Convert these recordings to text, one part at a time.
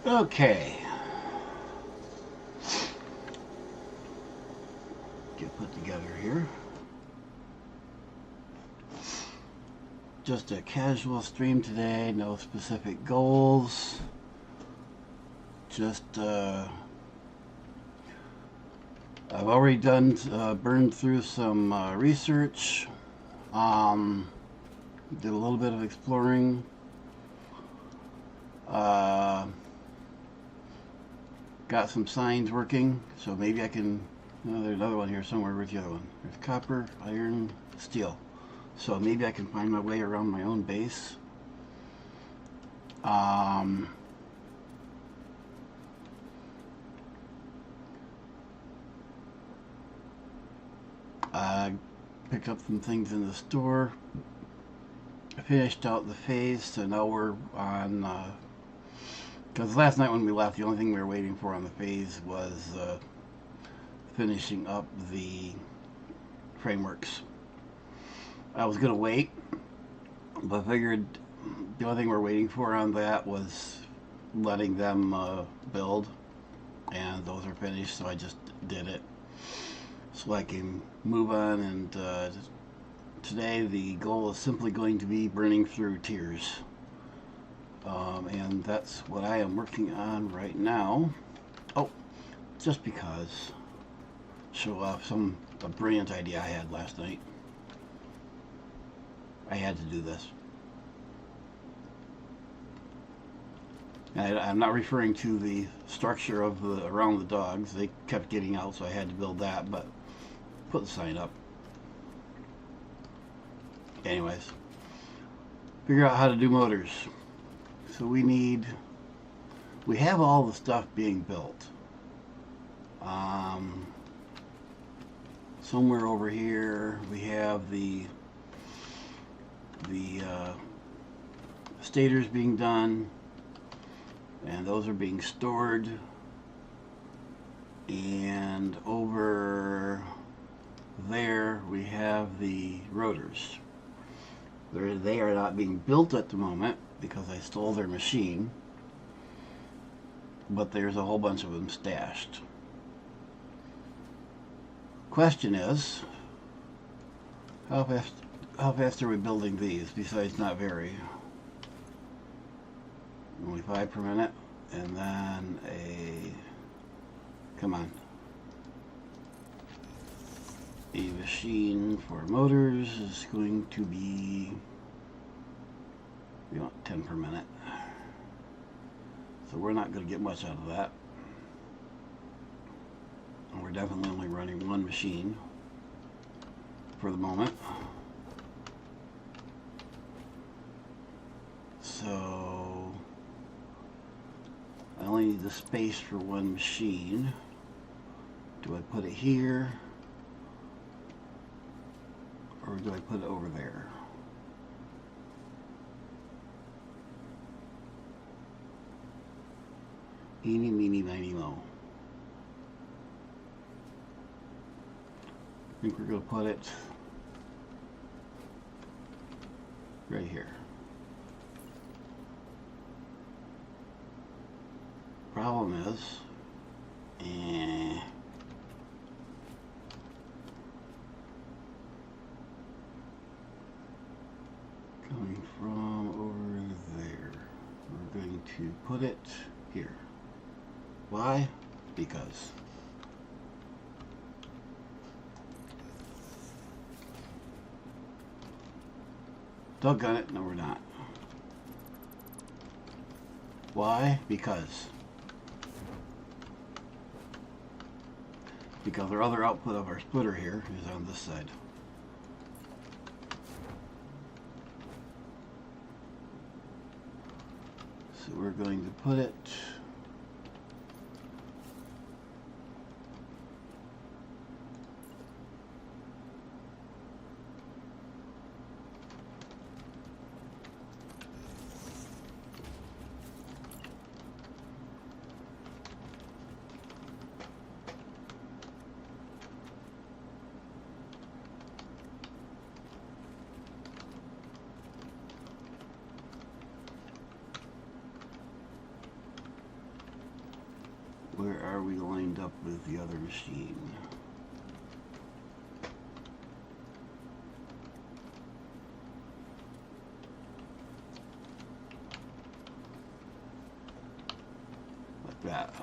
Okay. Get put together here. Just a casual stream today, no specific goals. Just, I've already burned through some research. Did a little bit of exploring. Got some signs working, so maybe I can. There's another one here somewhere. Where's the other one? There's copper, iron, steel. So maybe I can find my way around my own base. I picked up some things in the store. I finished out the phase, so now we're on. Because last night when we left, the only thing we were waiting for on the phase was finishing up the frameworks. I was going to wait, but I figured the only thing we're waiting for on that was letting them build, and those are finished, so I just did it. So I can move on, and today the goal is simply going to be burning through tiers. And that's what I am working on right now. Oh, just because. Show off a brilliant idea I had last night. I had to do this. I'm not referring to the structure of around the dogs. They kept getting out, so I had to build that, but put the sign up. Anyways, figure out how to do motors. So we have all the stuff being built. Somewhere over here we have the stators being done, and those are being stored. And over there we have the rotors. They are not being built at the moment because I stole their machine, but there's a whole bunch of them stashed. Question is, how fast are we building these, besides not very? Only 5 per minute, and then come on, a machine for motors is going to be, 10 per minute. So we're not going to get much out of that. And we're definitely only running one machine for the moment. So I only need the space for one machine. Do I put it here, or do I put it over there? Eeny, meeny, miny, mo. I think we're going to put it right here. Problem is, coming from over there, we're going to put it here. Why? Because. Doggone it, no we're not. Why? Because our other output of our splitter here is on this side. So we're going to put it Where are we lined up with the other machine? Like that.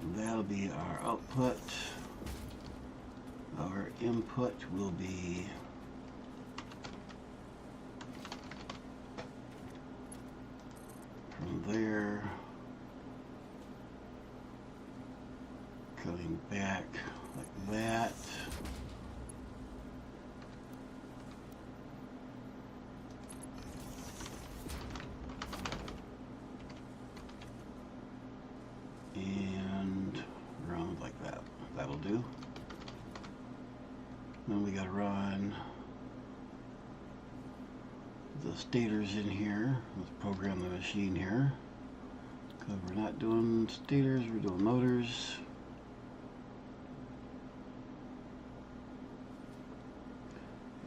And that'll be our output. Our input will be from there, coming back like that. And around like that. That'll do. Then we gotta run the stators in here. Let's program the machine here. Because we're not doing stators, we're doing motors.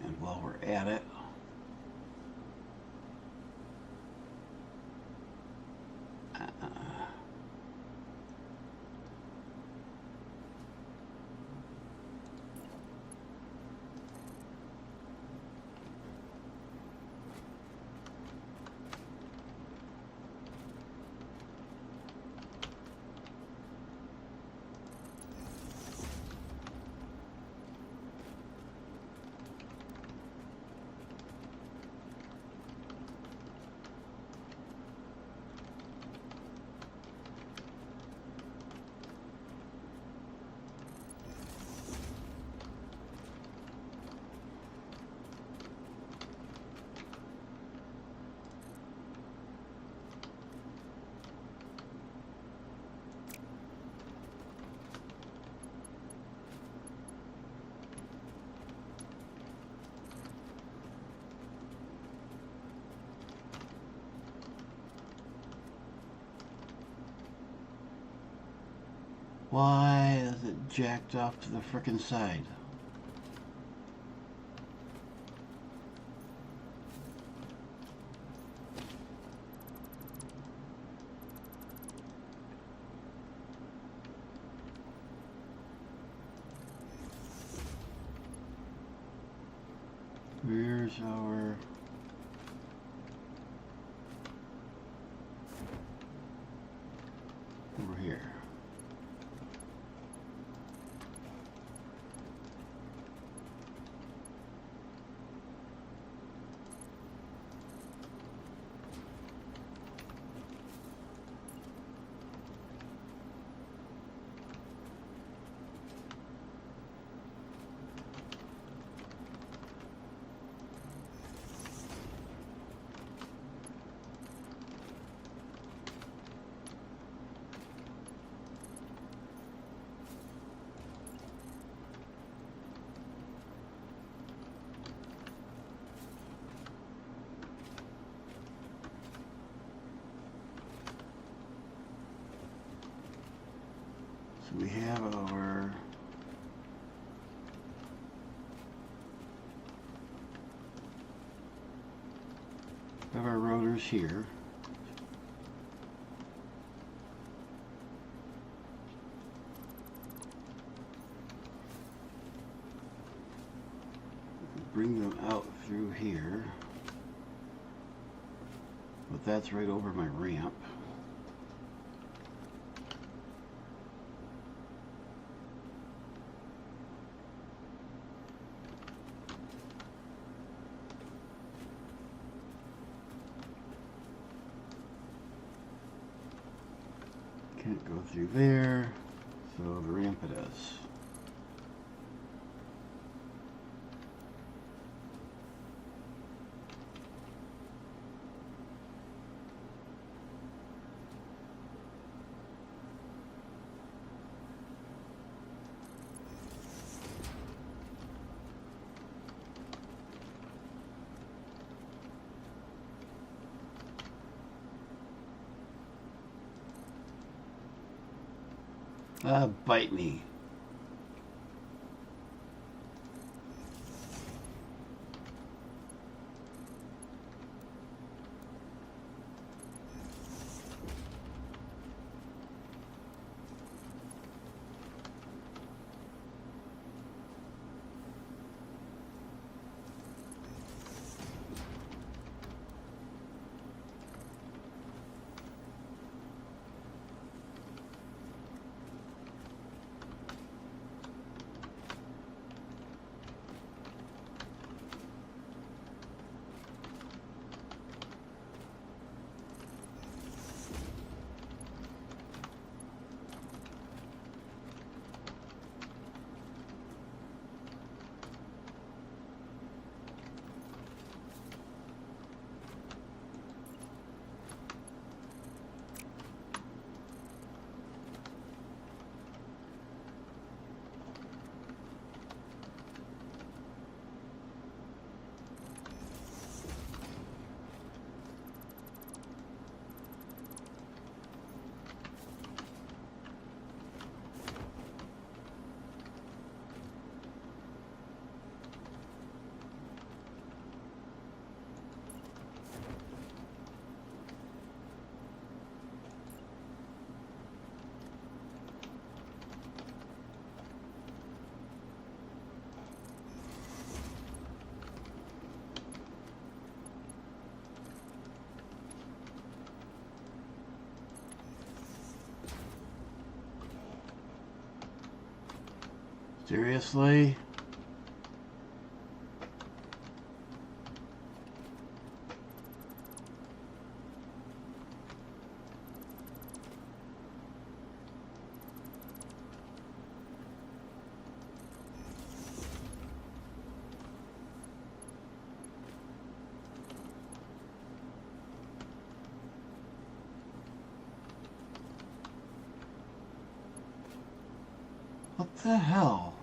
And while we're at it, why is it jacked off to the frickin' side? Where's our... over here. So we have our rotors here. Bring them out through here, but that's right over my ramp. Can't go through there, so the ramp it is. Bite me. Seriously? What the hell?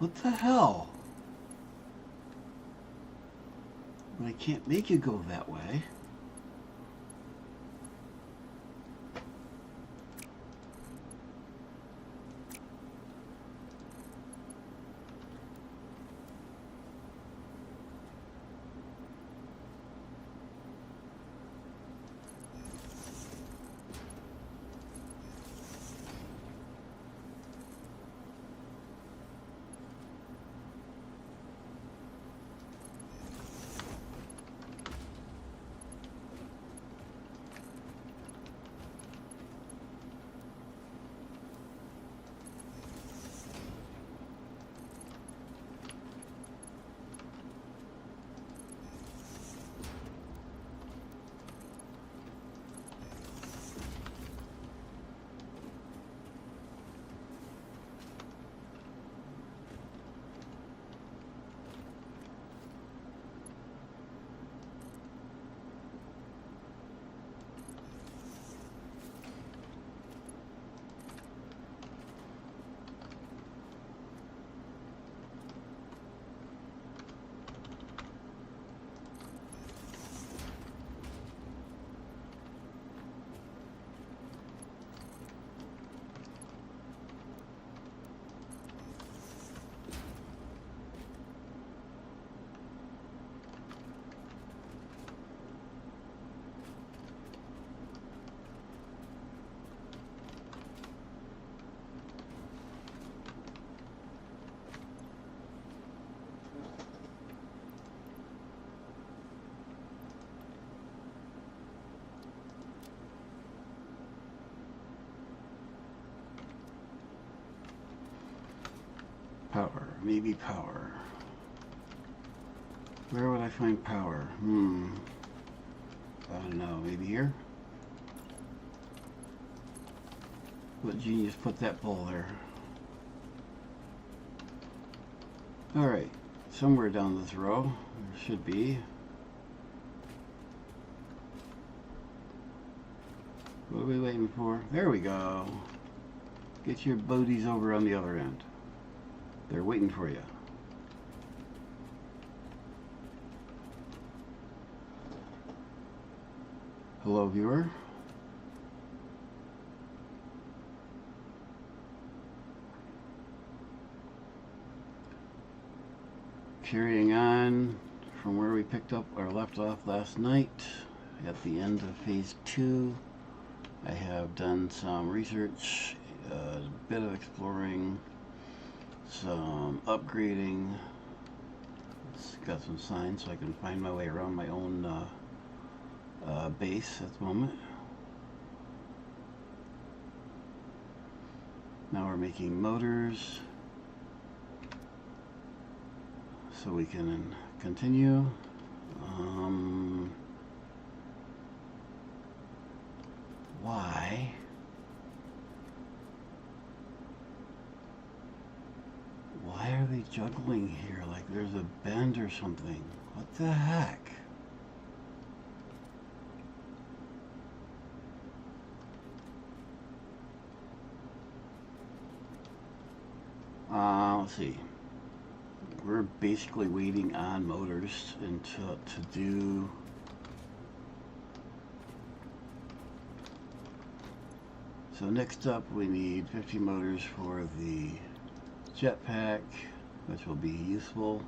What the hell? But I can't make you go that way. Power. Maybe power. Where would I find power? I don't know. Maybe here? What genius put that pole there? Alright. Somewhere down this row. There should be. What are we waiting for? There we go. Get your booties over on the other end. They're waiting for you. Hello, viewer. Carrying on from where we picked up or left off last night. at the end of phase 2. I have done some research, a bit of exploring, some upgrading. It's got some signs so I can find my way around my own base at the moment. Now we're making motors so we can continue. Why are they juggling here? Like there's a bend or something. What the heck? Let's see. We're basically waiting on motors until to do so next up we need 50 motors for the jetpack, which will be useful,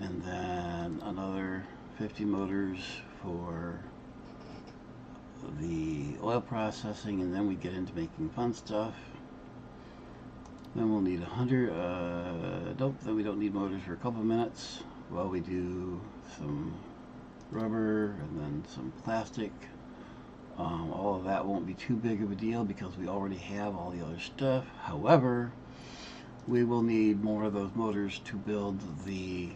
and then another 50 motors for the oil processing, and then we get into making fun stuff. Then we'll need 100, nope, then we don't need motors for a couple of minutes while we do some rubber and then some plastic. All of that won't be too big of a deal because we already have all the other stuff. However, we will need more of those motors to build the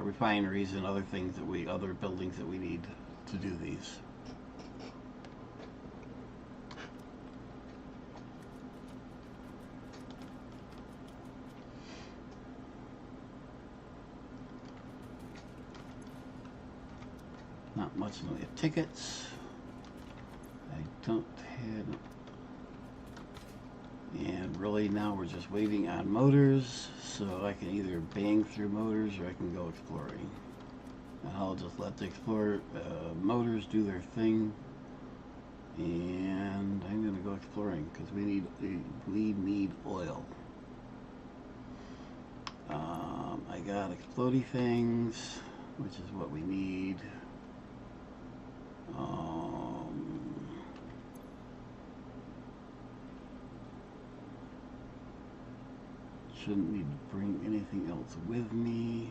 refineries and other things that other buildings that we need to do these. Not much in the way of tickets. I don't have, and really now we're just waiting on motors, so I can either bang through motors or I can go exploring. And I'll just let the motors do their thing, and I'm going to go exploring because we need oil. I got explodey things, which is what we need. Shouldn't need to bring anything else with me.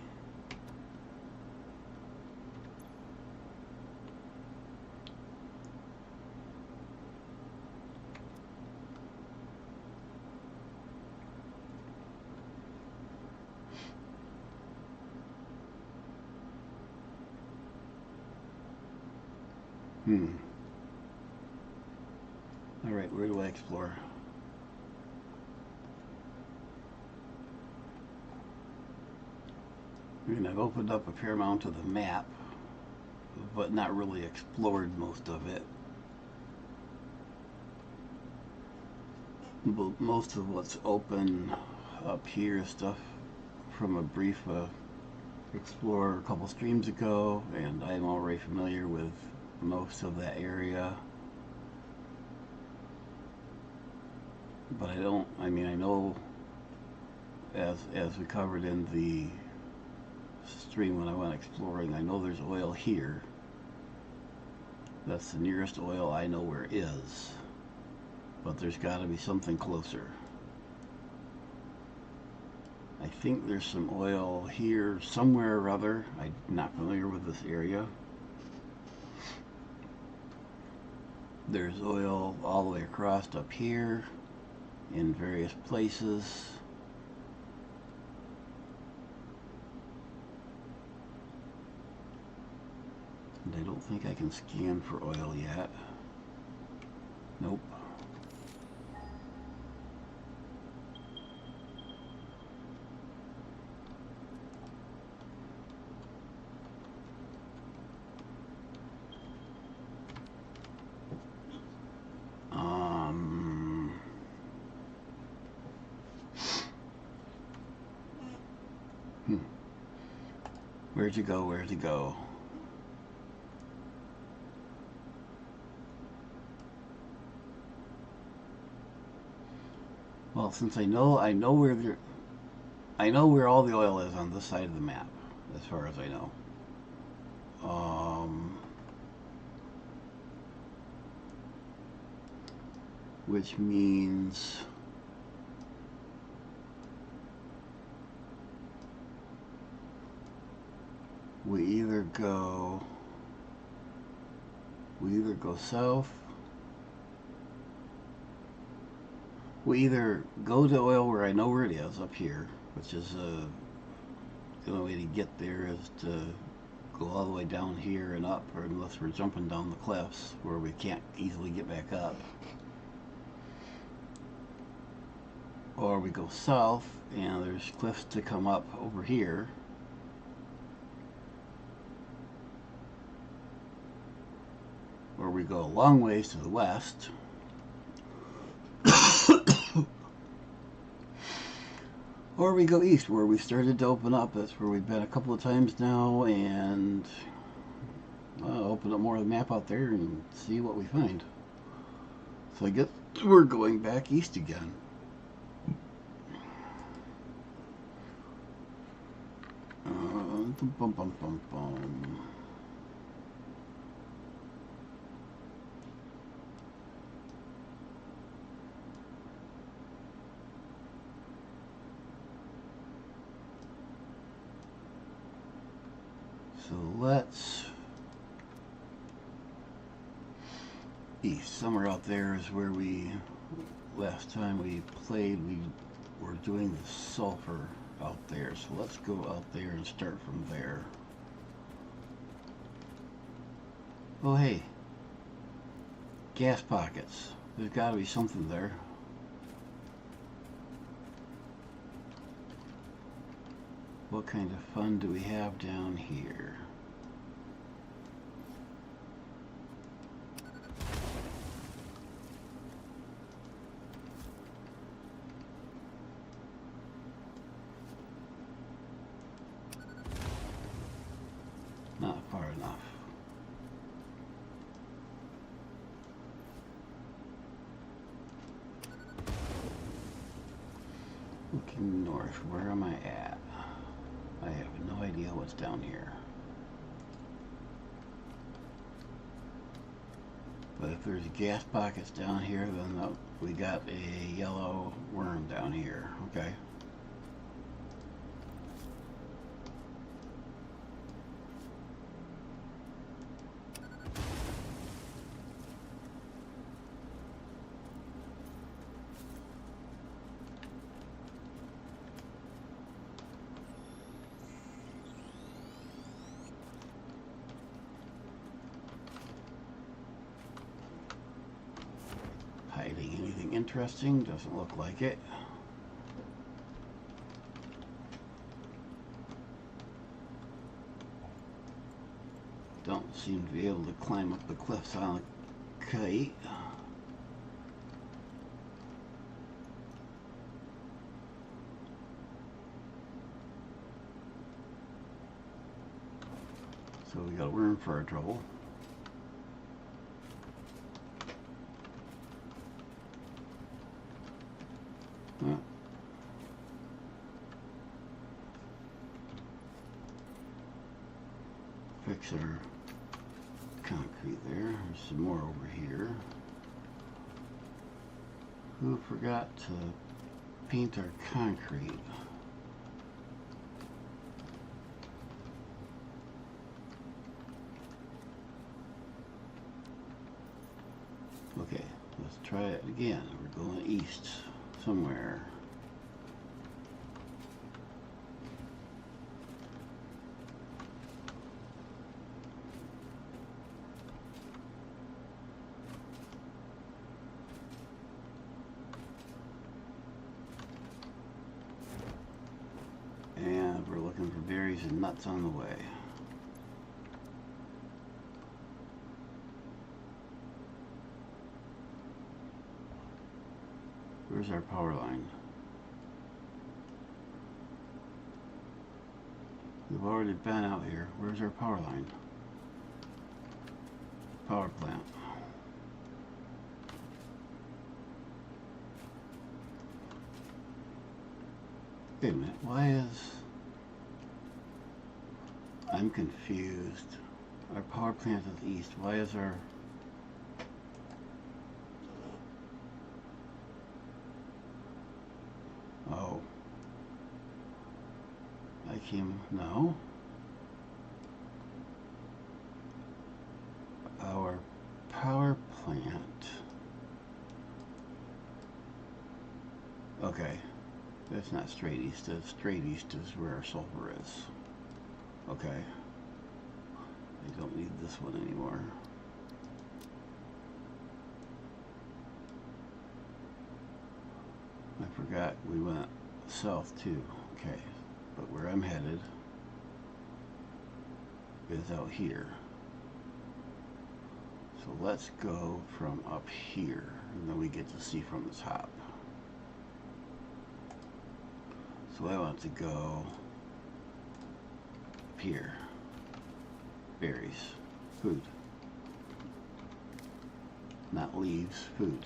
Alright, where do I explore? I mean, I've opened up a fair amount of the map, but not really explored most of it. But most of what's open up here is stuff from a brief explore a couple streams ago, and I'm already familiar with most of that area. But I know as we covered in the stream when I went exploring, I know there's oil here. That's the nearest oil I know where is. But there's got to be something closer. I think there's some oil here somewhere or other. I'm not familiar with this area. There's oil all the way across up here in various places. And I don't think I can scan for oil yet. Nope. Where'd you go? Where'd you go? Well, since I know where all the oil is on this side of the map, as as far as I know. Which means we either go south. We either go to oil where I know where it is up here, which is the only way to get there is to go all the way down here and up, or unless we're jumping down the cliffs where we can't easily get back up. Or we go south and there's cliffs to come up over here. Or we go a long ways to the west. Or we go east where we started to open up. That's where we've been a couple of times now, and open up more of the map out there and see what we find. So I guess we're going back east again. Bum, bum, bum, bum. So let's east. Somewhere out there is where we, last time we played, we were doing the sulfur out there. So let's go out there and start from there. Oh hey, gas pockets. There's got to be something there. What kind of fun do we have down here? Not far enough. Looking north, where am I at? I have no idea what's down here. But if there's gas pockets down here, then we got a yellow worm down here, okay? Anything interesting? Doesn't look like it. Don't seem to be able to climb up the cliffs on a kite. So we got a worm for our trouble. Fix our concrete there. There's some more over here. Who forgot to paint our concrete? Okay, let's try it again. We're going east somewhere. And we're looking for berries and nuts on the way. Where's our power line? We've already been out here. Where's our power line? Power plant. Wait a minute, why is... I'm confused. Our power plant is east. Why is our... Oh. I came... No. Our power plant... Okay. That's not straight east. Straight east is where our sulfur is. Okay. I don't need this one anymore. I forgot we went south too. Okay. But where I'm headed is out here. So let's go from up here, and then we get to see from the top. So I want to go up here. Berries. Food. Not leaves, food.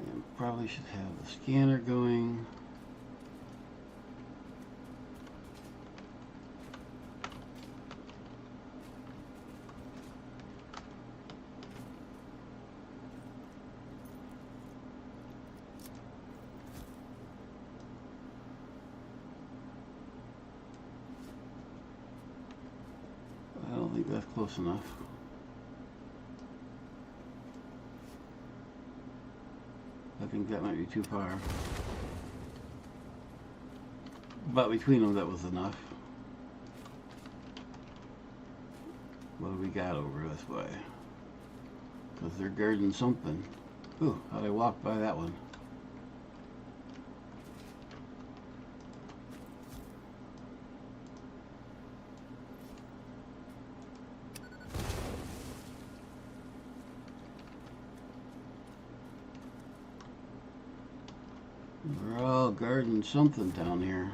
And probably should have the scanner going. I don't think that's close enough. I think that might be too far. But between them, that was enough. What do we got over this way? Because they're guarding something. Ooh, how'd I walk by that one? We're all guarding something down here.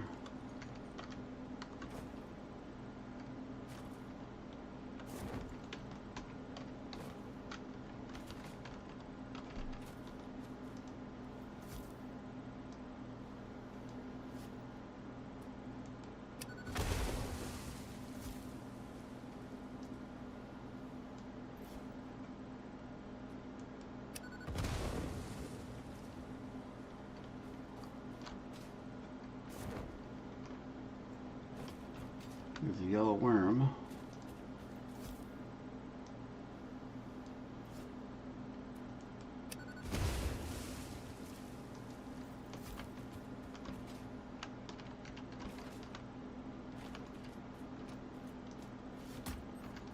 There's a yellow worm.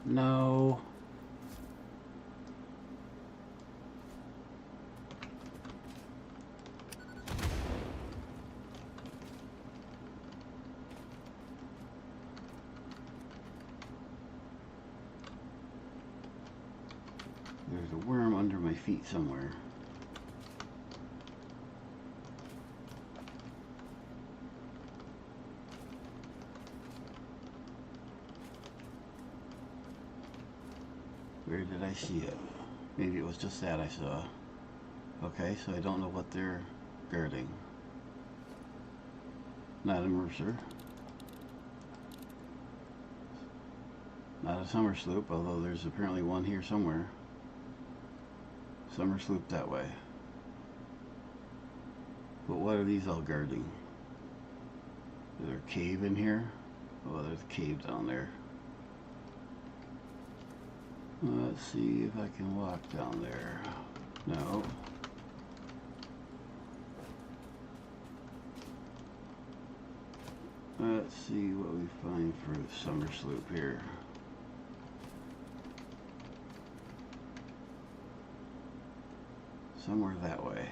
No. There's a worm under my feet somewhere. Where did I see it? Maybe it was just that I saw. Okay, so I don't know what they're guarding. Not a Mercer. Not a summer sloop, although there's apparently one here somewhere. Summer sloop that way. But what are these all guarding? Is there a cave in here? Oh, there's a cave down there. Let's see if I can walk down there. No. Let's see what we find for the summer sloop here. Somewhere that way.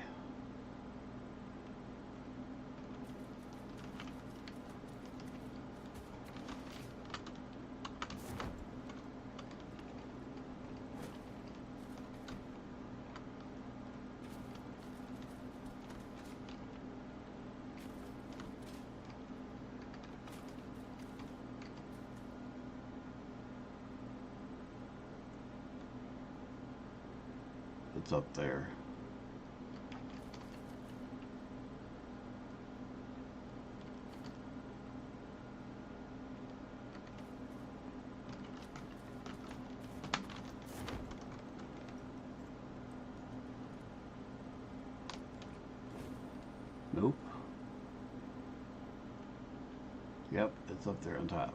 It's up there. Yep, it's up there on top.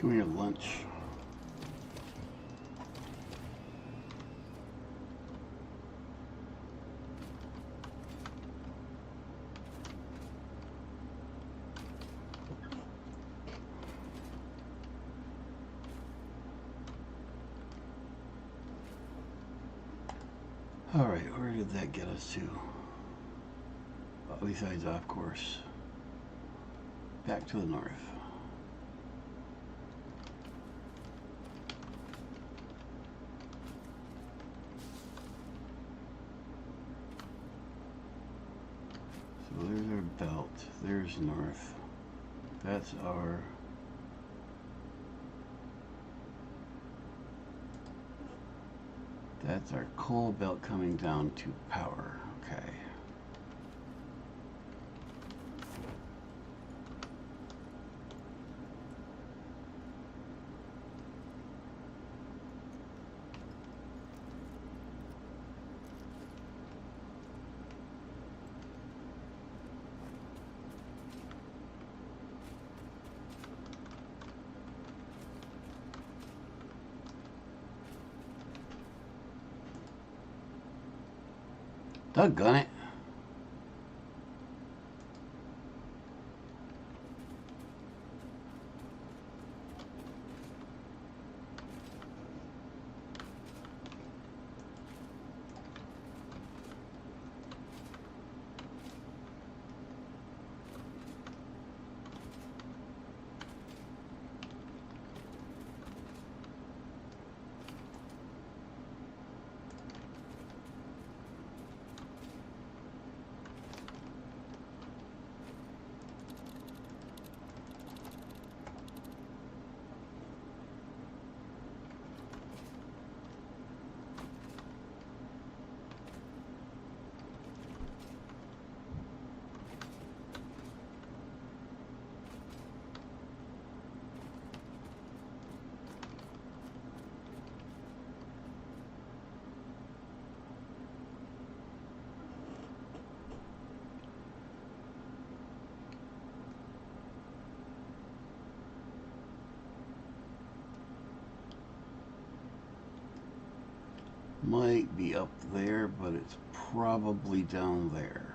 Come here, lunch. Alright, where did that get us to? Besides off course. Back to the north. So there's our belt. There's north. That's our... That's our coal belt coming down to power. Okay. Doggone it. Might be up there, but it's probably down there.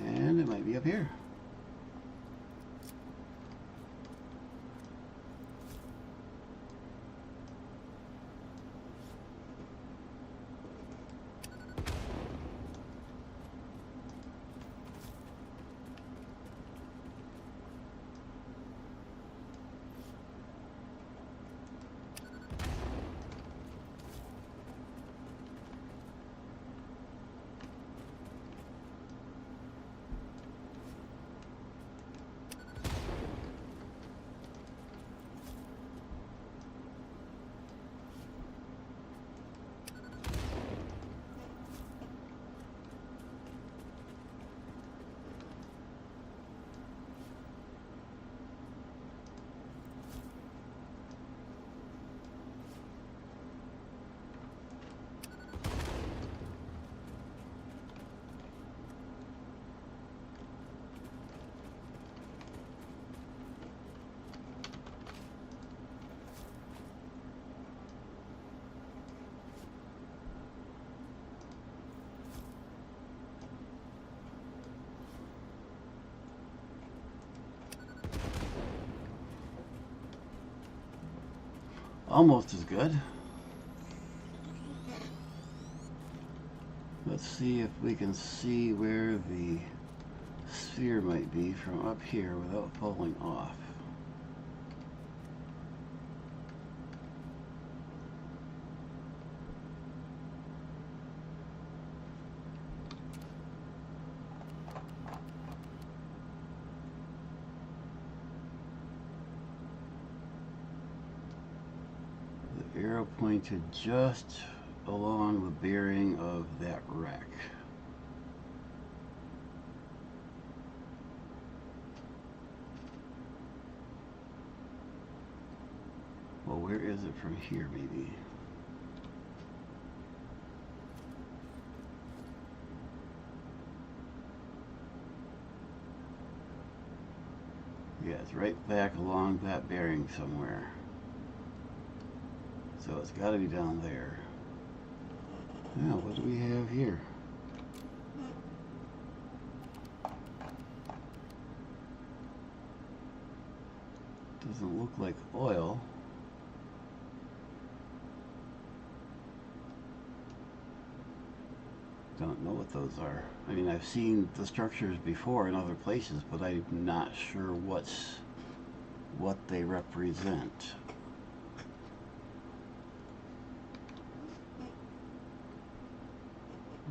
And it might be up here. Almost as good. Let's see if we can see where the sphere might be from up here without falling off. Arrow pointed just along the bearing of that wreck. Well, where is it from here, maybe? Yeah, it's right back along that bearing somewhere. So it's got to be down there. Now, what do we have here? Doesn't look like oil. Don't know what those are. I mean, I've seen the structures before in other places, but I'm not sure what they represent.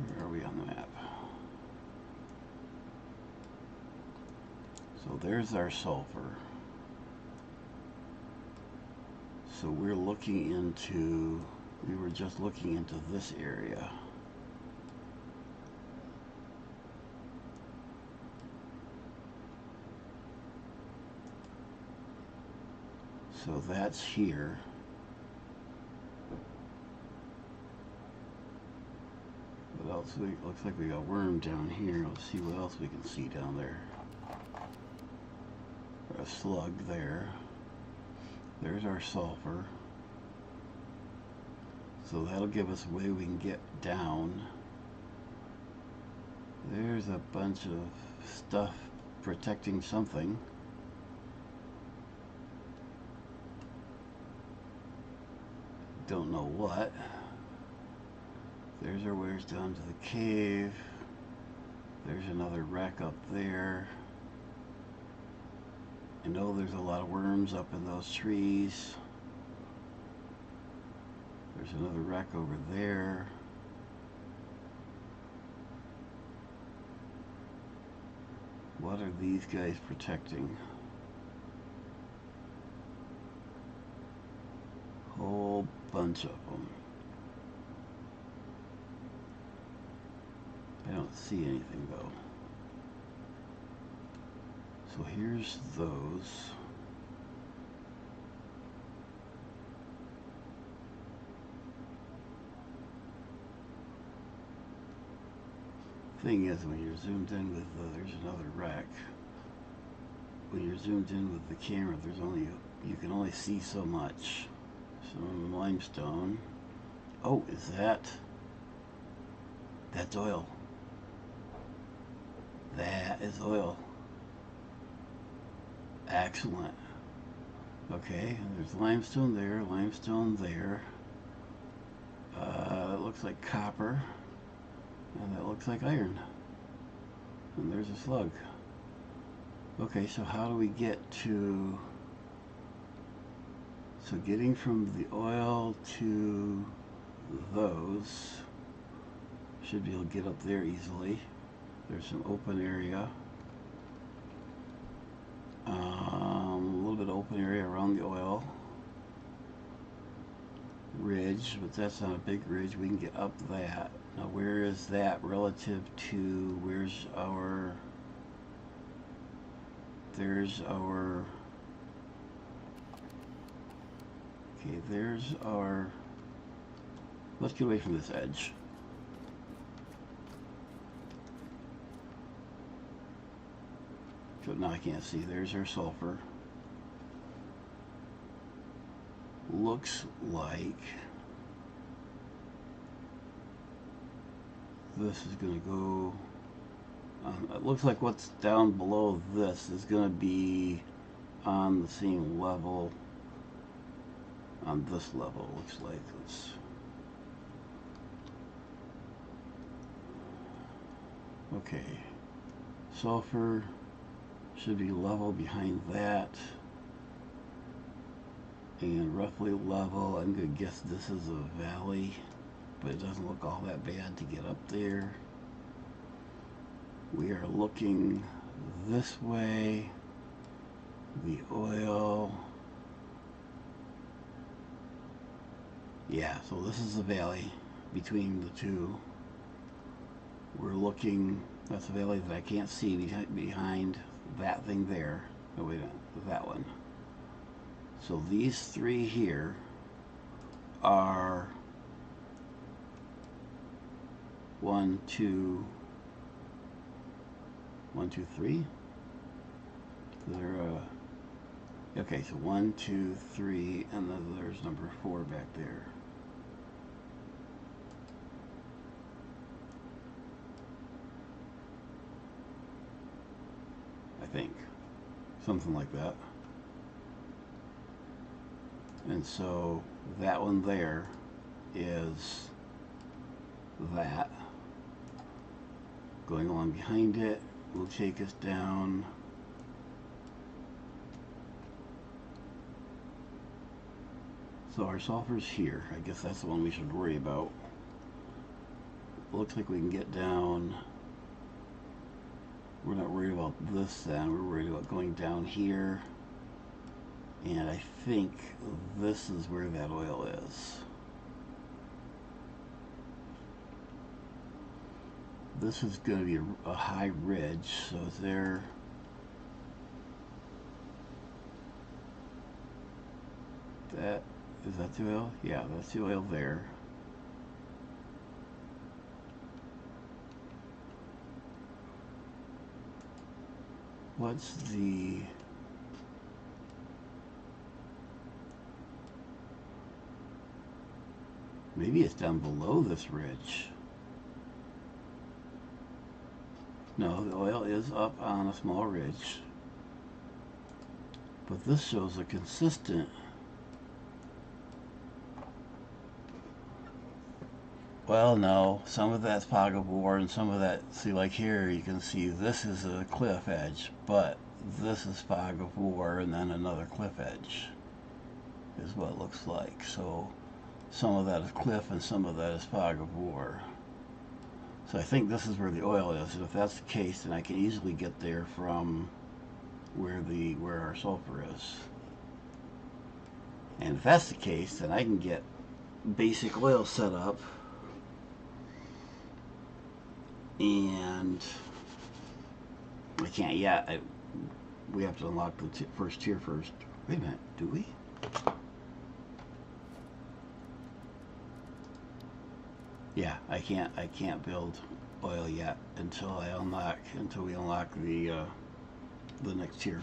Where are we on the map? So there's our sulfur. So we're looking into, we were just looking into this area. So that's here. What else? Looks like we got worm down here. Let's see what else we can see down there. A slug there. There's our sulfur. So that'll give us a way we can get down. There's a bunch of stuff protecting something. Don't know what. There's our ways down to the cave. There's another wreck up there. I know there's a lot of worms up in those trees. There's another wreck over there. What are these guys protecting? Whole bunch of them. I don't see anything though. So here's those. Thing is, when you're zoomed in with there's another wreck. When you're zoomed in with the camera, there's only you can only see so much. Some limestone. Oh, is that? That's oil. That is oil. Excellent. Okay, there's limestone there, limestone there. That looks like copper. And that looks like iron. And there's a slug. Okay, so how do we get to... So getting from the oil to those, should be able to get up there easily. There's some open area. A little bit of open area around the oil. Ridge, but that's not a big ridge. We can get up that. Now where is that relative to, where's our, there's our, okay, there's our, let's get away from this edge. So now I can't see, there's our sulfur. Looks like this is going to go, it looks like what's down below this is going to be on the same level, on this level, looks like. Let's, okay, sulfur should be level behind that, and roughly level. I'm going to guess this is a valley, but it doesn't look all that bad to get up there. We are looking this way, the oil. Yeah, so this is the valley between the two. We're looking, that's a valley that I can't see behind that thing there. Oh wait, that one. So these three here are 1, 2, 1, 2, 3. They're okay. So 1, 2, 3, and then there's number 4 back there. I think something like that. And so that one there is that. Going along behind it will take us down. So our sulfur's here. I guess that's the one we should worry about. Looks like we can get down. We're not worried about this then. We're worried about going down here. And I think this is where that oil is. This is going to be a high ridge, so is there... Is that the oil? Yeah, that's the oil there. What's the... Maybe it's down below this ridge. No, the oil is up on a small ridge. But this shows a consistent... Well, no, some of that's fog of war and some of that, see, like here you can see this is a cliff edge, but this is fog of war and then another cliff edge is what it looks like. So some of that is cliff and some of that is fog of war. So I think this is where the oil is, and if that's the case, then I can easily get there from where our sulfur is. And if that's the case, then I can get basic oil set up. And I can't yet. We have to unlock the first tier first. Wait a minute, do we? Yeah, I can't build oil yet until we unlock the next tier,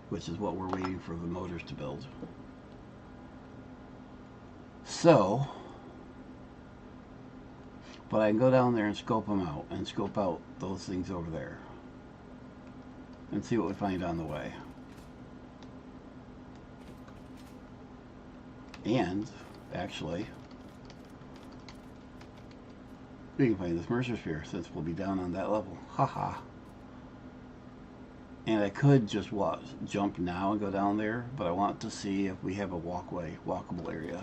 which is what we're waiting for the motors to build. So, but I can go down there and scope them out, and scope out those things over there, and see what we find on the way. And, actually, we can find this Mercer Sphere, since we'll be down on that level. Haha. And I could just jump now and go down there, but I want to see if we have a walkable area.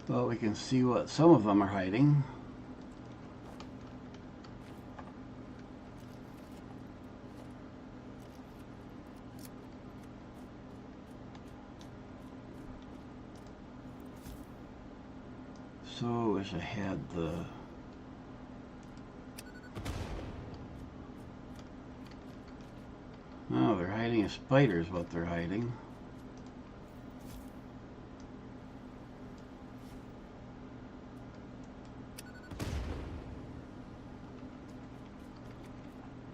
Well, we can see what some of them are hiding. So I wish I had the... Oh, they're hiding a spider is what they're hiding.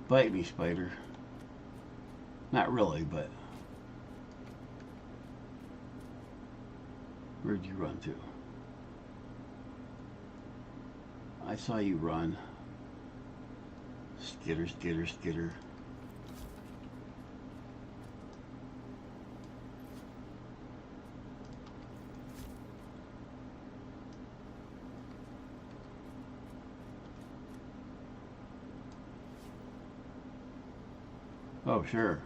Bite me, spider. Not really, but... Where'd you run to? I saw you run. Skitter, skitter, skitter. Oh, sure.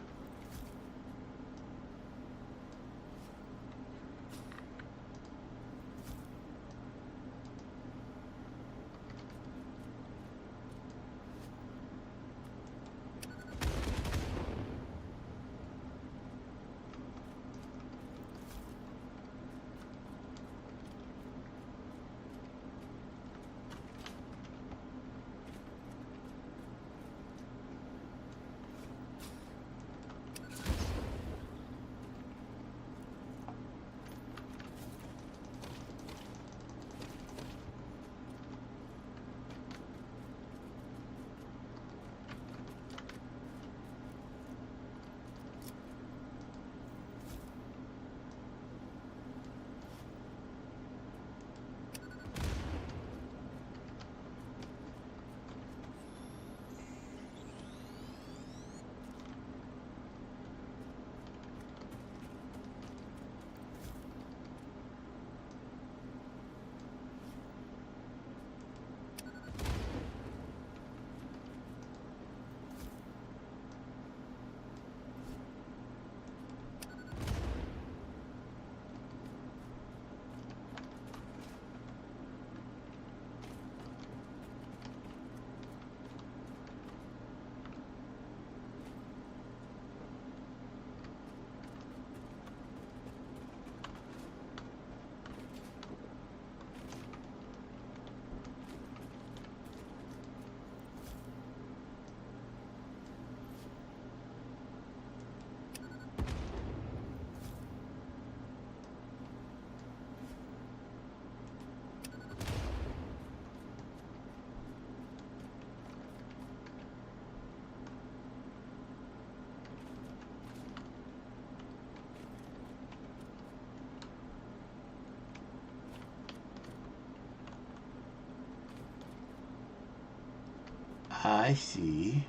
I see.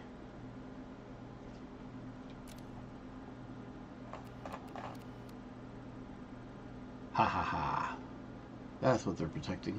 Ha ha ha. That's what they're protecting.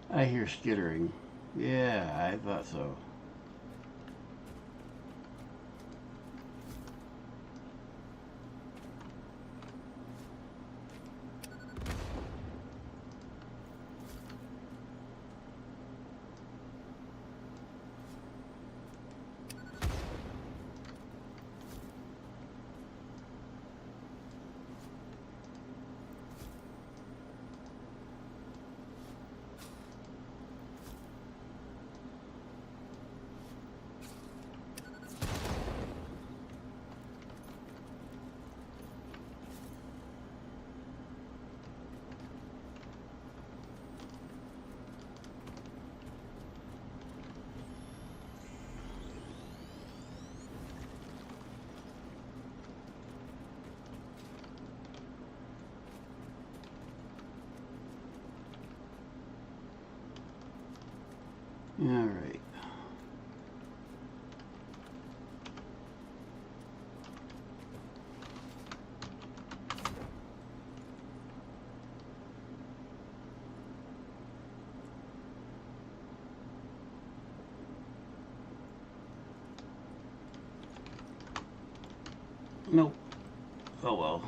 I hear skittering. Yeah, I thought so. All right. Nope. Oh well.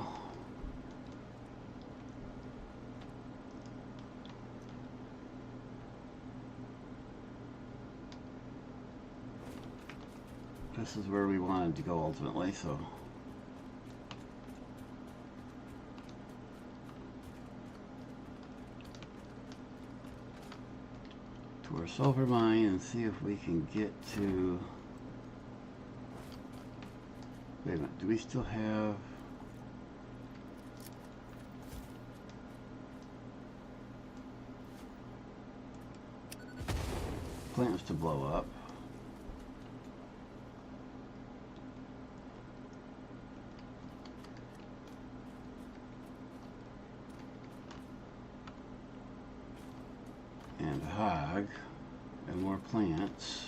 This is where we wanted to go ultimately, so. To our silver mine and see if we can get to. Wait a minute, do we still have. Plants to blow up? And a hog, and more plants.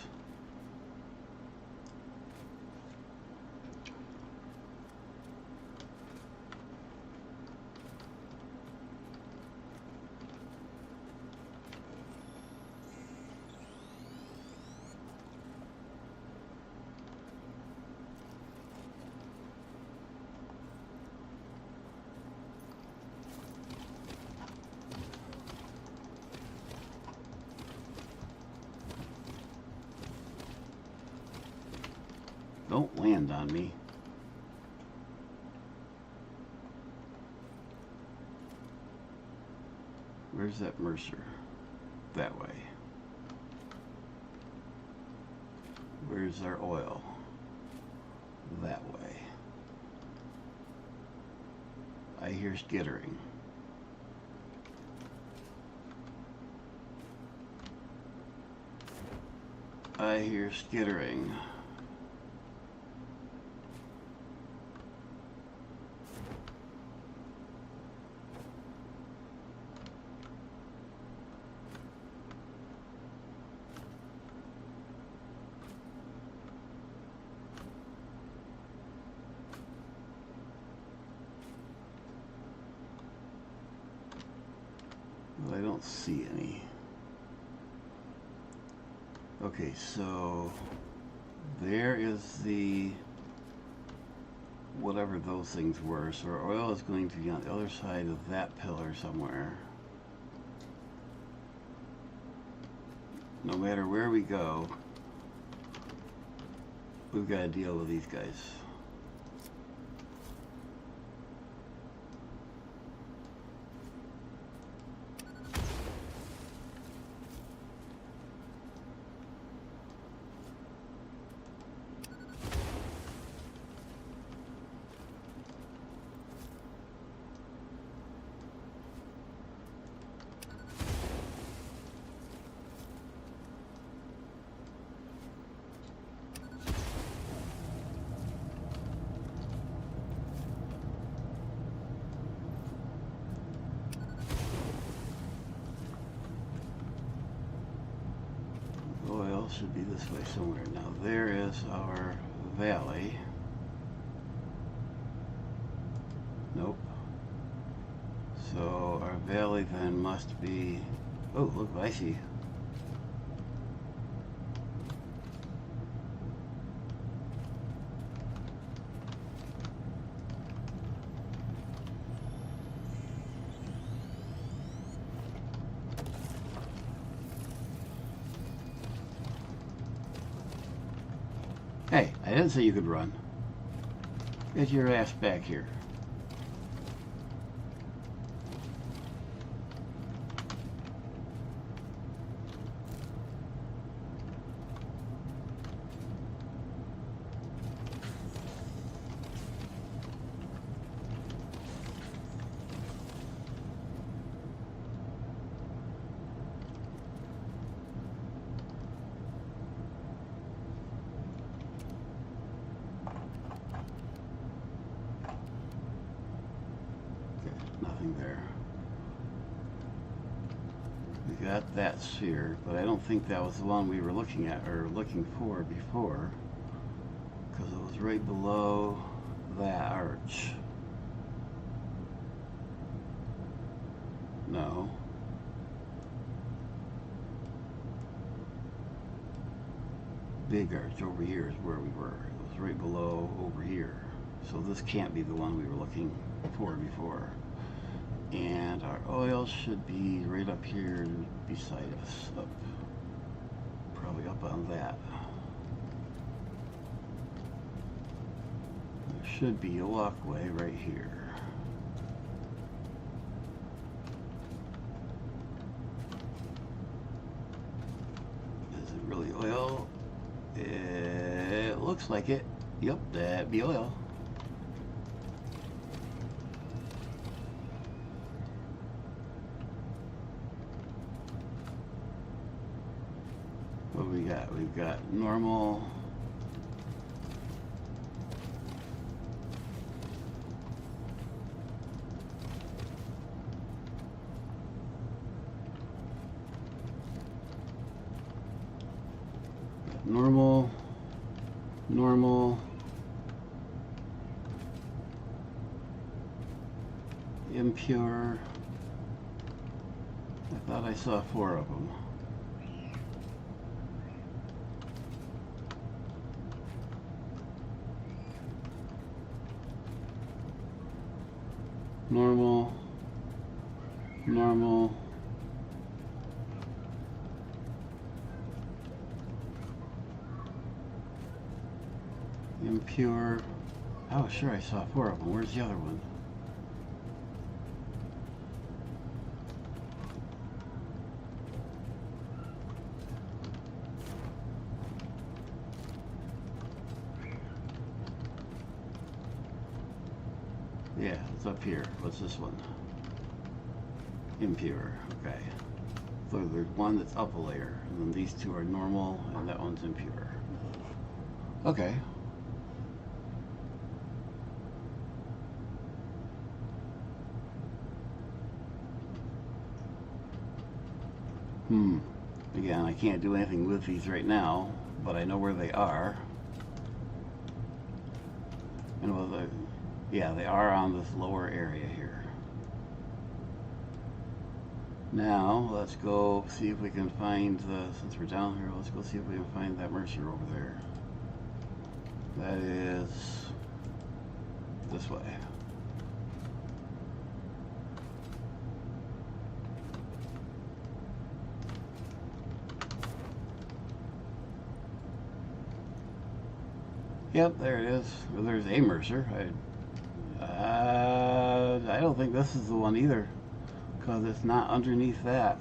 Don't land on me. Where's that Mercer? That way. Where's our oil? That way. I hear skittering. I hear skittering. Well, I don't see any. Okay, so there is the whatever those things were. So our oil is going to be on the other side of that pillar somewhere. No matter where we go, we've got to deal with these guys. Oil should be this way somewhere. Now there is our valley. Nope. So our valley then must be, oh look, I see. Hey, I didn't say you could run. Get your ass back here. Nothing there. We got that sphere, but I don't think that was the one we were looking at or looking for before, because it was right below that arch. No. Big arch over here is where we were. It was right below over here. So this can't be the one we were looking for before. And our oil should be right up here beside us. Up. Probably up on that. There should be a walkway right here. Is it really oil? It looks like it. Yep, that'd be oil. What do we got? We've got normal. Normal. Normal. Impure. I thought I saw 4 of them. Normal, normal, impure. Oh, sure, I saw 4 of them. Where's the other one? Yeah, it's up here. What's this one? Impure. Okay. So there's one that's up a layer, and then these 2 are normal, and that one's impure. Okay. Again, I can't do anything with these right now, but I know where they are. And well, yeah, they are on this lower area here. Now, let's go see if we can find since we're down here, let's go see if we can find that Mercer over there. That is this way. Yep, there it is. Well, there's a Mercer. I don't think this is the one either, because it's not underneath that.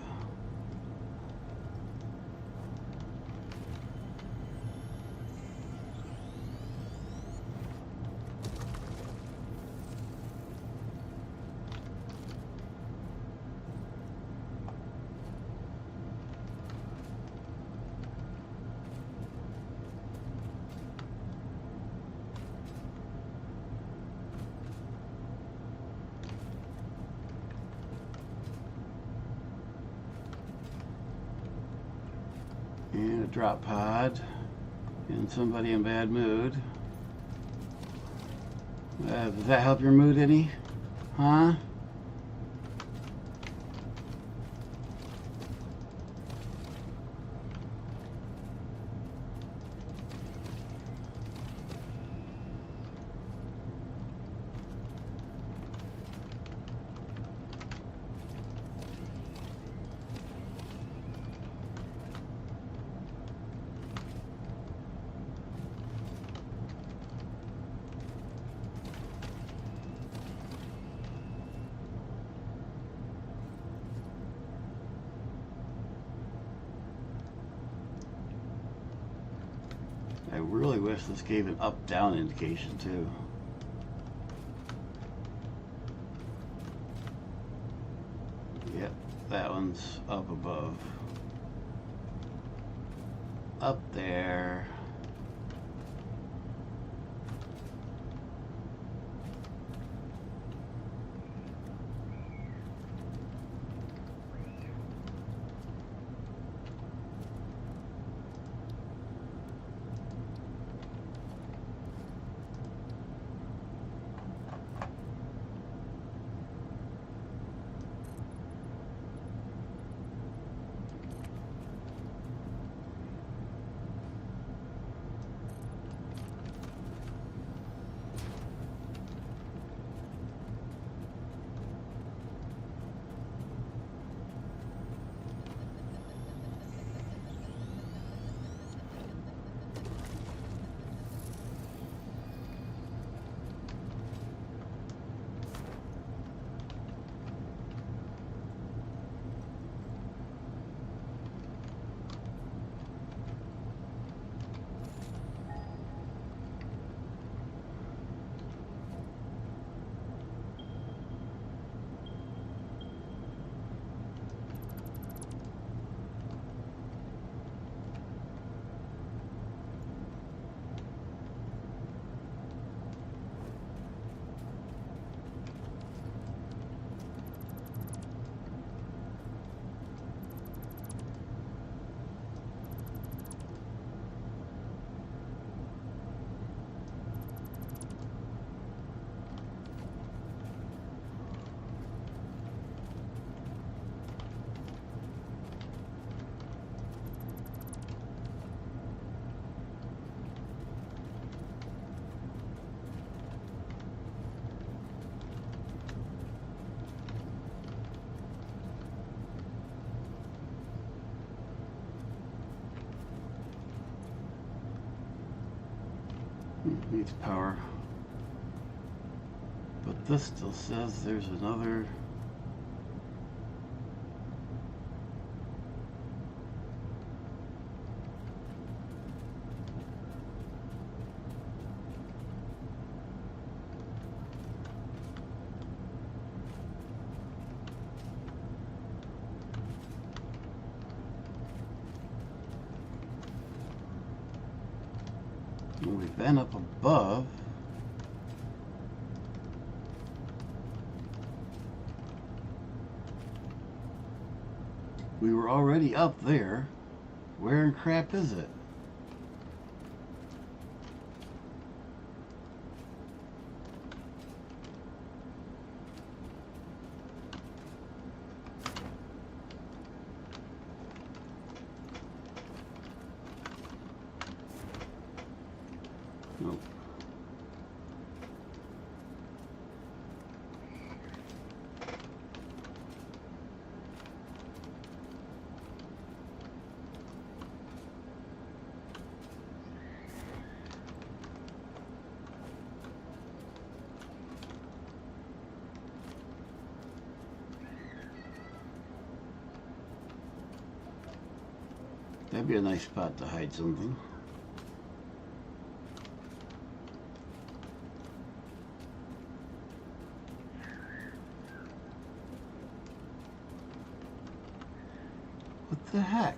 And a drop pod. And somebody in bad mood. Does that help your mood any? Huh? I really wish this gave an up-down indication too. Yep, that one's up above. Up there. Needs power. But this still says there's another. We've been up above. We were already up there. Where in crap is it? That'd be a nice spot to hide something. What the heck?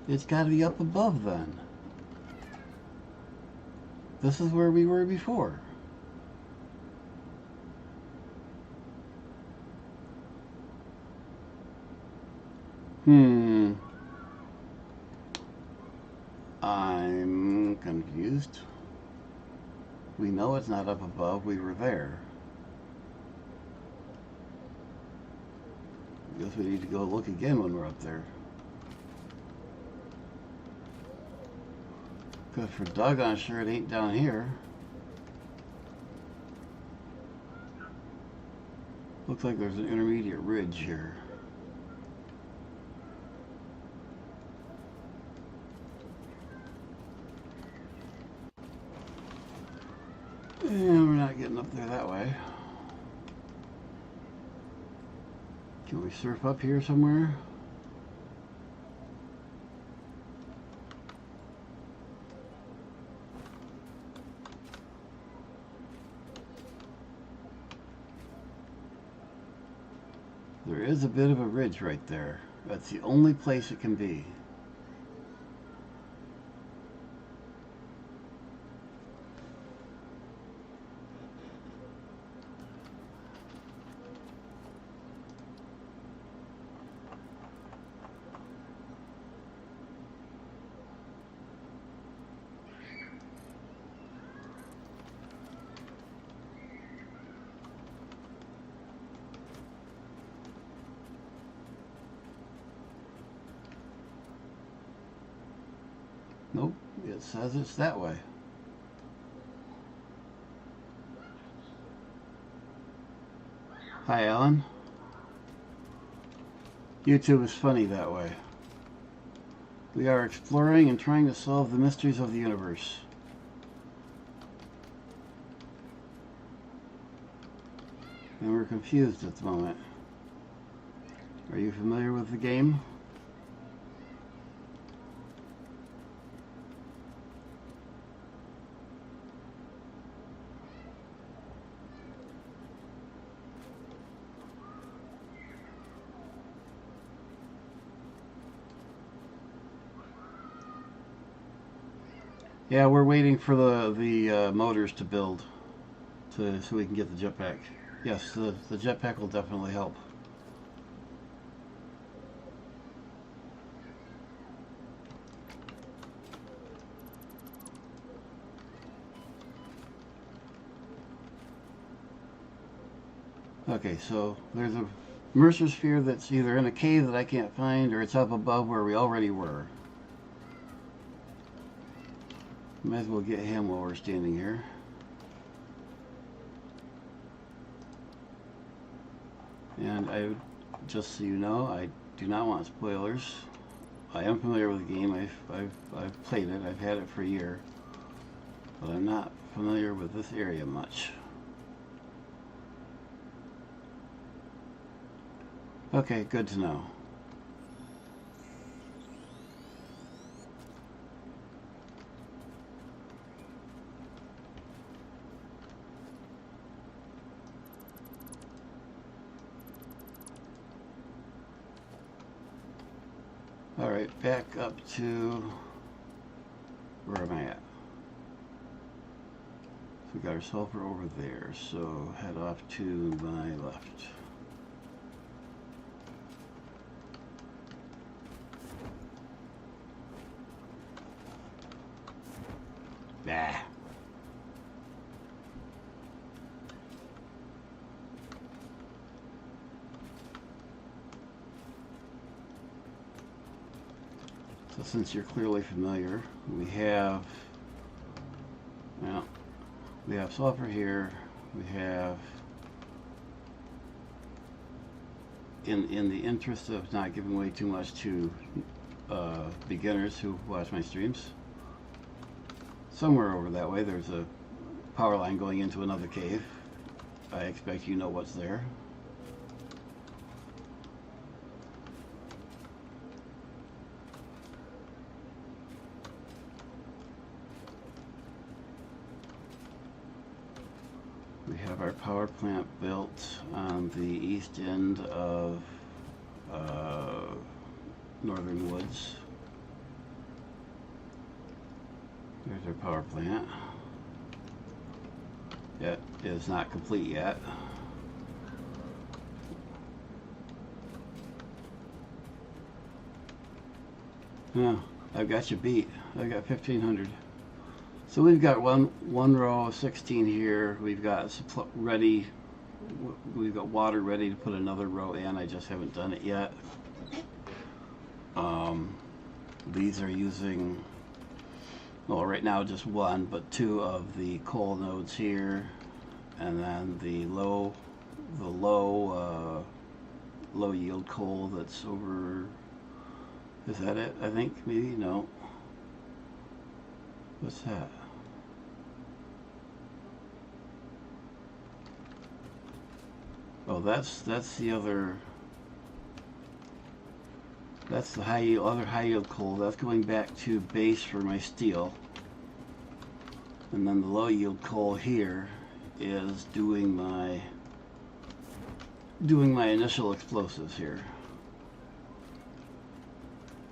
It's got to be up above then. This is where we were before. I'm confused. We know it's not up above. We were there. I guess we need to go look again when we're up there. Because for doggone sure it ain't down here. Looks like there's an intermediate ridge here. And we're not getting up there that way. Can we surf up here somewhere? There is a bit of a ridge right there. That's the only place it can be. Nope, it says it's that way. Hi, Alan. YouTube is funny that way. We are exploring and trying to solve the mysteries of the universe. And we're confused at the moment. Are you familiar with the game? Yeah, we're waiting for the motors to build so we can get the jetpack. Yes, the jetpack will definitely help. Okay, so there's a Mercer sphere that's either in a cave that I can't find or it's up above where we already were. Might as well get him while we're standing here. And just so you know, I do not want spoilers. I am familiar with the game. I've played it. I've had it for a year, but I'm not familiar with this area much. Okay, good to know. All right, back up to, where am I at? So we got our sulfur over there, so head off to my left. Bah. So since you're clearly familiar, we have, well, we have sulfur here, we have, in the interest of not giving away too much to beginners who watch my streams, somewhere over that way there's a power line going into another cave. I expect you know what's there. have our power plant built on the east end of Northern Woods. There's our power plant. It is not complete yet. No, I've got you beat. I got 1,500. So we've got one row of 16 here. We've got ready. We've got water ready to put another row in. I just haven't done it yet. These are using, well, right now just one, but two of the coal nodes here, and then the low yield coal that's over. Is that it? I think maybe no. What's that? Oh, that's the other. That's the other high yield coal. That's going back to base for my steel. And then the low yield coal here is doing my initial explosives here.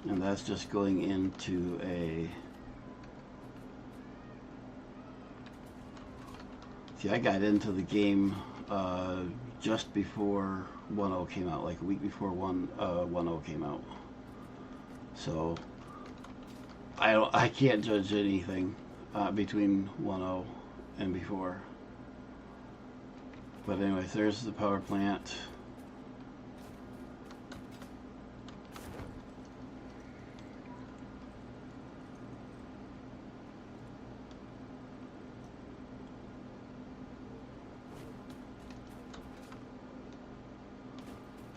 And that's just going into a. See, I got into the game just before 1.0 came out, like a week before 1.0 came out. So I can't judge anything between 1.0 and before. But anyways, there's the power plant.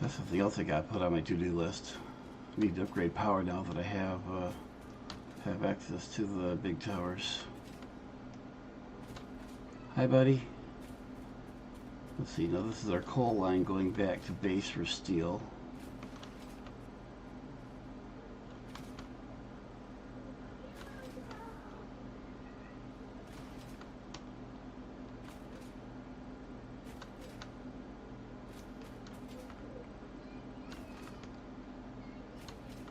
That's something else I got put on my to-do list. I need to upgrade power now that I have access to the big towers. Hi, buddy. Let's see. Now this is our coal line going back to base for steel.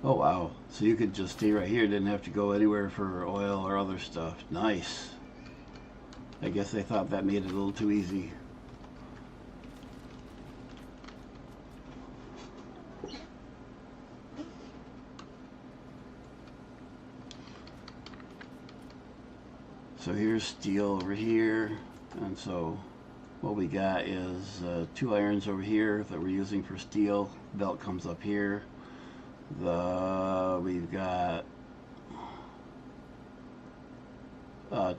Oh wow, so you could just stay right here, didn't have to go anywhere for oil or other stuff. Nice. I guess they thought that made it a little too easy. So here's steel over here, and so what we got is 2 irons over here that we're using for steel. Belt comes up here. We've got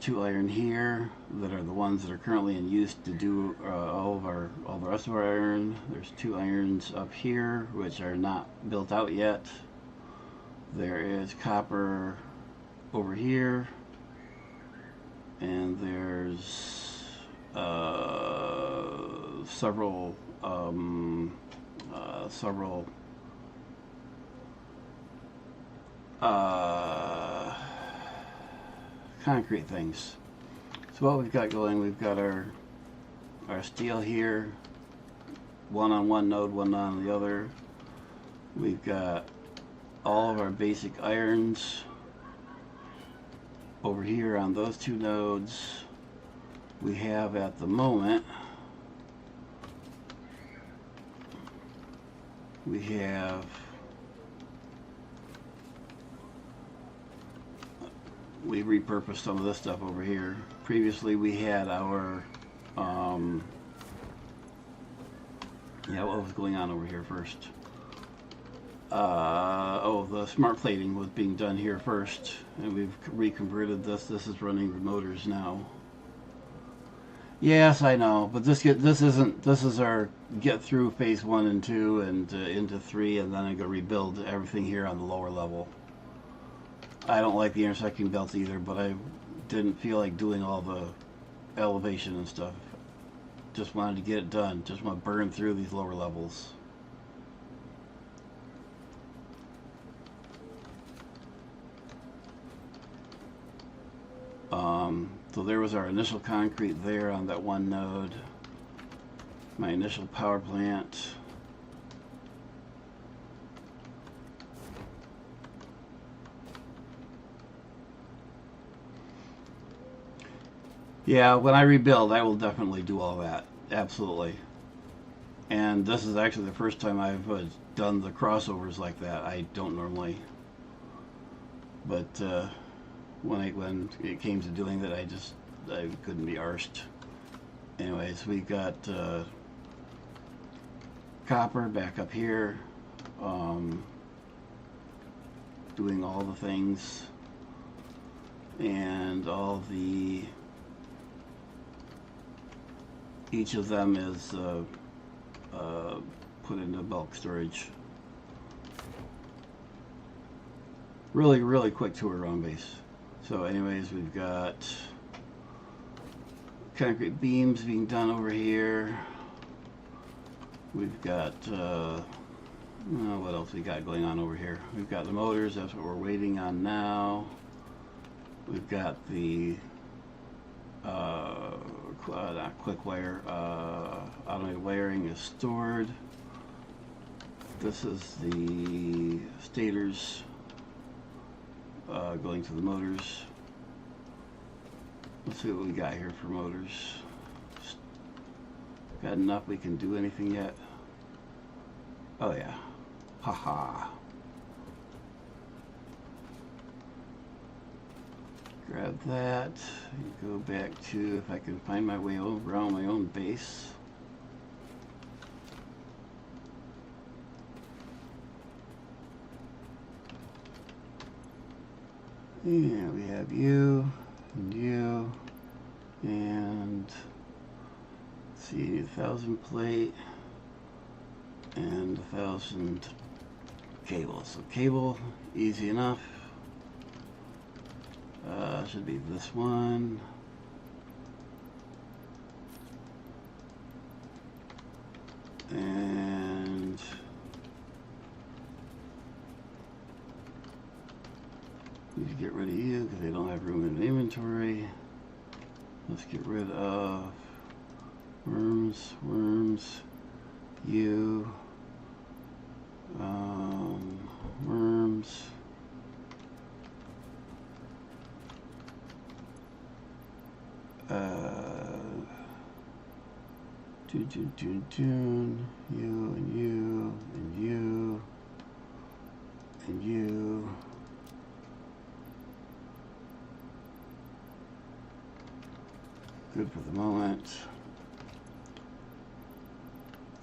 2 iron here that are the ones that are currently in use to do all the rest of our iron. There's 2 irons up here which are not built out yet. There is copper over here, and there's several concrete things. So what we've got going, we've got our steel here, one on one node, one on the other. We've got all of our basic irons over here on those 2 nodes. We have at the moment, we repurposed some of this stuff over here. Previously we had our what was going on over here first? The smart plating was being done here first, and we've reconverted this. This is running the motors now. Yes, I know, but this is our get through phase 1 and 2 and into 3, and then I'm gonna rebuild everything here on the lower level. I don't like the intersecting belts either, but I didn't feel like doing all the elevation and stuff. Just wanted to get it done. Just want to burn through these lower levels. So there was our initial concrete there on that one node. my initial power plant. Yeah, when I rebuild, I will definitely do all that. Absolutely. And this is actually the first time I've done the crossovers like that. I don't normally, but when it came to doing that, I couldn't be arsed. Anyways, we got copper back up here, doing all the things, and all the each of them is put into bulk storage. Really quick tour around base. So anyways, we've got concrete beams being done over here. We've got what else we got going on over here? We've got the motors, that's what we're waiting on now. We've got the not quick wire, automated wiring is stored. This is the stators going to the motors. Let's see what we got here for motors. Got enough we can do anything yet? Oh yeah. Haha. Grab that. Go back to, if I can find my way around my own base. Yeah, we have you and you, and let's see, 1,000 plate and 1,000 cable. So cable, easy enough. Should be this one. And need to get rid of you because they don't have room in the inventory. Let's get rid of worms, you, worms. You and you and you and you. Good for the moment.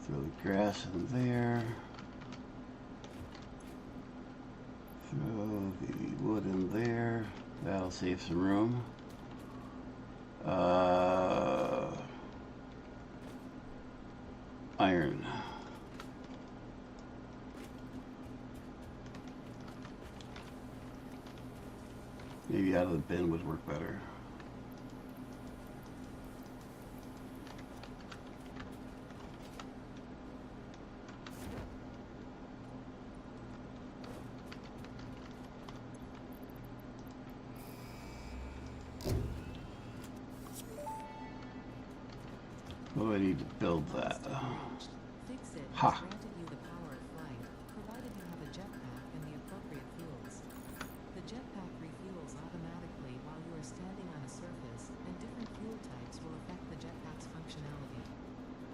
Throw the grass in there. Throw the wood in there. That'll save some room. Iron. Maybe out of the bin would work better. Oh, I need to build that. Fix it Ha! has granted you the power of flight, provided you have a jetpack and the appropriate fuels. The jetpack refuels automatically while you are standing on a surface, and different fuel types will affect the jetpack's functionality.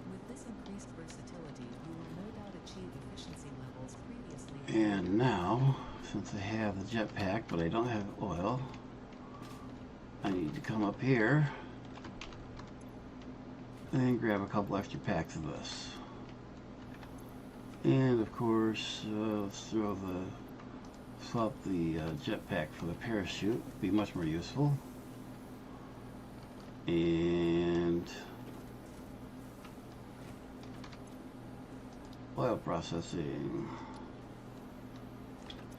With this increased versatility, you will no doubt achieve efficiency levels previously. And now, since I have the jetpack, but I don't have oil, I need to come up here and grab a couple extra packs of this. And of course, let's swap the jetpack for the parachute. Be much more useful. And oil processing.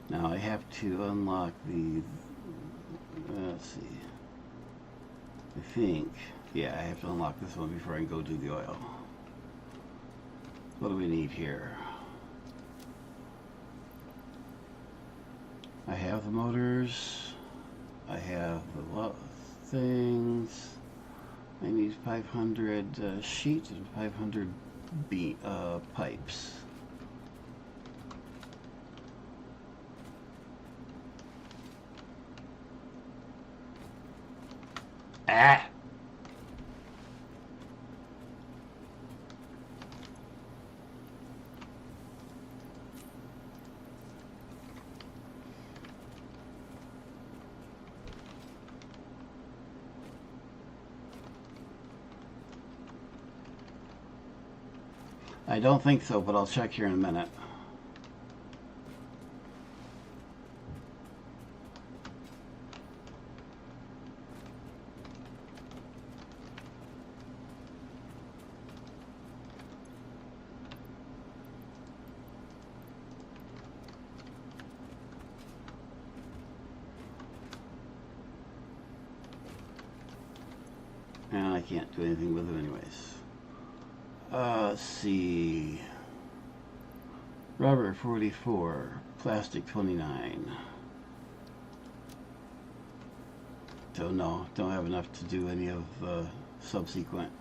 Now I have to unlock the, let's see, I think, yeah, I have to unlock this one before I can go do the oil. What do we need here? I have the motors, I have the things, I need 500 sheet and 500 pipes. Ah! I don't think so, but I'll check here in a minute. And I can't do anything with it anyways. Let's see. Rubber 44, plastic 29. Don't know. Don't have enough to do any of the subsequent.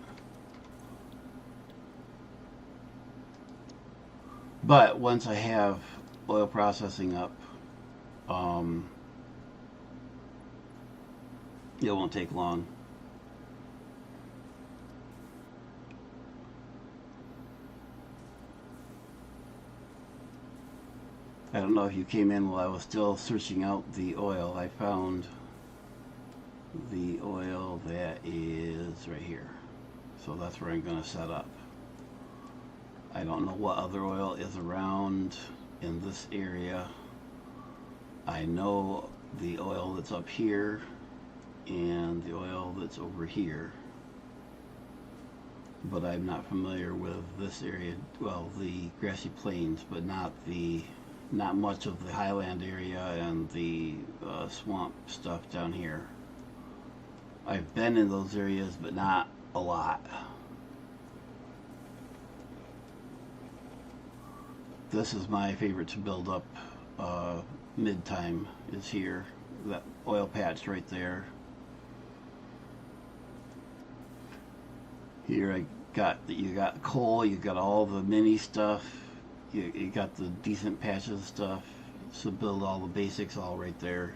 But once I have oil processing up, it won't take long. I don't know if you came in while I was still searching out the oil. I found the oil that is right here. So that's where I'm going to set up. I don't know what other oil is around in this area. I know the oil that's up here and the oil that's over here. But I'm not familiar with this area. Well, the grassy plains, but not much of the highland area and the swamp stuff down here. I've been in those areas, but not a lot. This is my favorite to build up mid-time is here. That oil patch right there. Here you got coal, you got all the mini stuff. You got the decent patches of stuff, so build all the basics all right there.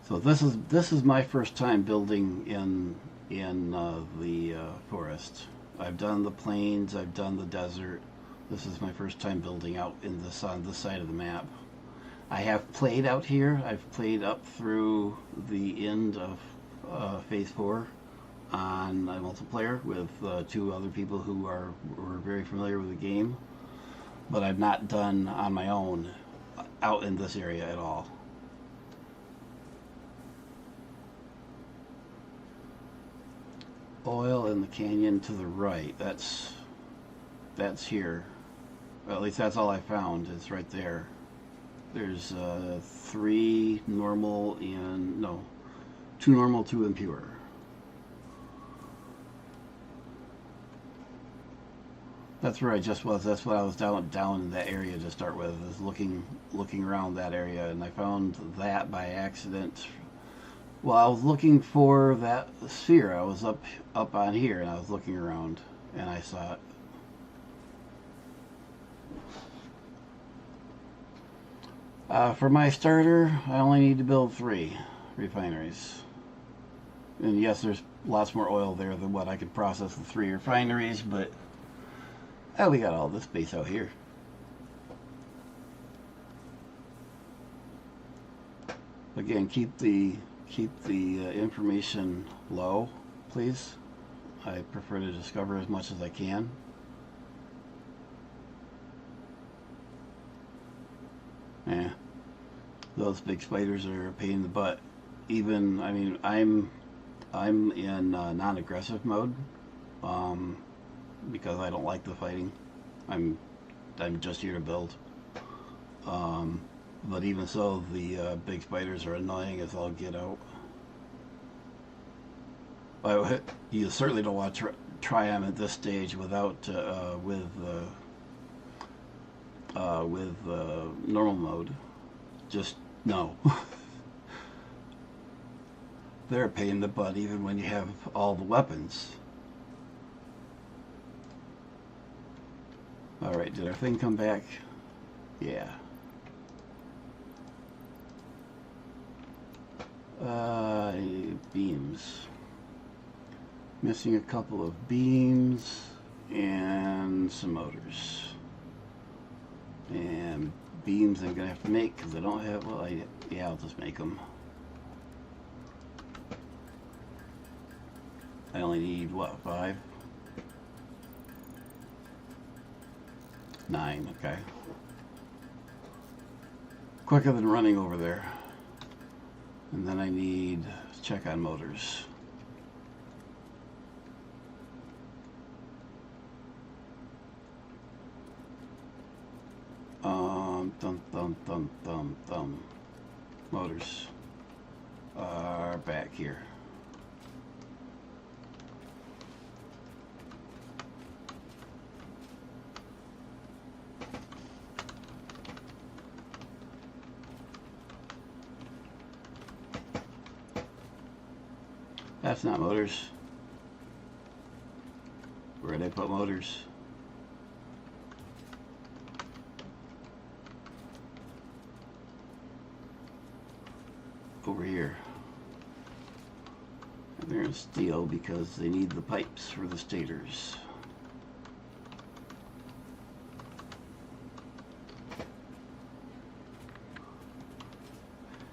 So this is my first time building in the forest. I've done the plains, I've done the desert. This is my first time building out in this on this side of the map. I have played out here. I've played up through the end of Phase 4 on my multiplayer with 2 other people who were very familiar with the game. But I've not done on my own out in this area at all. Oil in the canyon to the right. That's here. Well, at least that's all I found. It's right there. There's 3 normal and no, 2 normal, 2 impure. That's where I just was. That's what I was down in that area to start with. Is looking around that area, and I found that by accident. Well, I was looking for that sphere. I was up on here, and I was looking around, and I saw it. For my starter, I only need to build 3 refineries. And yes, there's lots more oil there than what I could process the 3 refineries, but we got all this space out here. Again, keep the information low, please. I prefer to discover as much as I can. Yeah, those big spiders are a pain in the butt. Even, I mean, I'm in non-aggressive mode because I don't like the fighting. I'm just here to build. But even so, the big spiders are annoying as all get out. You certainly don't want to try them at this stage without with normal mode. Just No. They're a pain in the butt even when you have all the weapons. Alright, did our thing come back? Yeah. Beams. Missing a couple of beams and some motors. And beams I'm going to have to make because I don't have, well, yeah, I'll just make them. I only need, what, 5? 9, okay. Quicker than running over there. And then I need to check on motors. Motors are back here. That's not motors. Where did I put motors? Over here. And they're in steel because they need the pipes for the stators.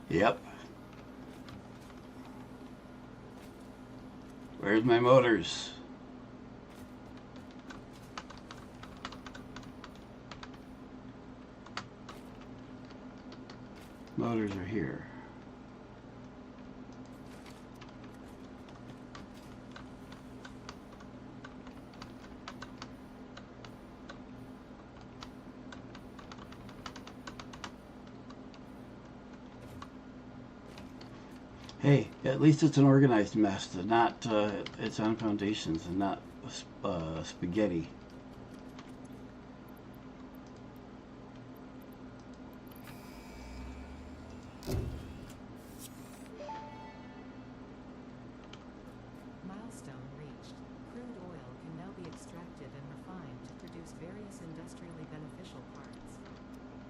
Yep. Where's my motors? Motors are here. Hey, at least it's an organized mess, not it's on foundations and not spaghetti. Milestone reached. Crude oil can now be extracted and refined to produce various industrially beneficial parts.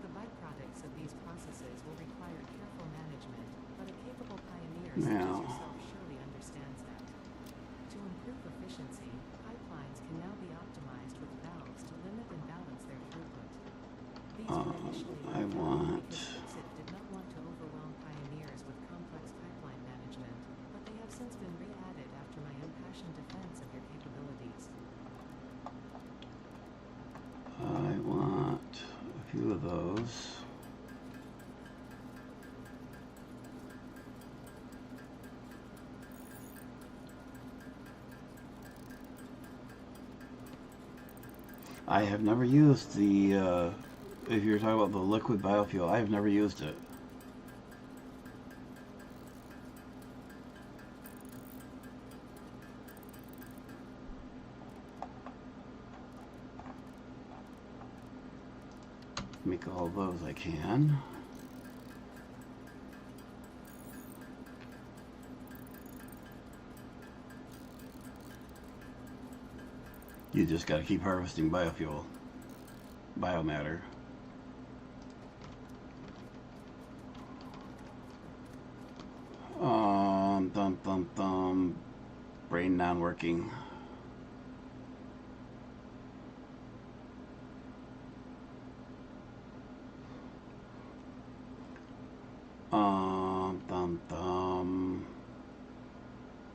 The byproducts of these processes will require careful management, but a capable pioneer such as yourself surely understands that. To improve efficiency, pipelines can now be optimized with valves to limit and balance their throughput. These were initially because Fixit did not want to overwhelm pioneers with complex pipeline management, but they have since been re-added after my impassioned defense of your capabilities. I want a few of those. I have never used the, if you're talking about the liquid biofuel, I have never used it. Make all those I can. You just got to keep harvesting biofuel, biomatter. Brain non-working.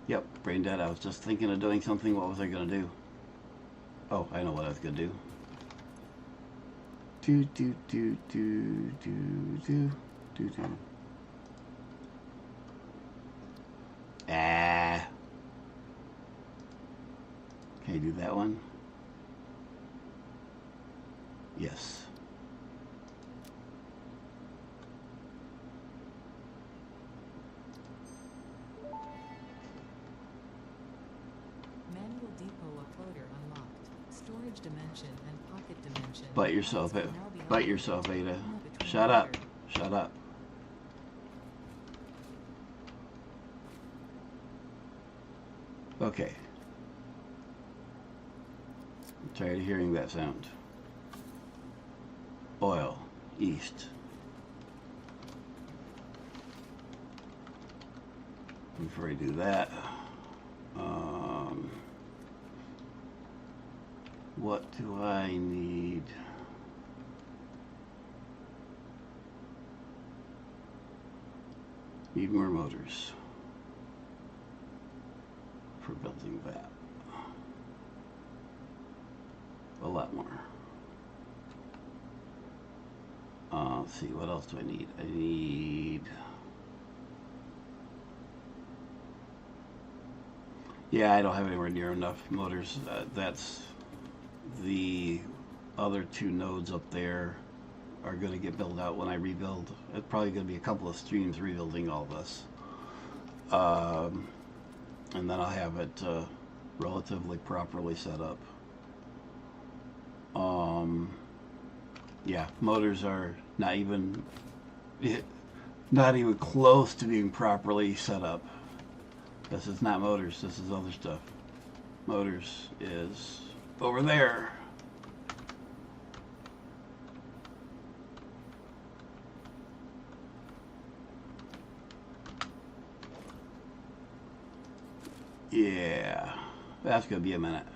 Yep, brain dead. I was just thinking of doing something. What was I gonna do? Oh, I know what I was gonna do. Do. Ah. Can I do that one? Yes. Manual depot uploader unlocked. Storage dimension and pocket dimension. Bite yourself, Ada. Shut up. Shut up. Okay. I'm tired of hearing that sound. Oil, east. Before I do that, what do I need? Need more motors for building that. A lot more. Let's see, what else do I need? I need... Yeah, I don't have anywhere near enough motors. That's the other two nodes up there are going to get built out when I rebuild. It's probably going to be a couple of streams rebuilding all this. And then I'll have it relatively properly set up. Yeah, motors are not even close to being properly set up. This is not motors, this is other stuff. Motors is over there. Yeah, that's gonna be a minute.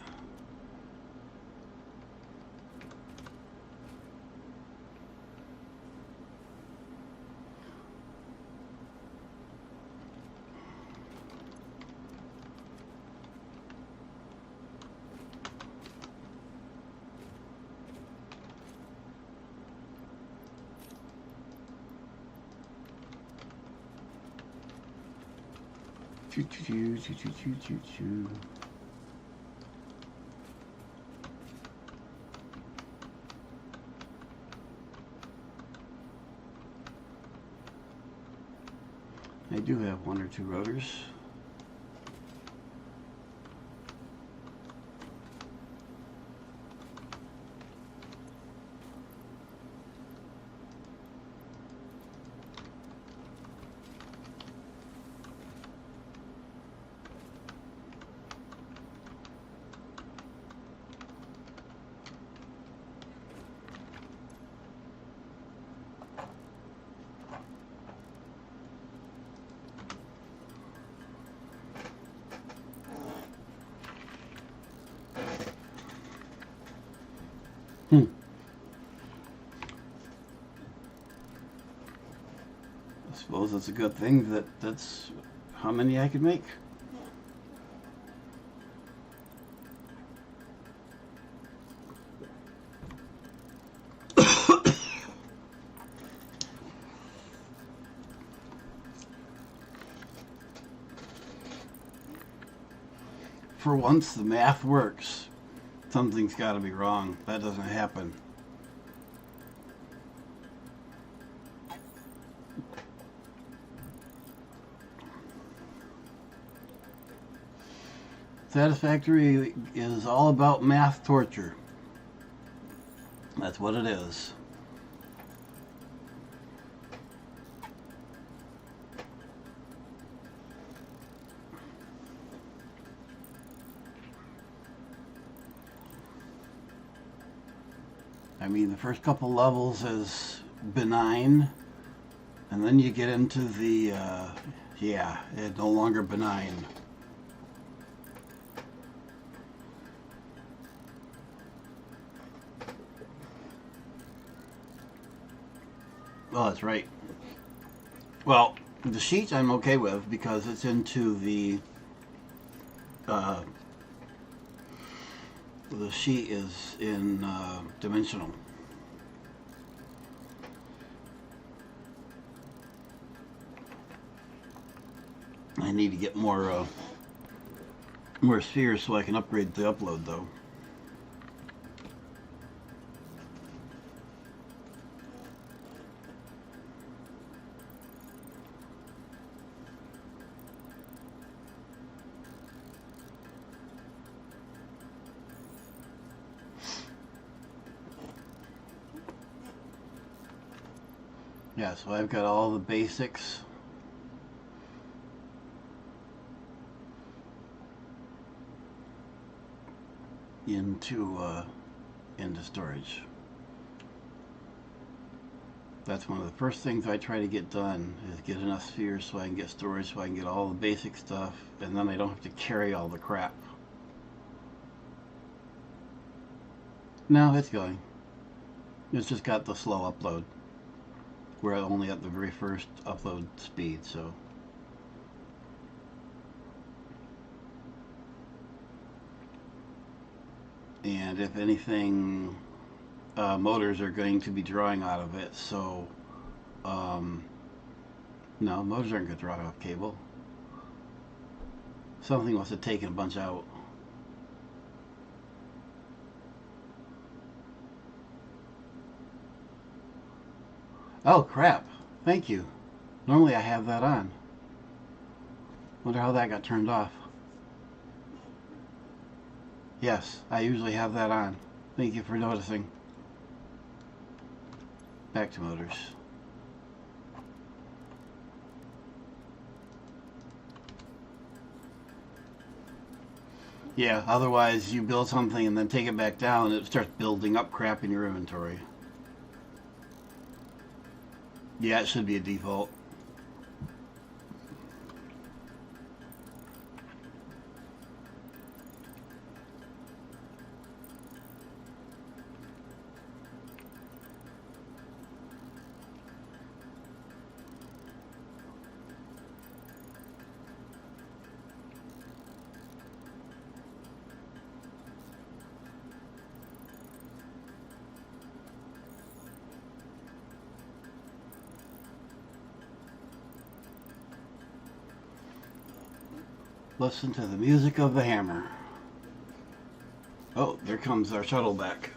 Choo choo choo choo choo choo choo. I do have one or two rotors. I suppose it's a good thing that that's how many I could make. For once, the math works. Something's got to be wrong. That doesn't happen. Satisfactory is all about math torture. That's what it is. I mean, the first couple levels is benign, and then you get into the, yeah, it's no longer benign. Oh, that's right. Well, the sheet I'm okay with because it's into the sheet is in dimensional. I need to get more spheres so I can upgrade the upload though. Yeah, so I've got all the basics. into storage. That's one of the first things I try to get done, is get enough spheres so I can get storage, so I can get all the basic stuff, and then I don't have to carry all the crap. No, it's going. It's just got the slow upload. We're only at the very first upload speed, so. And if anything, motors are going to be drawing out of it, so no, motors aren't going to draw off cable. Something must have taken a bunch out. Oh crap, thank you. Normally I have that on. Wonder how that got turned off. Yes, I usually have that on. Thank you for noticing. Back to motors. Yeah, otherwise you build something and then take it back down and it starts building up crap in your inventory. Yeah, it should be a default. Listen to the music of the hammer. Oh, there comes our shuttle back.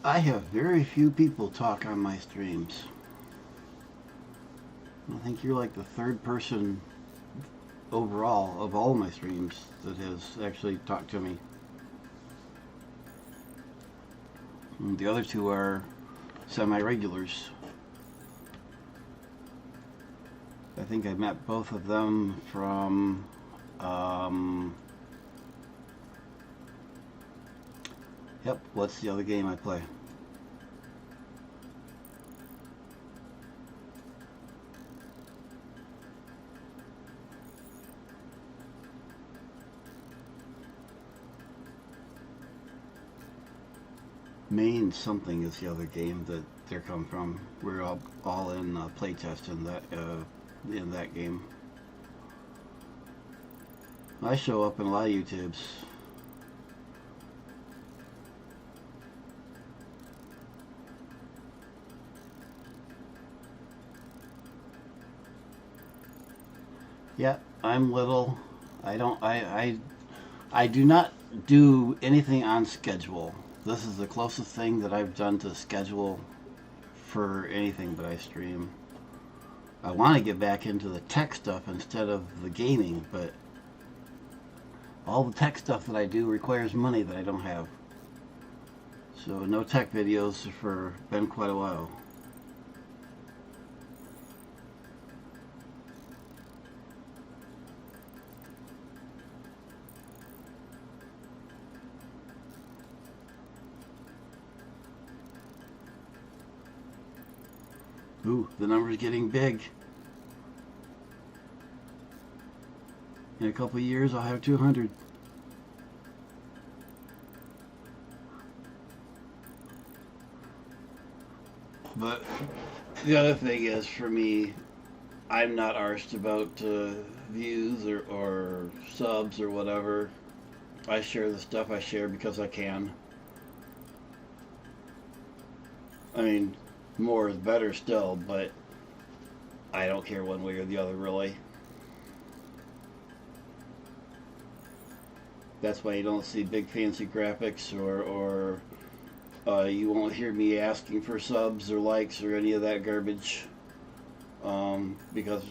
I have very few people talk on my streams. I think you're like the third person overall of all my streams that has actually talked to me. And the other two are semi-regulars. I think I met both of them from yep, what's the other game I play? Main something is the other game that they're come from. We're all in playtest in that game. I show up in a lot of YouTubes. Yeah, I'm little. I do not do anything on schedule. This is the closest thing that I've done to schedule for anything that I stream. I want to get back into the tech stuff instead of the gaming, but all the tech stuff that I do requires money that I don't have. So no tech videos for been quite a while. Ooh, the number's getting big. In a couple of years, I'll have 200. But the other thing is, for me, I'm not arsed about views or subs or whatever. I share the stuff I share because I can. I mean, more is better still, but I don't care one way or the other, really. That's why you don't see big fancy graphics or you won't hear me asking for subs or likes or any of that garbage because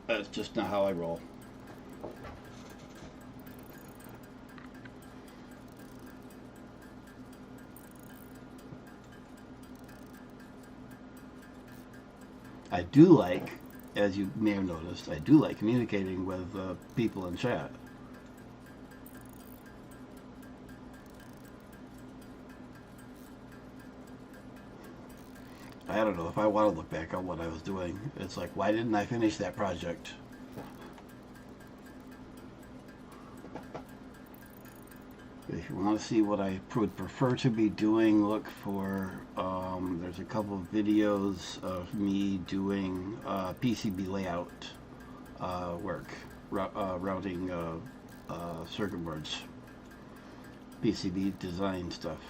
that's just not how I roll. I do like, as you may have noticed, I do like communicating with people in chat. I don't know if I want to look back on what I was doing. It's like, why didn't I finish that project? If you want to see what I would prefer to be doing, look for, there's a couple of videos of me doing PCB layout work, routing circuit boards, PCB design stuff.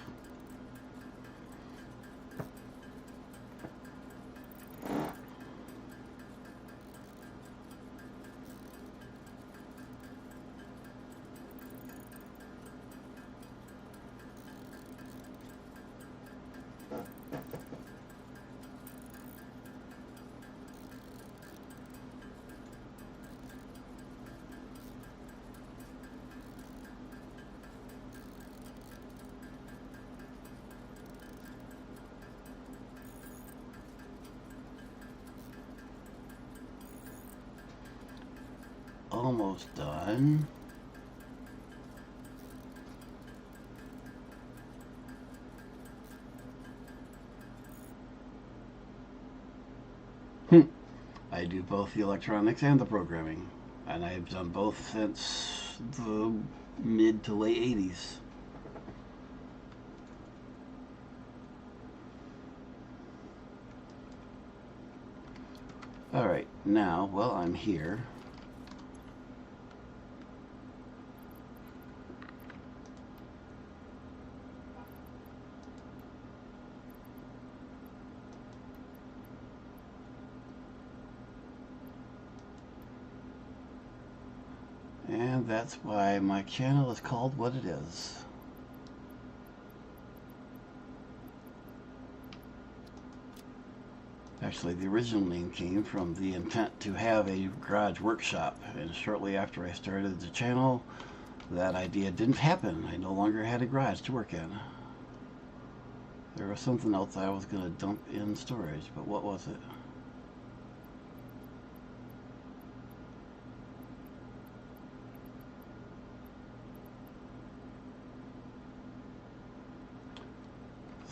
Almost done. I do both the electronics and the programming, and I've done both since the mid to late 80s. All right, now, well, I'm here. And that's why my channel is called what it is. Actually, the original name came from the intent to have a garage workshop, and shortly after I started the channel, that idea didn't happen. I no longer had a garage to work in. There was something else I was going to dump in storage, but what was it?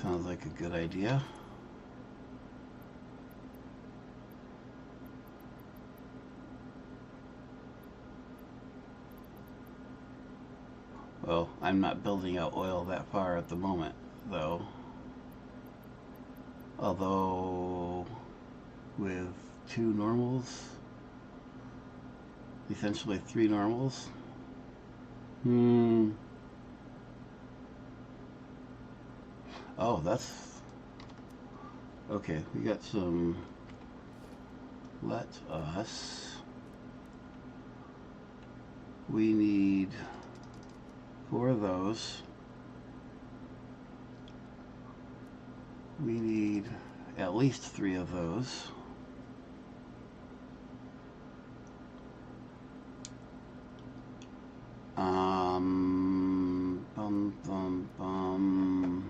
Sounds like a good idea. Well, I'm not building out oil that far at the moment, though. Although, with 2 normals, essentially 3 normals. Oh, that's... Okay, we got some... Let us... We need 4 of those. We need at least 3 of those. Bum, bum, bum.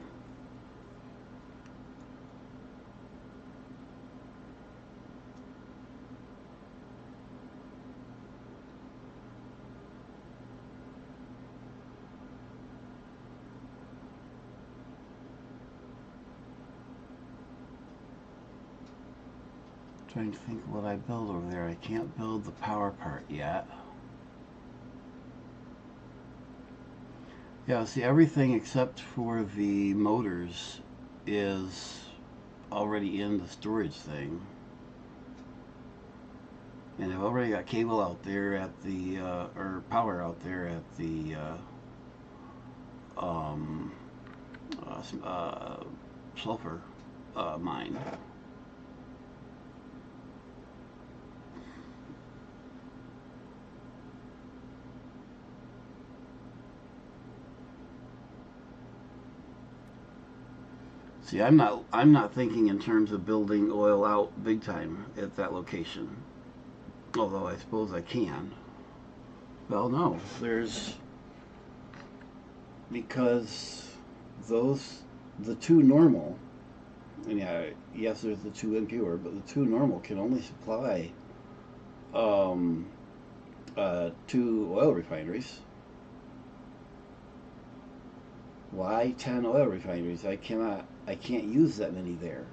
Trying to think what I build over there. I can't build the power part yet. Yeah, see, everything except for the motors is already in the storage thing. And I've already got cable out there at the, or power out there at the um, sulfur mine. See, I'm not thinking in terms of building oil out big time at that location. Although I suppose I can. Well, no, because the two normal, and yeah, yes, there's the two impure, but the two normal can only supply um, two oil refineries. Why 10 oil refineries? I can't use that many there.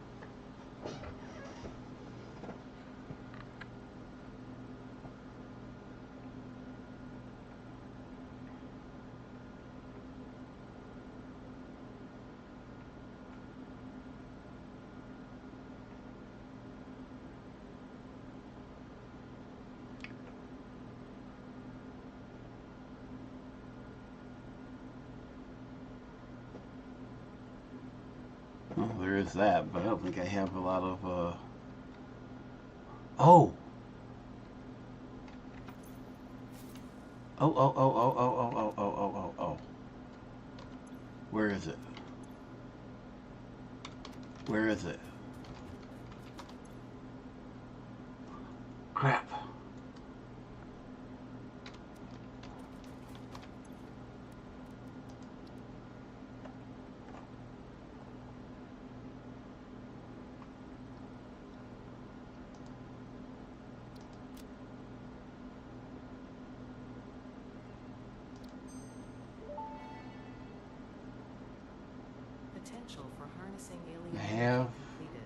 Well, there is that, but I don't think I have a lot of. Oh! Oh. Where is it? Where is it? Crap. Potential for harnessing alien I have. completed.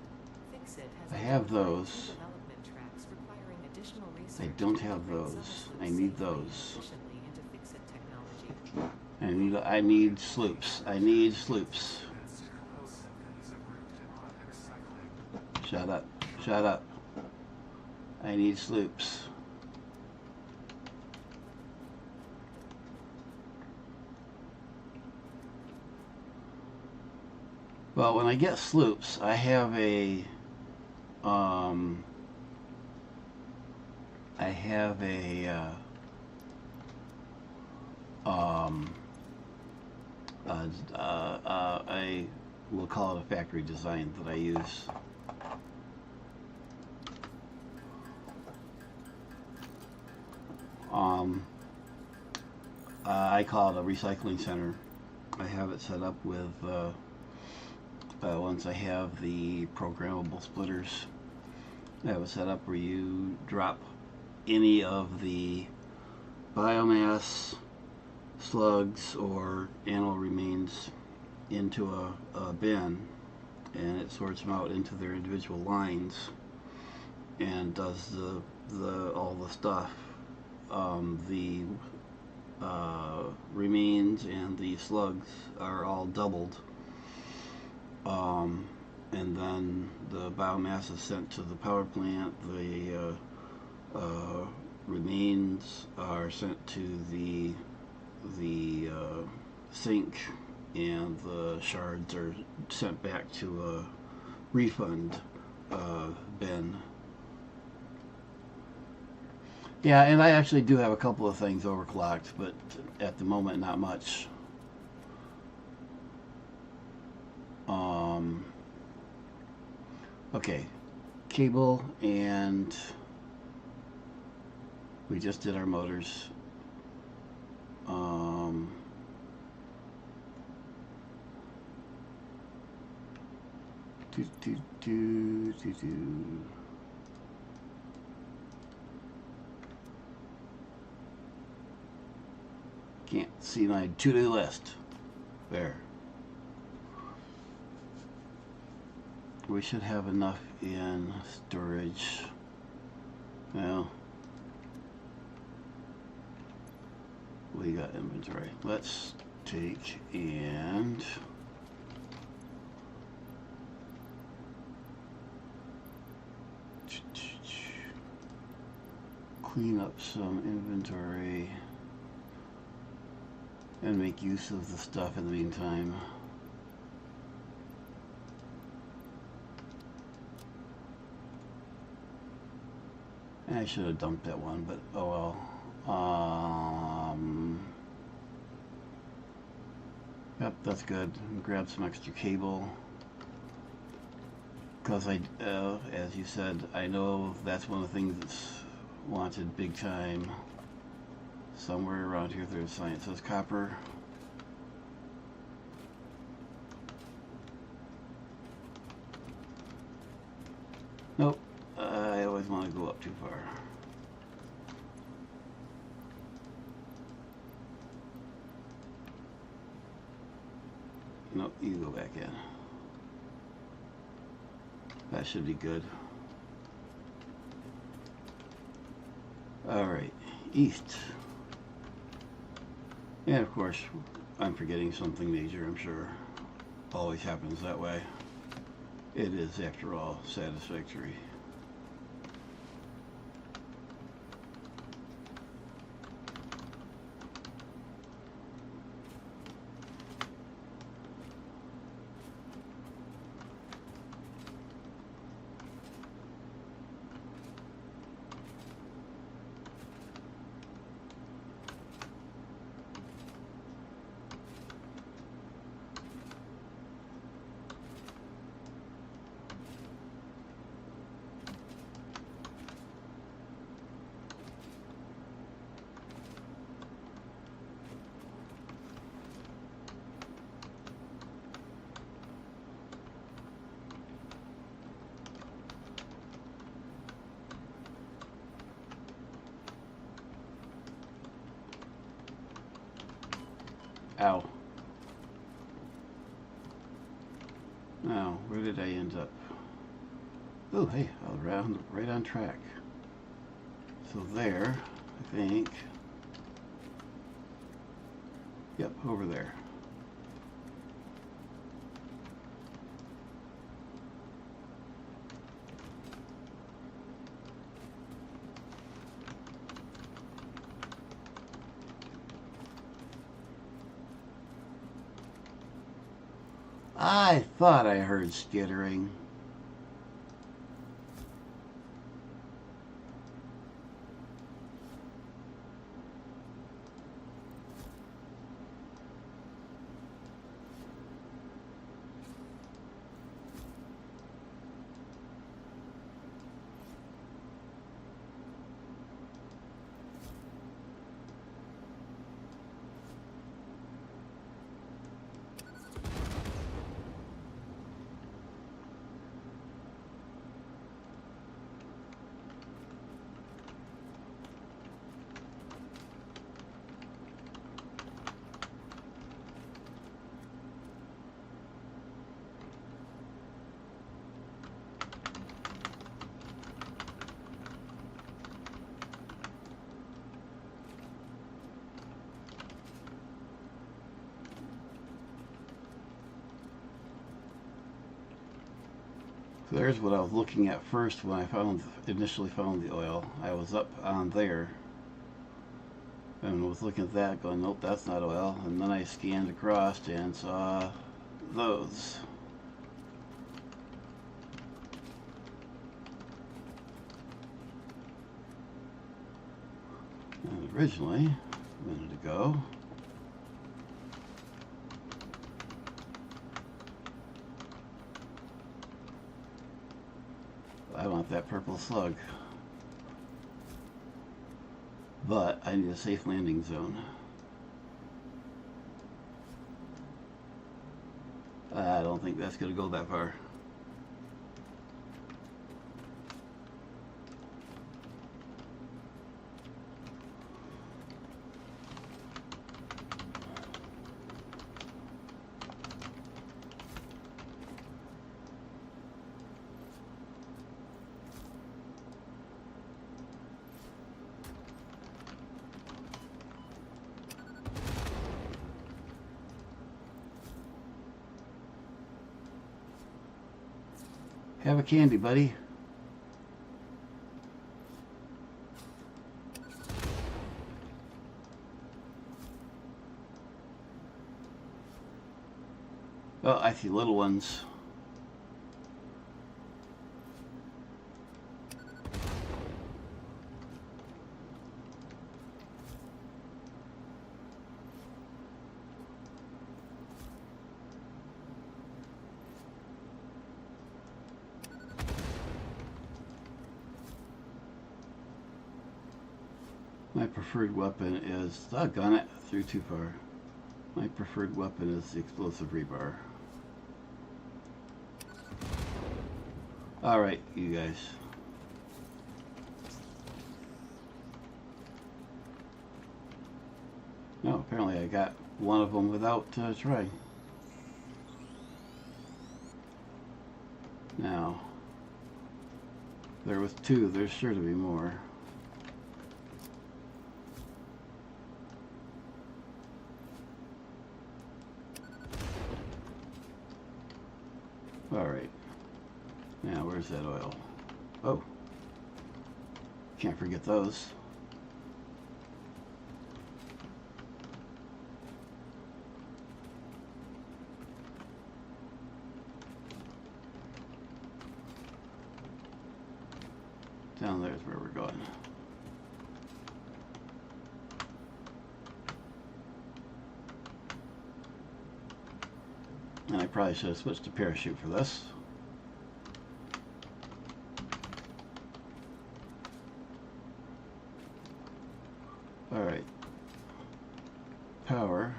Fixit has I have identified those. two development tracks requiring additional I research don't to have integrate those. subsleuths I need safely and those. efficiently into Fixit technology. I need sloops. I need sloops. Shut up. Shut up. I need sloops. Well, when I get sloops, I have a um I have um a we'll call it a factory design that I use. Um, I call it a recycling center. I have it set up with once I have the programmable splitters. I have it set up where you drop any of the biomass, slugs, or animal remains into a bin, and it sorts them out into their individual lines and does the all the stuff. The remains and the slugs are all doubled, and then the biomass is sent to the power plant. The remains are sent to the sink, and the shards are sent back to a refund bin. Yeah, and I actually do have a couple of things overclocked, but at the moment, not much. Um, okay, cable, and we just did our motors. Do, do, do. Can't see my to-do list. There. We should have enough in storage. Well, we got inventory. Let's take and clean up some inventory and make use of the stuff in the meantime. I should have dumped that one, but oh well. Yep, that's good. Grab some extra cable. Because as you said, I know that's one of the things that's wanted big time. Somewhere around here there's a sign that says copper. Nope, I always want to go up too far. Nope, you go back in. That should be good. Alright, east. And of course, I'm forgetting something major, I'm sure. Always happens that way. It is, after all, Satisfactory. Ow. Now, where did I end up? Oh, hey, I was right on track. So there, I think. Yep, over there. I thought I heard skittering. So there's what I was looking at first when I initially found the oil. I was up on there and was looking at that going, nope, that's not oil. And then I scanned across and saw those. And originally, a minute ago, I want that purple slug. But I need a safe landing zone. I don't think that's going to go that far. Have a candy, buddy. Oh, I see little ones. My preferred weapon is, doggone it, threw too far. My preferred weapon is the explosive rebar. Alright, you guys. No, apparently I got one of them without trying. Now, there was two, there's sure to be more. Alright. Now, where's that oil? Oh. Can't forget those. Down there's where we're going. And I probably should have switched to parachute for this. Alright. Power.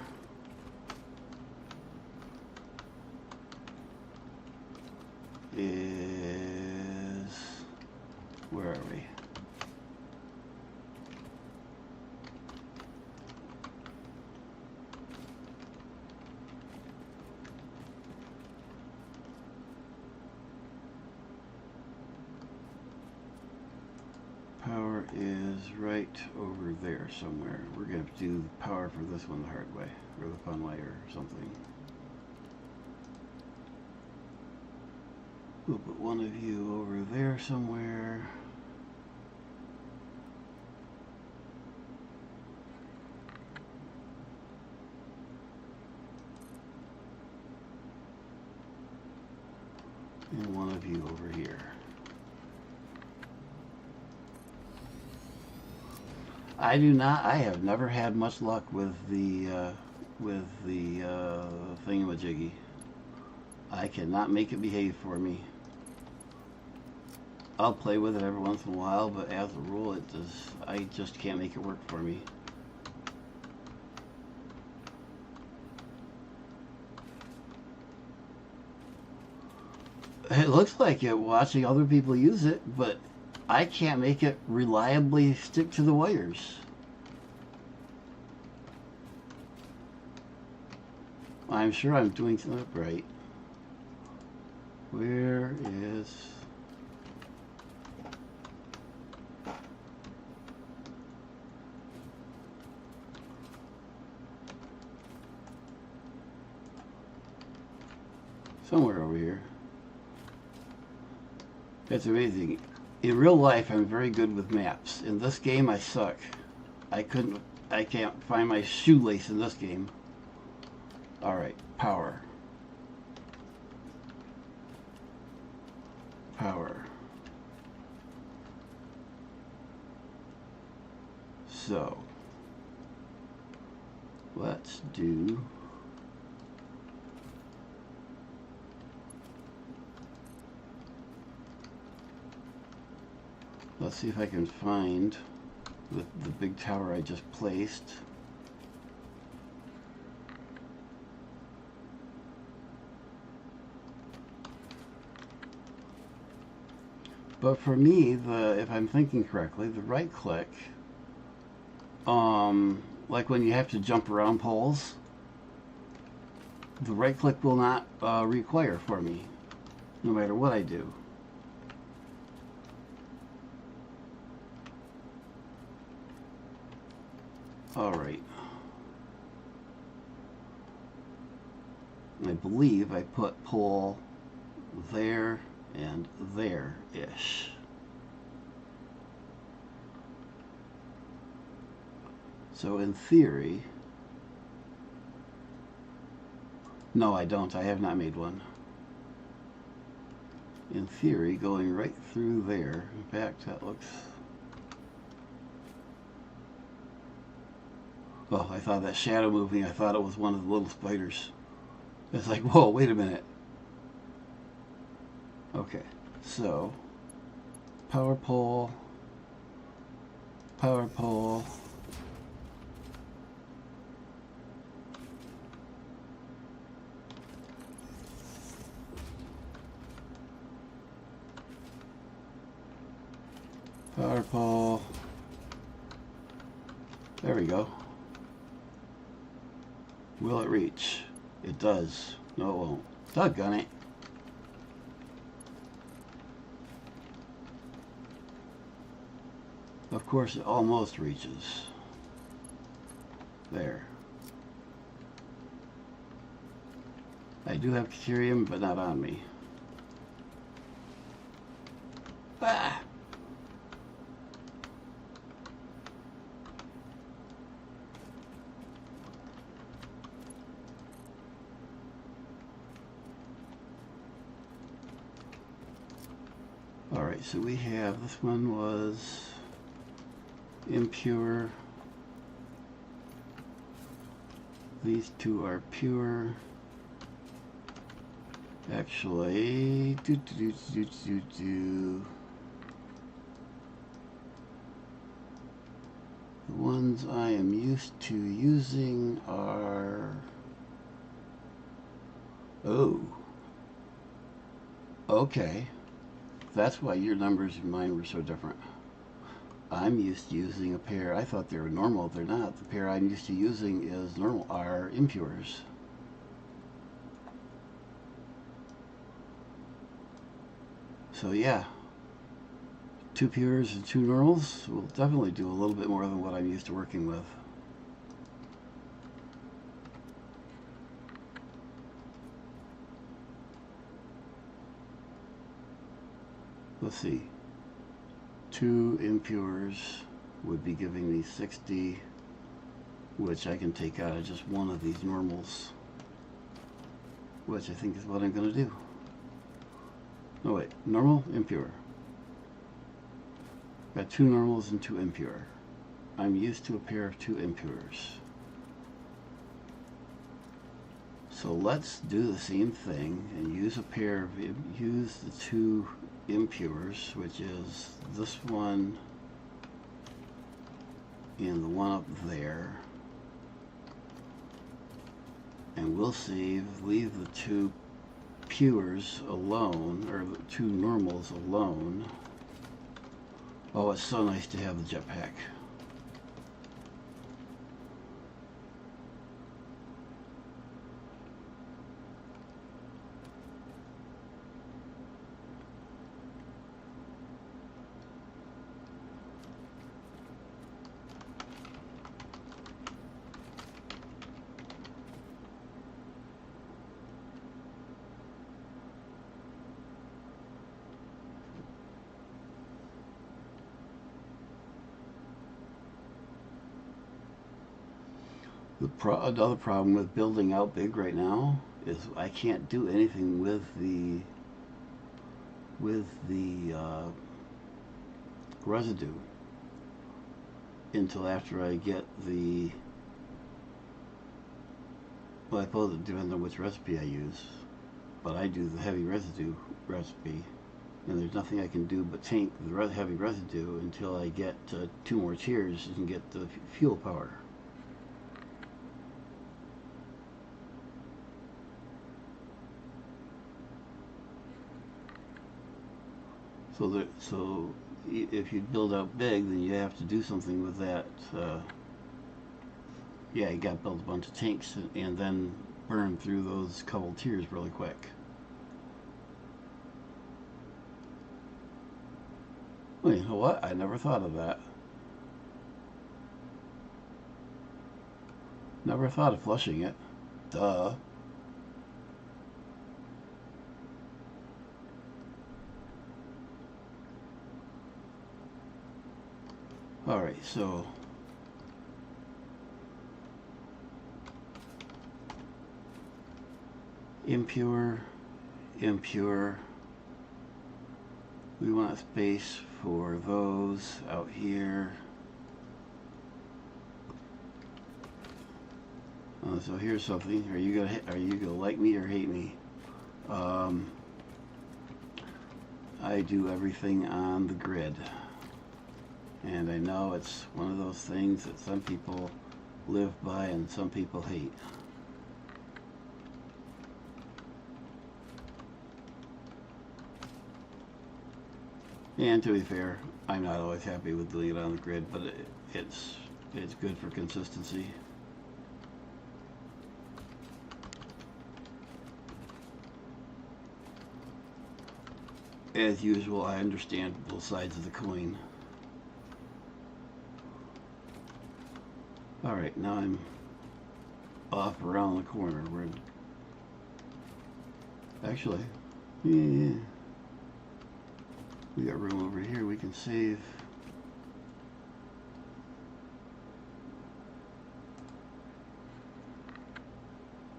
Is... Where are we? Power is right over there somewhere. We're going to have to do the power for this one the hard way, or the fun way, or something. We'll put one of you over there somewhere. And one of you over here. I have never had much luck with the thingamajiggy. I cannot make it behave for me. I'll play with it every once in a while, but as a rule, I just can't make it work for me. It looks like it watching other people use it, but I can't make it reliably stick to the wires. I'm sure I'm doing something right. Where is... Somewhere over here. That's amazing. In real life, I'm very good with maps. In this game, I suck. I can't find my shoelace in this game. Alright, power. Power. So, let's do... Let's see if I can find the big tower I just placed. But for me, if I'm thinking correctly, the right click, like when you have to jump around poles, the right click will not require for me, no matter what I do. Alright. I believe I put pole there and there-ish. So in theory, no, I don't. I have not made one. In theory, going right through there. In fact, that looks... Oh, I thought that shadow moving, I thought it was one of the little spiders. It's like, whoa, wait a minute. Okay, so power pole, power pole, power pole. There we go. Will it reach? It does. No, it won't. Doggone it. Of course, it almost reaches. There. I do have Caterium, but not on me. Ah! Alright, so we have, this one was impure. These two are pure. Actually, the ones I am used to using are... Oh. Okay. That's why your numbers and mine were so different. I'm used to using a pair, I thought they were normal, they're not. The pair I'm used to using is normal, are impures. So yeah, 2 pures and 2 normals will definitely do a little bit more than what I'm used to working with. Let's see. 2 impures would be giving me 60, which I can take out of just one of these normals, which I think is what I'm going to do. No, wait. Normal, impure. Got 2 normals and 2 impure. I'm used to a pair of 2 impures. So let's do the same thing and use a pair of, use the 2 impures, which is this one and the one up there. And we'll leave the 2 pures alone, or the 2 normals alone. Oh, it's so nice to have the jetpack. Another problem with building out big right now is I can't do anything with the residue until after I get the, well, I suppose it depends on which recipe I use, but I do the heavy residue recipe, and there's nothing I can do but tank the heavy residue until I get 2 more tiers and get the fuel power. So if you build out big, then you have to do something with that. Yeah, you got to build a bunch of tanks and then burn through those couple tiers really quick. Well, you know what? I never thought of that. Never thought of flushing it. Duh. Alright, so impure, impure. We want space for those out here. So here's something. Are you gonna like me or hate me? I do everything on the grid, and I know it's one of those things that some people live by and some people hate. And to be fair, I'm not always happy with doing it on the grid, but it's good for consistency. As usual, I understand both sides of the coin. Alright, now I'm off around the corner. Actually, yeah. We got room over here we can save.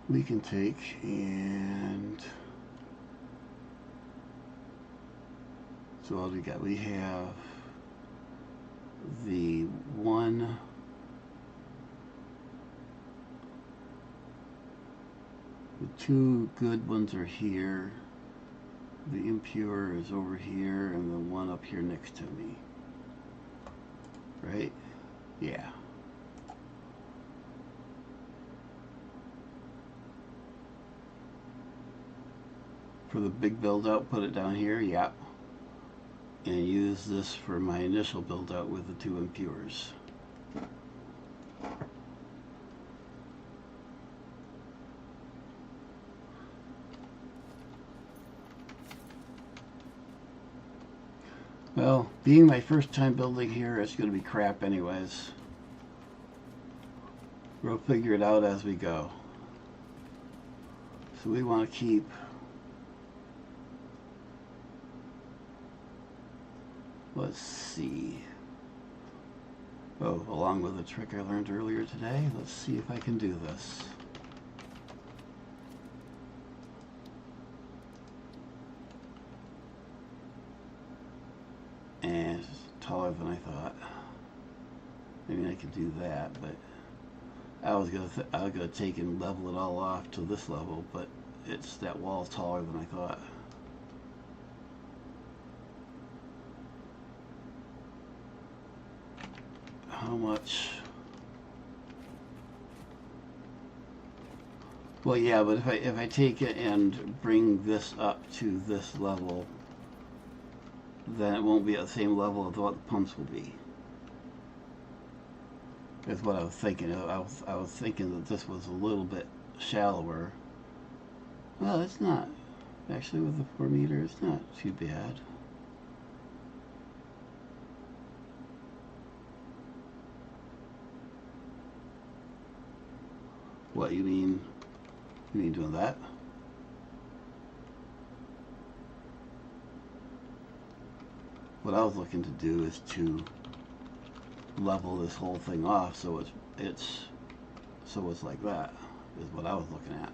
We can take and so what do we got? We have the one the two good ones are here. The impure is over here, and the one up here next to me. Right? Yeah. For the big build out, put it down here, yeah. And use this for my initial build out with the two impures. Well, being my first time building here, it's going to be crap anyways. We'll figure it out as we go. So we want to keep let's see. Oh, along with a trick I learned earlier today, let's see if I can do this. And it's taller than I thought. I mean, I could do that, but I was gonna take and level it all off to this level, but it's that wall's taller than I thought. How much? Well, yeah, but if I take it and bring this up to this level, then it won't be at the same level as what the pumps will be. That's what I was thinking. I was thinking that this was a little bit shallower. Well, it's not. Actually, with the 4 meter, it's not too bad. What, you mean? You mean doing that? What I was looking to do is to level this whole thing off so it's like that is what I was looking at.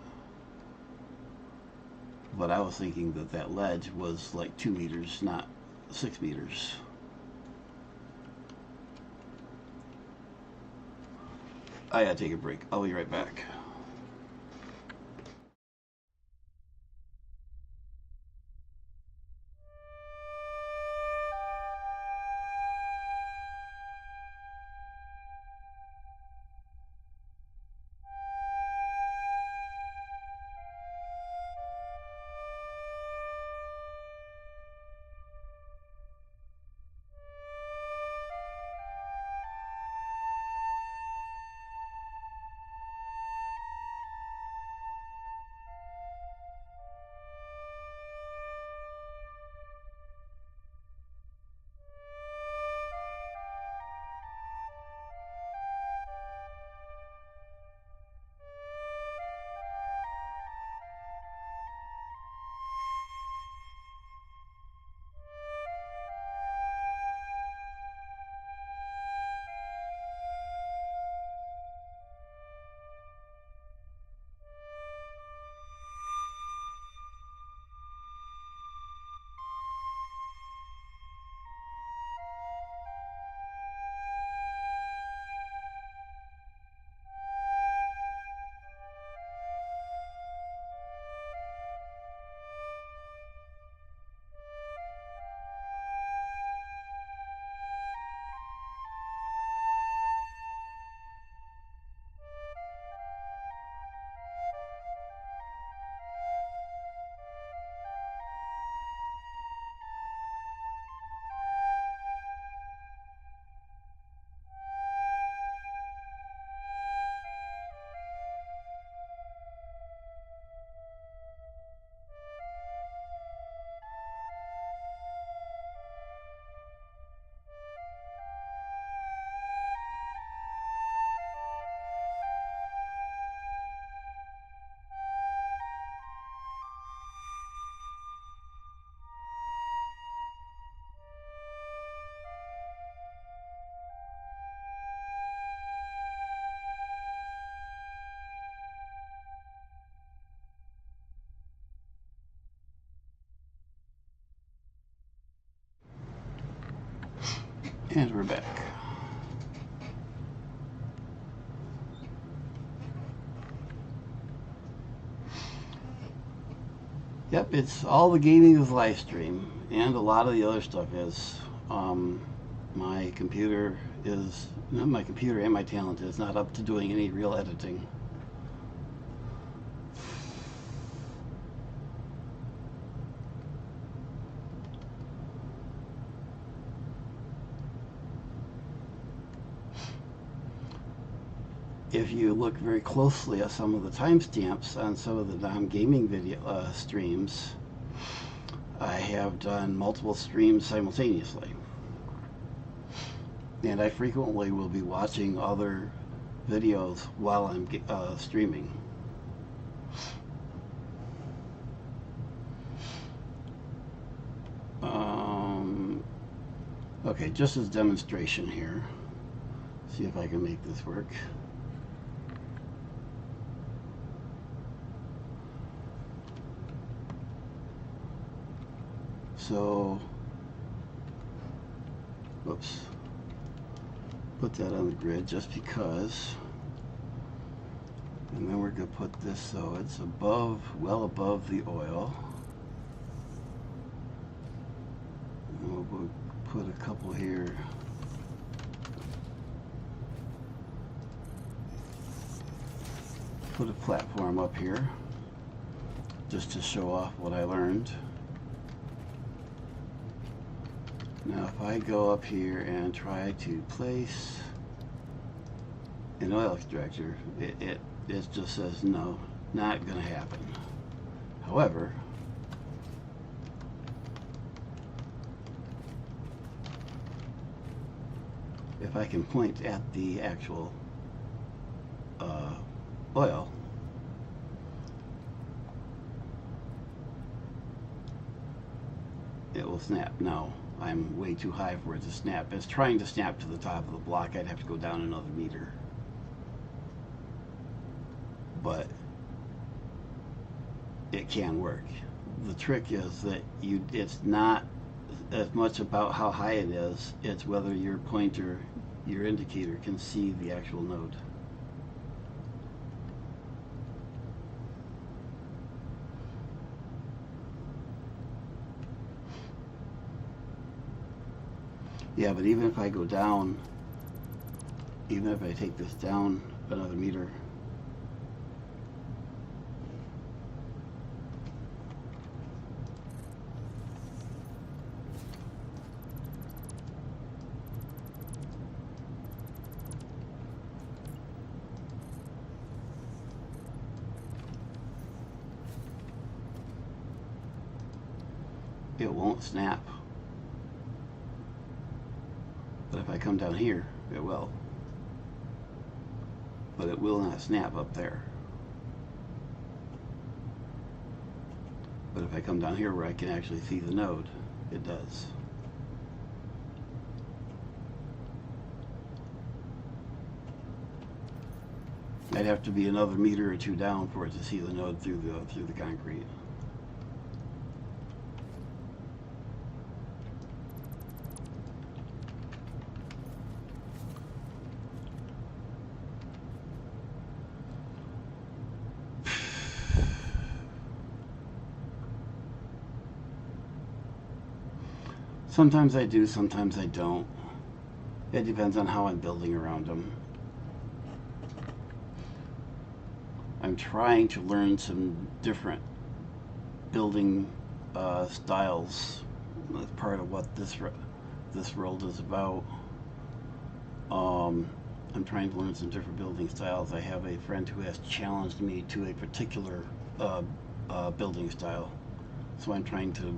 But I was thinking that that ledge was like 2 meters, not 6 meters. I gotta take a break. I'll be right back. And we're back. Yep, it's all the gaming is live stream, and a lot of the other stuff is. My computer is, my computer and my talent is not up to doing any real editing. If you look very closely at some of the timestamps on some of the non-gaming video streams, I have done multiple streams simultaneously. And I frequently will be watching other videos while I'm streaming. Okay, just as demonstration here, see if I can make this work. So, whoops, put that on the grid just because, and then we're going to put this so it's above, well above the oil. And we'll put a couple here. Put a platform up here just to show off what I learned. Now if I go up here and try to place an oil extractor, it just says no, not going to happen. However, if I can point at the actual oil, it will snap. Now, I'm way too high for it to snap. It's trying to snap to the top of the block. I'd have to go down another meter. But it can work. The trick is that it's not as much about how high it is, it's whether your pointer, your indicator, can see the actual node. Yeah, but even if I go down, even if I take this down another meter, it won't snap. But if I come down here, it will. But it will not snap up there. But if I come down here where I can actually see the node, it does. I'd have to be another meter or two down for it to see the node through the concrete. Sometimes I do, sometimes I don't. It depends on how I'm building around them. I'm trying to learn some different building styles. That's part of what this world is about. I'm trying to learn some different building styles. I have a friend who has challenged me to a particular building style, so I'm trying to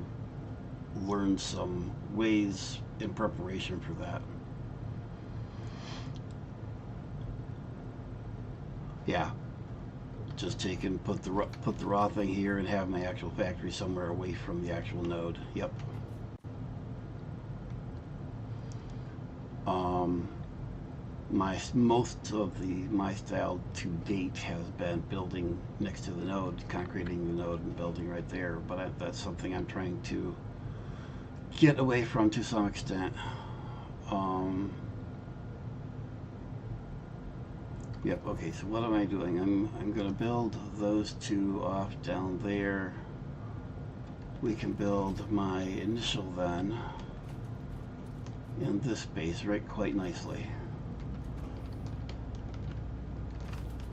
learn some ways in preparation for that. Yeah, just take and put the raw thing here and have my actual factory somewhere away from the actual node. Yep. Most of my style to date has been building next to the node, concreting the node and building right there, but that's something I'm trying to get away from to some extent. Um, yep, okay, so what am I doing? I'm gonna build those two off down there. We can build my initial then in this space right quite nicely.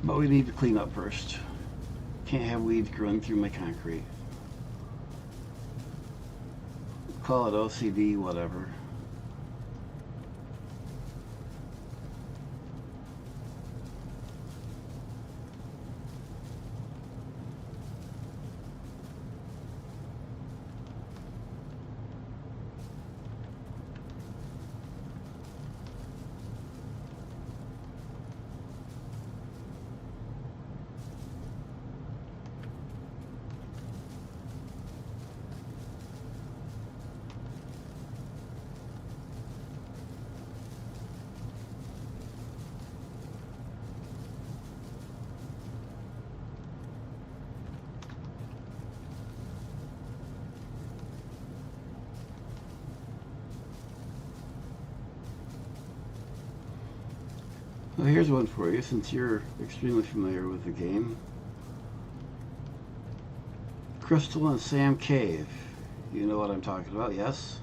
But we need to clean up first. Can't have weeds growing through my concrete. Call it OCD, whatever. Well, here's one for you, since you're extremely familiar with the game. Crystal and Sam Cave. You know what I'm talking about, yes?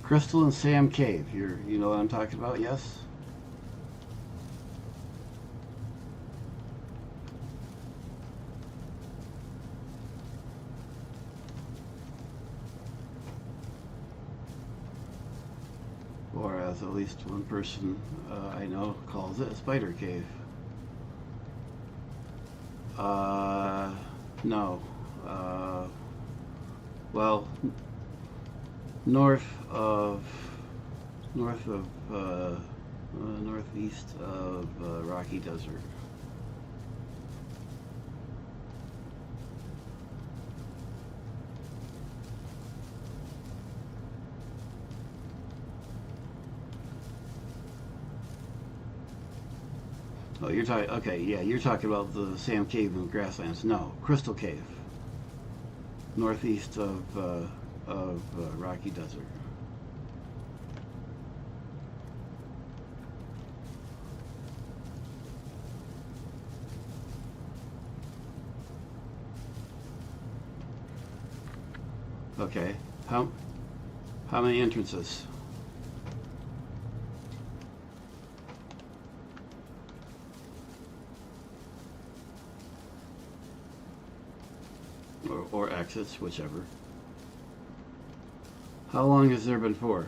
Crystal and Sam Cave. You know what I'm talking about, yes? Or as at least one person I know calls it, a spider cave. No. Well, northeast of Rocky Desert. Oh, you're talking. Okay, yeah, you're talking about the Sam Cave in the grasslands. No, Crystal Cave, northeast of Rocky Desert. Okay, how many entrances? Or exits, whichever. How long has there been for?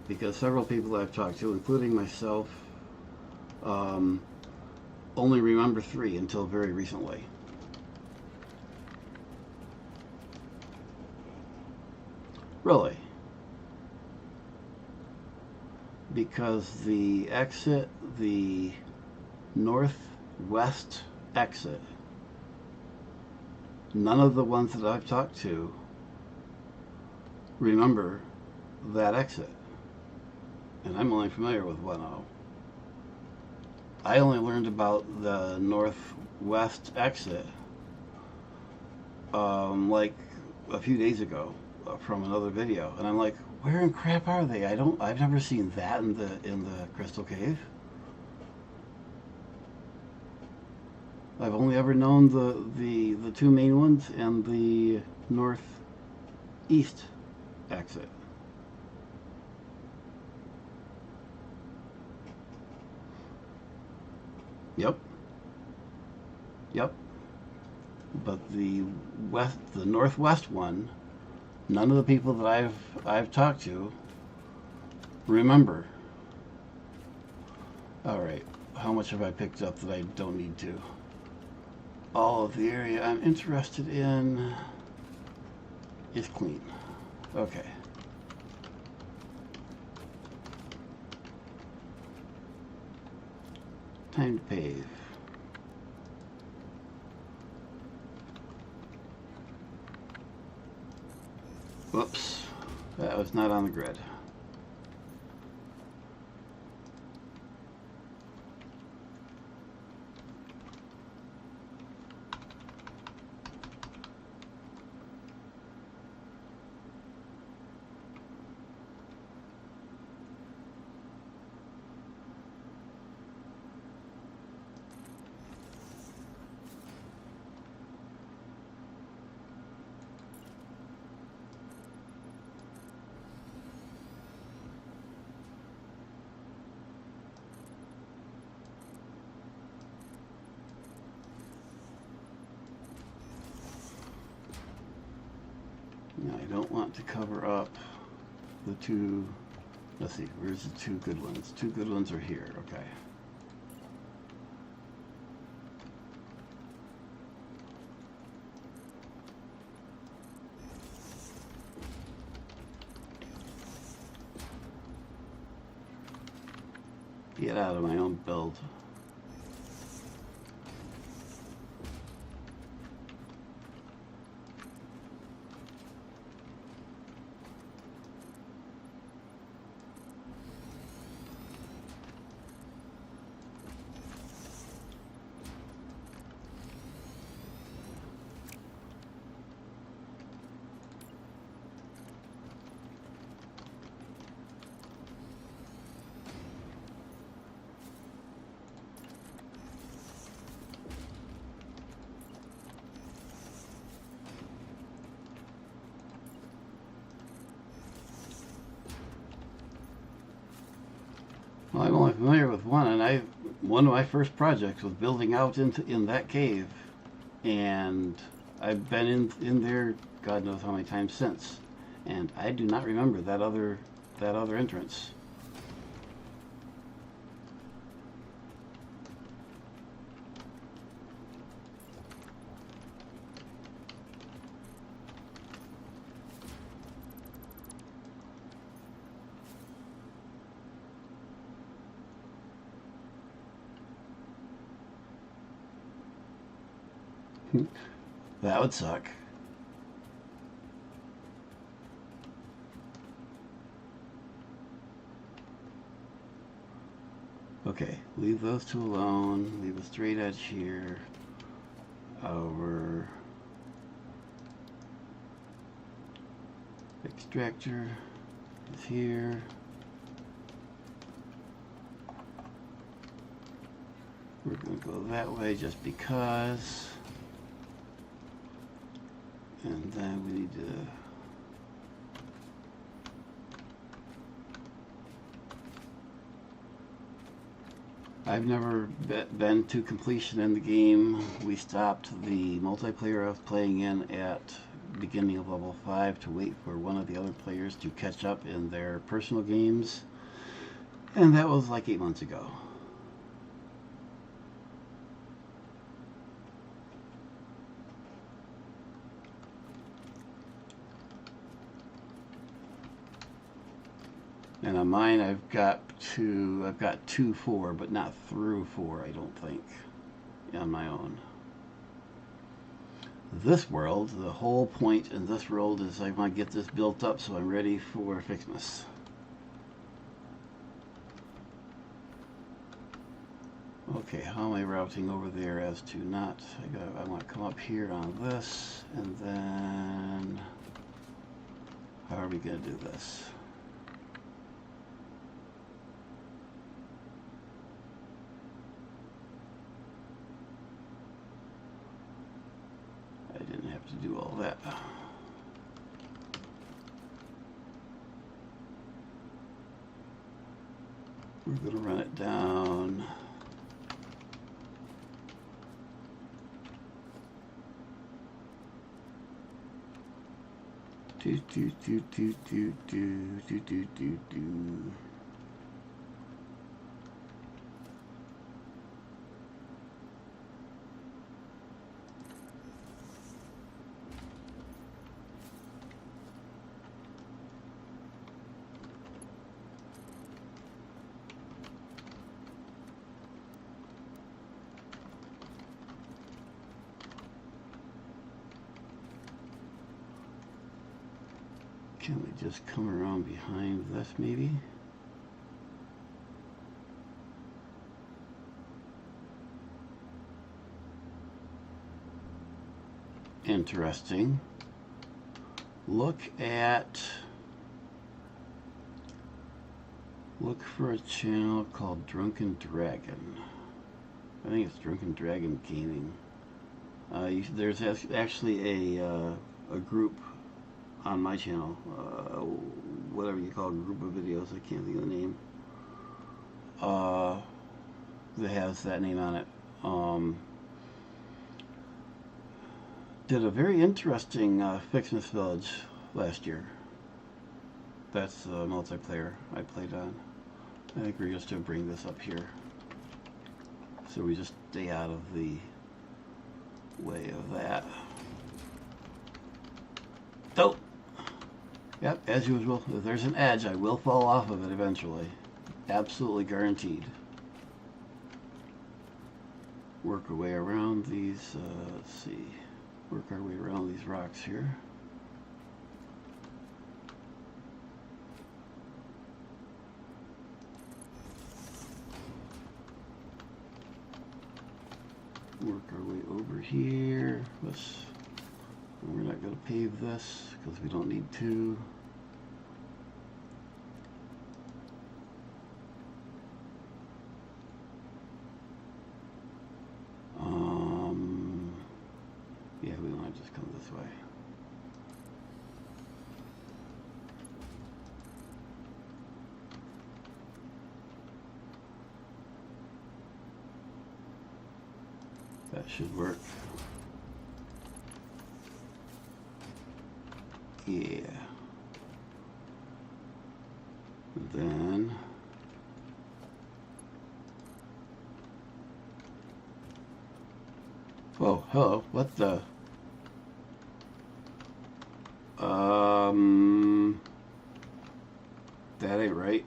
Because several people I've talked to, including myself, only remember 3 until very recently. Really? Because the exit, the northwest exit, none of the ones that I've talked to remember that exit. And I'm only familiar with 1-0. I only learned about the northwest exit like a few days ago from another video, and I'm like, where in crap are they? I've never seen that in the Crystal Cave. I've only ever known the 2 main ones and the northeast exit. Yep. Yep. But the northwest one, none of the people that I've talked to remember. All right. How much have I picked up that I don't need to? All of the area I'm interested in is clean. Okay. Time to pave. Whoops, that was not on the grid. Now I don't want to cover up the two, let's see, where's the two good ones? Two good ones are here, okay. Get out of my own build. Well, I'm only familiar with one, and one of my first projects was building out in that cave, and I've been in there God knows how many times since, and I do not remember that other entrance. That would suck. Okay, leave those two alone. Leave a straight edge here. Our extractor is here. We're going to go that way just because. And then we need to I've never been to completion in the game. We stopped the multiplayer I was playing in at beginning of level 5 to wait for one of the other players to catch up in their personal games. And that was like 8 months ago. And on mine, I've got 2-4, but not through 4, I don't think, on my own. This world, the whole point in this world is I want to get this built up so I'm ready for Fixmas. Okay, how am I routing over there as to not, I want to come up here on this, and then, how are we going to do this? I didn't have to do all that. We're going to run it down. Do. Can we just come around behind this maybe? Interesting. Look for a channel called Drunken Dragon. I think it's Drunken Dragon Gaming. There's actually a group on my channel, whatever you call a group of videos, I can't think of the name, that has that name on it. Did a very interesting Fixmas Village last year. That's the multiplayer I played on. I think we're just going to bring this up here, so we just stay out of the way of that. So, yep, as usual, if there's an edge, I will fall off of it eventually. Absolutely guaranteed. Work our way around these, let's see, work our way around these rocks here. Work our way over here. We're not going to pave this because we don't need to. Yeah, we want to just come this way. That should work. Yeah. And then oh, hello. What the? That ain't right.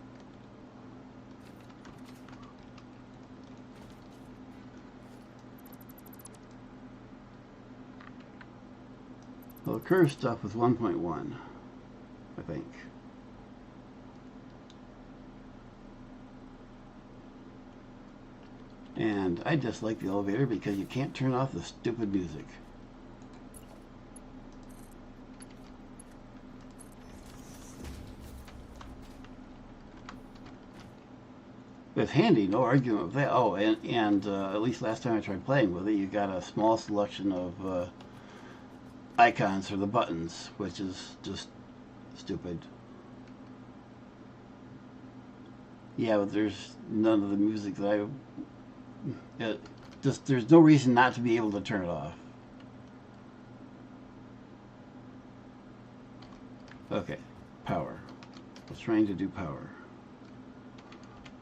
Well, the curve stuff was 1.1, I think. And I dislike the elevator because you can't turn off the stupid music. It's handy, no argument with that. Oh, and at least last time I tried playing with it, you got a small selection of icons for the buttons, which is just stupid. Yeah, but there's none of the music that there's no reason not to be able to turn it off. Okay, power. I was trying to do power.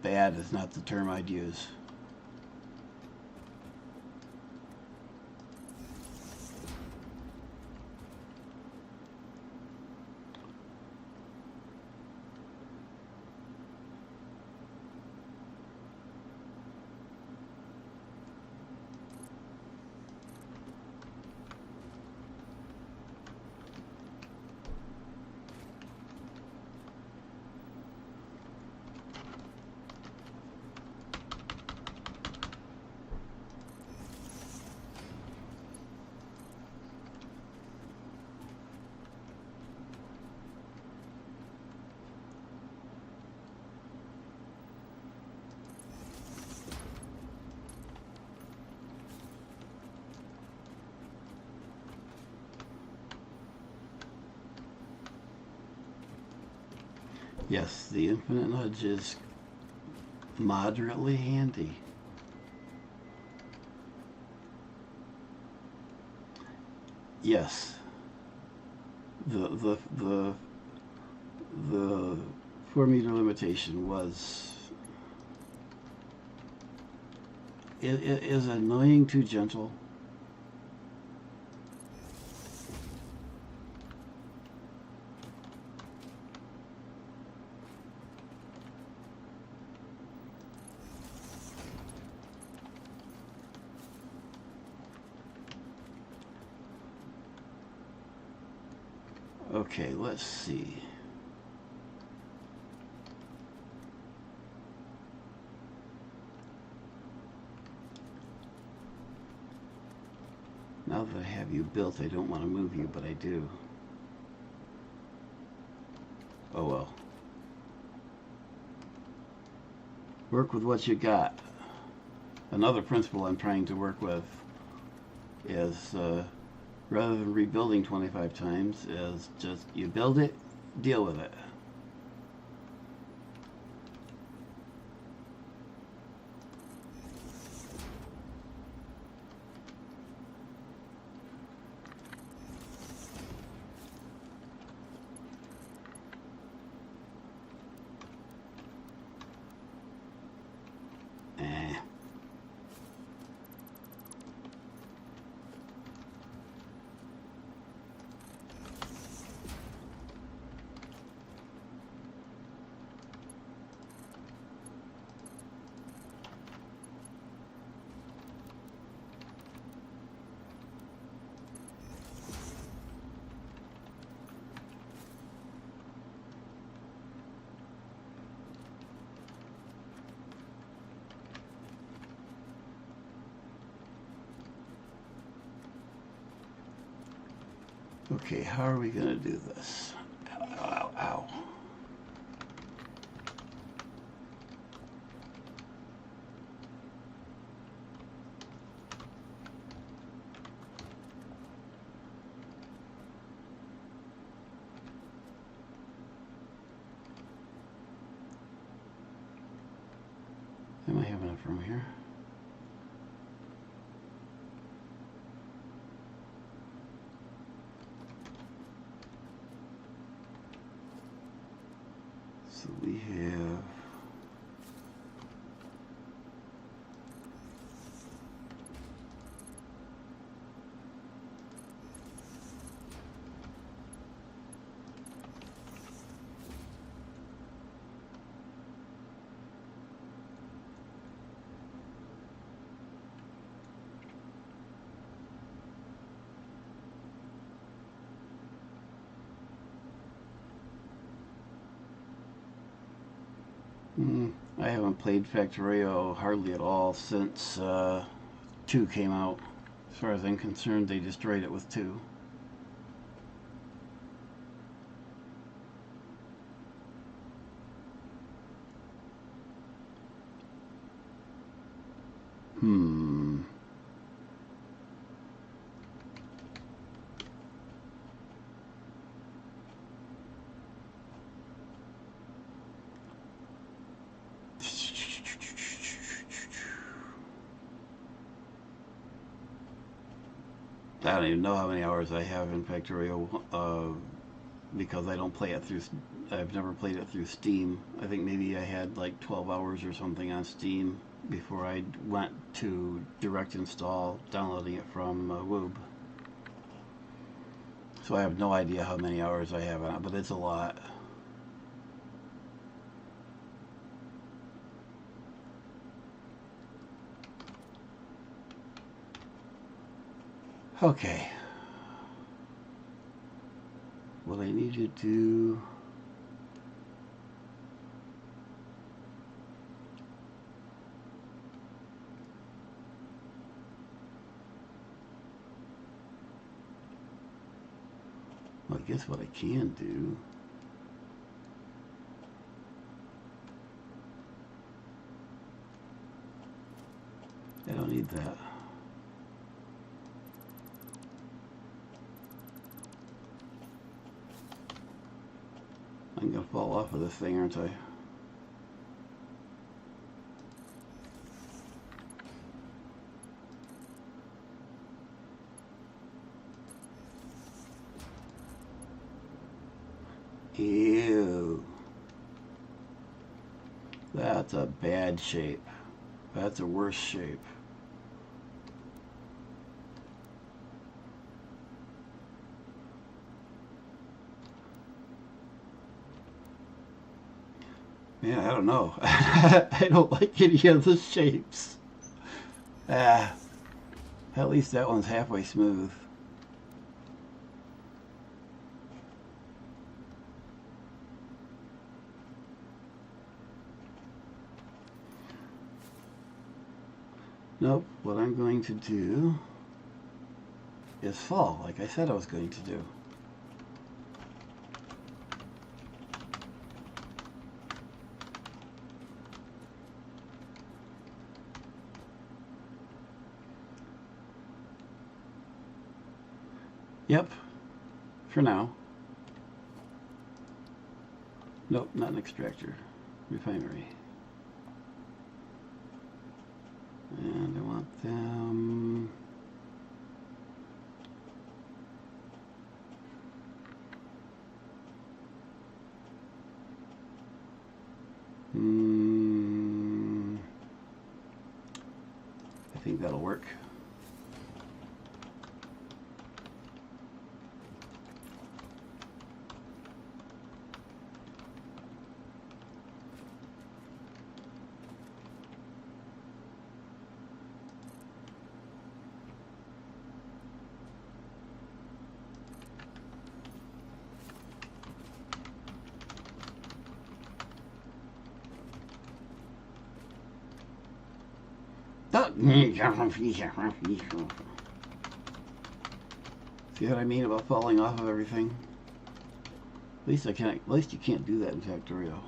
Bad is not the term I'd use. Yes, the infinite nudge is moderately handy. Yes, the 4-meter limitation it is annoying too gentle. Okay, let's see. Now that I have you built, I don't want to move you, but I do. Oh well. Work with what you got. Another principle I'm trying to work with is rather than rebuilding 25 times, is just you build it, deal with it. Okay, how are we going to do this? Ow, ow, ow. Am I having enough room here? So we have I haven't played Factorio hardly at all since 2 came out. As far as I'm concerned, they destroyed it with 2. I don't even know how many hours I have in Factorio because I don't play it through. I've never played it through Steam. I think maybe I had like 12 hours or something on Steam before I went to direct install, downloading it from Woob. So I have no idea how many hours I have on it, but it's a lot. Okay. What I need to do... Well, I guess what I can do... I don't need that. I'm gonna fall off of this thing, aren't I? Ew. That's a bad shape. That's a worse shape. Yeah, I don't know. I don't like any of the shapes. At least that one's halfway smooth. Nope, what I'm going to do is fall, like I said I was going to do. Yep, for now. Nope, not an extractor. Refinery. And I want them... I think that'll work. See what I mean about falling off of everything? At least I can't. At least you can't do that in Factorio.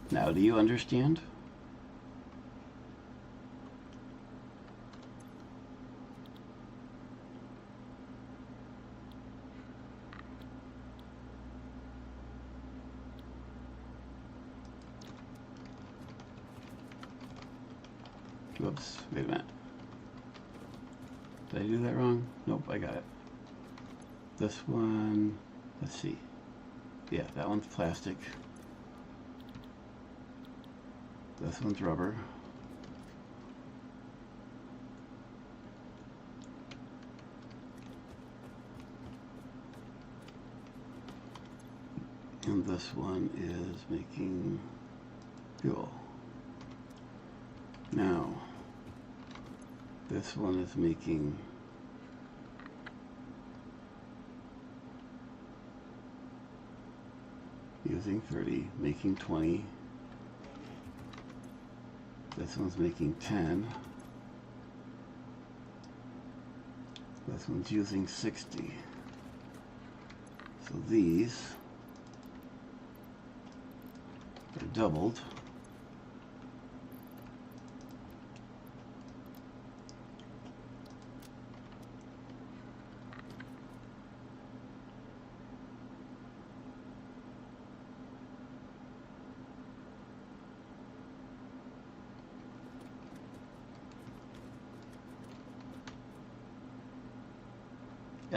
Now, do you understand? Whoops, wait a minute. Did I do that wrong? Nope, I got it. This one, let's see. Yeah, that one's plastic. This one's rubber. And this one is making fuel. Now, this one is making using 30, making 20. This one's making 10. This one's using 60. So these are doubled.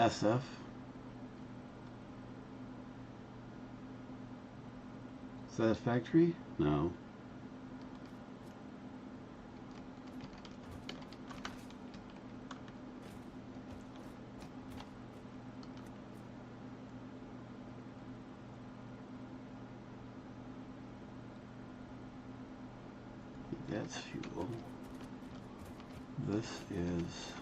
SF. Satisfactory? No. That's fuel. This is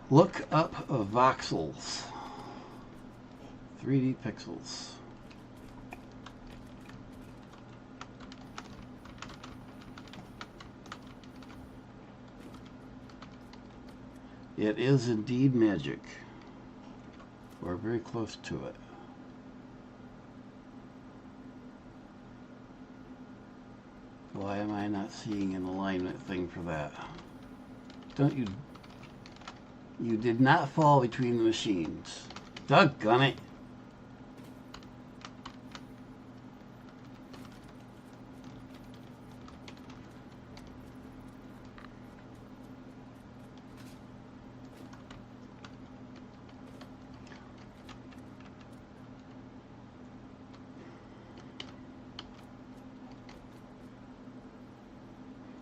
look up voxels. 3D pixels. It is indeed magic. We're very close to it. Why am I not seeing an alignment thing for that? Don't you... You did not fall between the machines. Doggone it.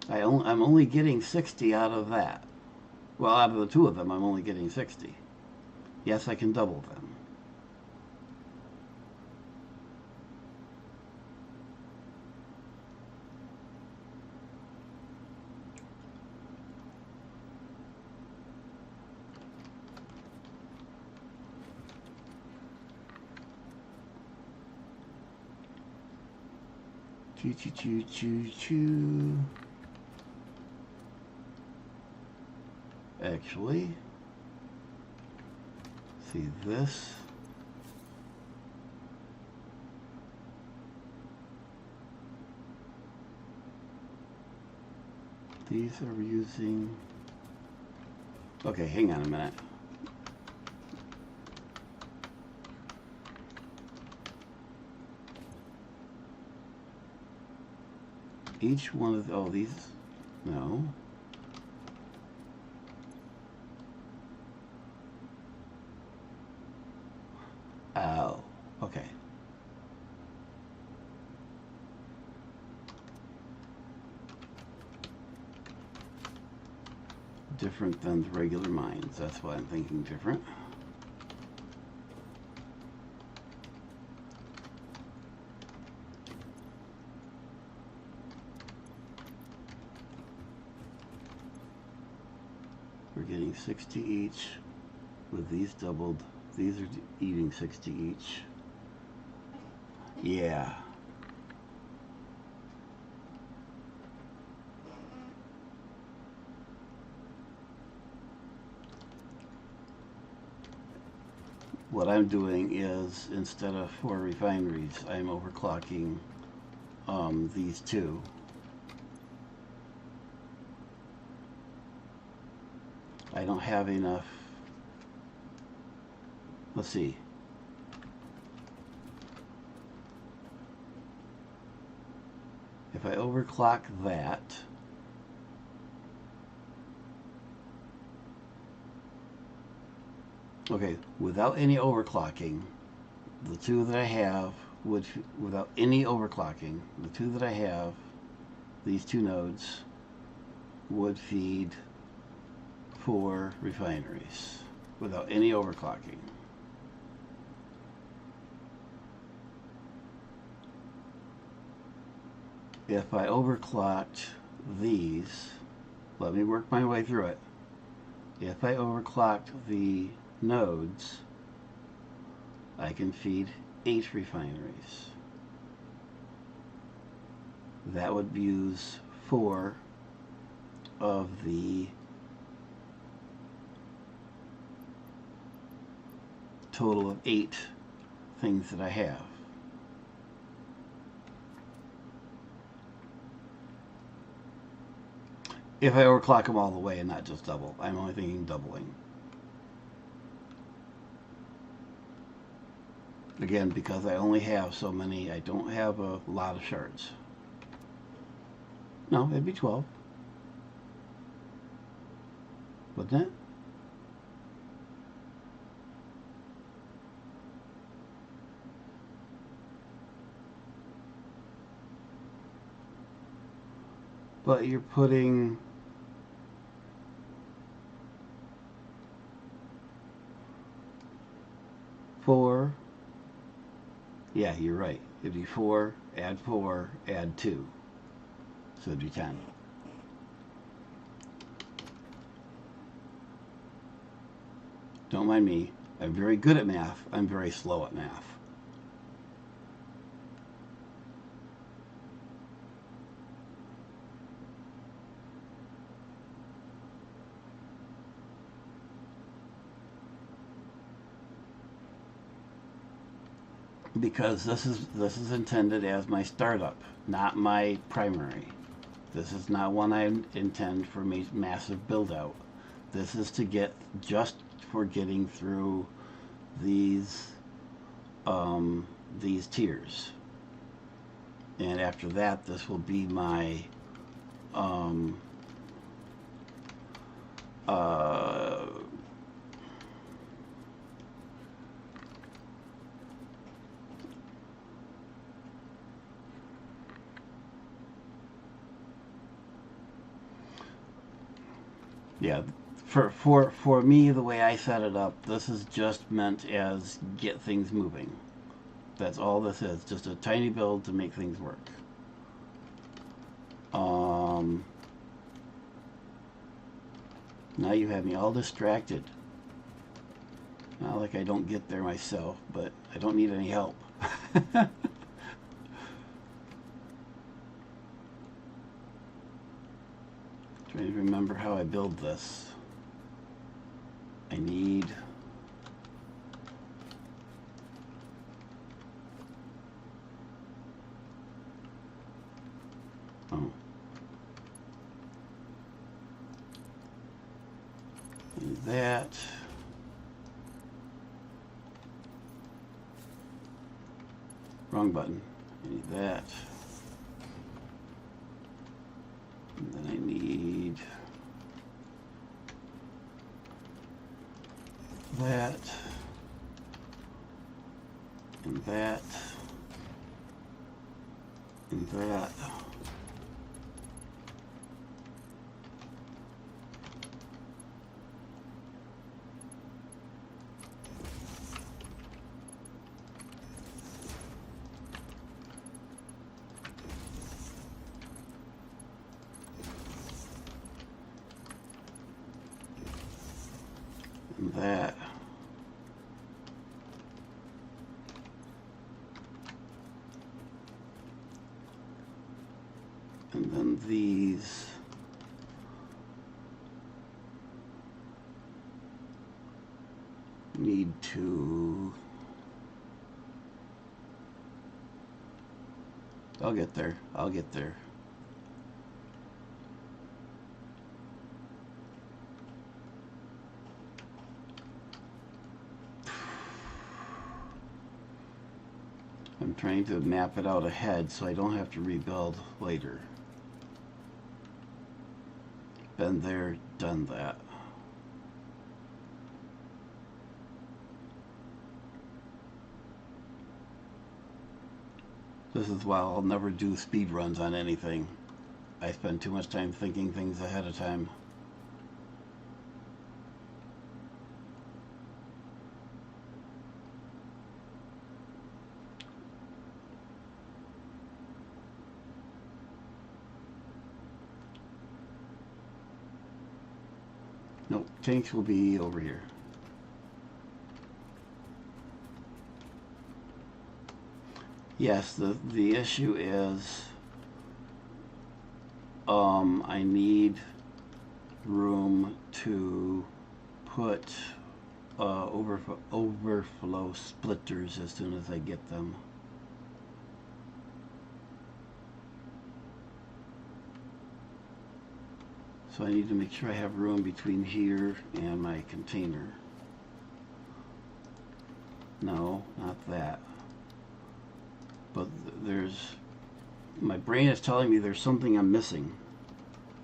I'm only getting 60 out of that. Well, out of the two of them, I'm only getting 60. Yes, I can double them. Choo choo choo choo choo. Actually, see this. These are using. Okay, hang on a minute. Each one of these, no. Oh, okay. Different than the regular mines. That's why I'm thinking different. We're getting 60 each with these doubled. These are eating 60 each. Yeah. What I'm doing is, instead of 4 refineries, I'm overclocking these two. I don't have enough. Let's see. If I overclock that, okay, without any overclocking, the two that I have would, without any overclocking, the two that I have, these two nodes, would feed 4 refineries without any overclocking. If I overclocked these, let me work my way through it. If I overclocked the nodes, I can feed 8 refineries. That would use 4 of the total of 8 things that I have. If I overclock them all the way and not just double. I'm only thinking doubling. Again, because I only have so many, I don't have a lot of shards. No, it'd be 12. Wouldn't it? But you're putting four. Yeah, you're right. It'd be 4, add 4, add 2. So it'd be 10. Don't mind me. I'm very good at math. I'm very slow at math. Because this is intended as my startup, not my primary. This is not one I intend for massive build out. This is to get just for getting through these tiers, and after that, this will be my Yeah, for me, the way I set it up, this is just meant as get things moving. That's all this is, just a tiny build to make things work. Um, Now you have me all distracted. Not like I don't get there myself, but I don't need any help. Trying to remember how I build this. I need oh. Need that. Wrong button. I need that. And then I need that. And that. And that. And that. And then these. Need to. I'll get there. I'll get there. I'm trying to map it out ahead so I don't have to rebuild later. Been there, done that. This is why I'll never do speed runs on anything. I spend too much time thinking things ahead of time. Nope, tanks will be over here. Yes, the issue is I need room to put overflow splitters as soon as I get them. So I need to make sure I have room between here and my container. No, not that. But my brain is telling me there's something I'm missing,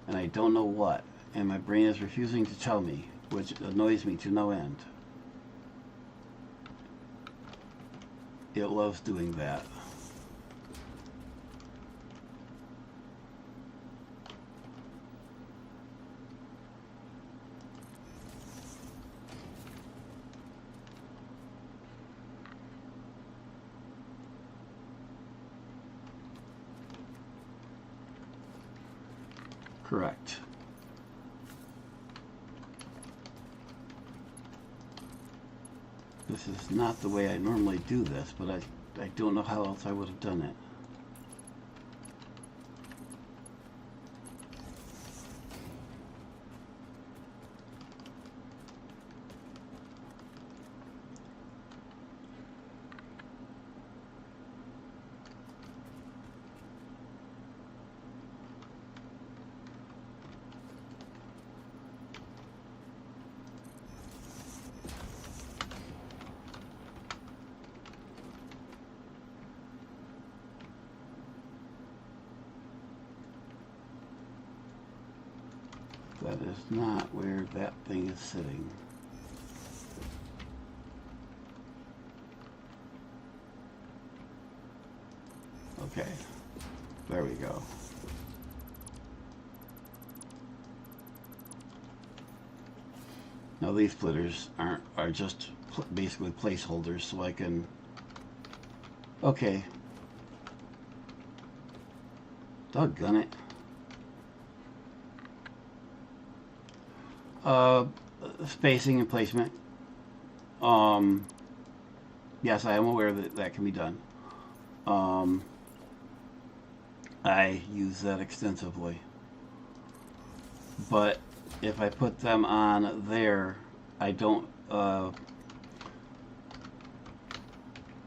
and I don't know what, and my brain is refusing to tell me, which annoys me to no end. It loves doing that. Correct. This is not the way I normally do this, but I don't know how else I would have done it. That is not where that thing is sitting. Okay, there we go. Now these splitters are just basically placeholders, so I can. Okay. Doggone it. Spacing and placement. Yes, I am aware that that can be done. Um, I use that extensively. But if I put them on there, I don't. I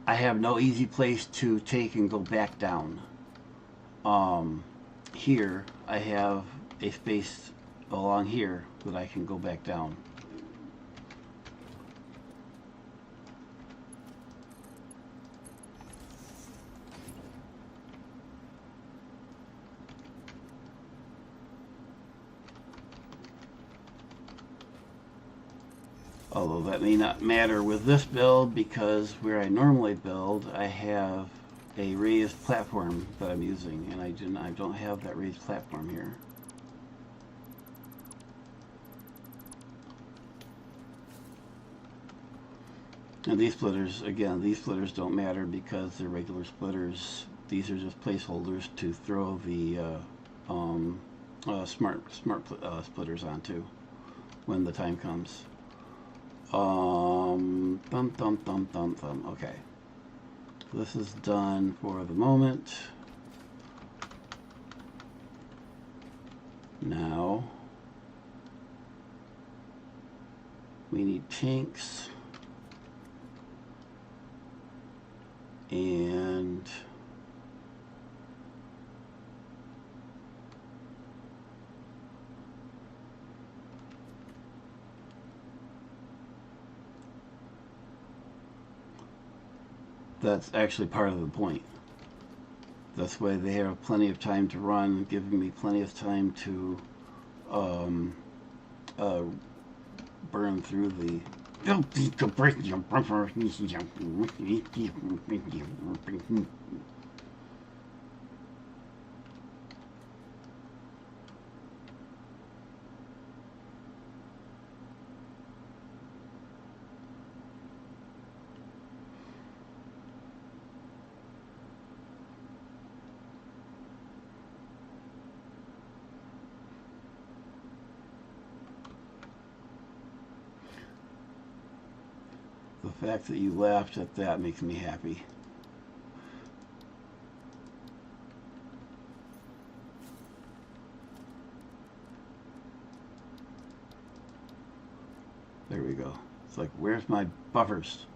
have no easy place to take and go back down. Here, I have a space along here that I can go back down. Although that may not matter with this build because where I normally build, I have a raised platform that I'm using, and I don't have that raised platform here. And these splitters, again, these splitters don't matter because they're regular splitters. These are just placeholders to throw the smart splitters onto when the time comes. Okay. This is done for the moment. Now we need pinks and that's actually part of the point. This way they have plenty of time to run, giving me plenty of time to burn through the. The fact that you laughed at that makes me happy. There we go. It's like, where's my buffers?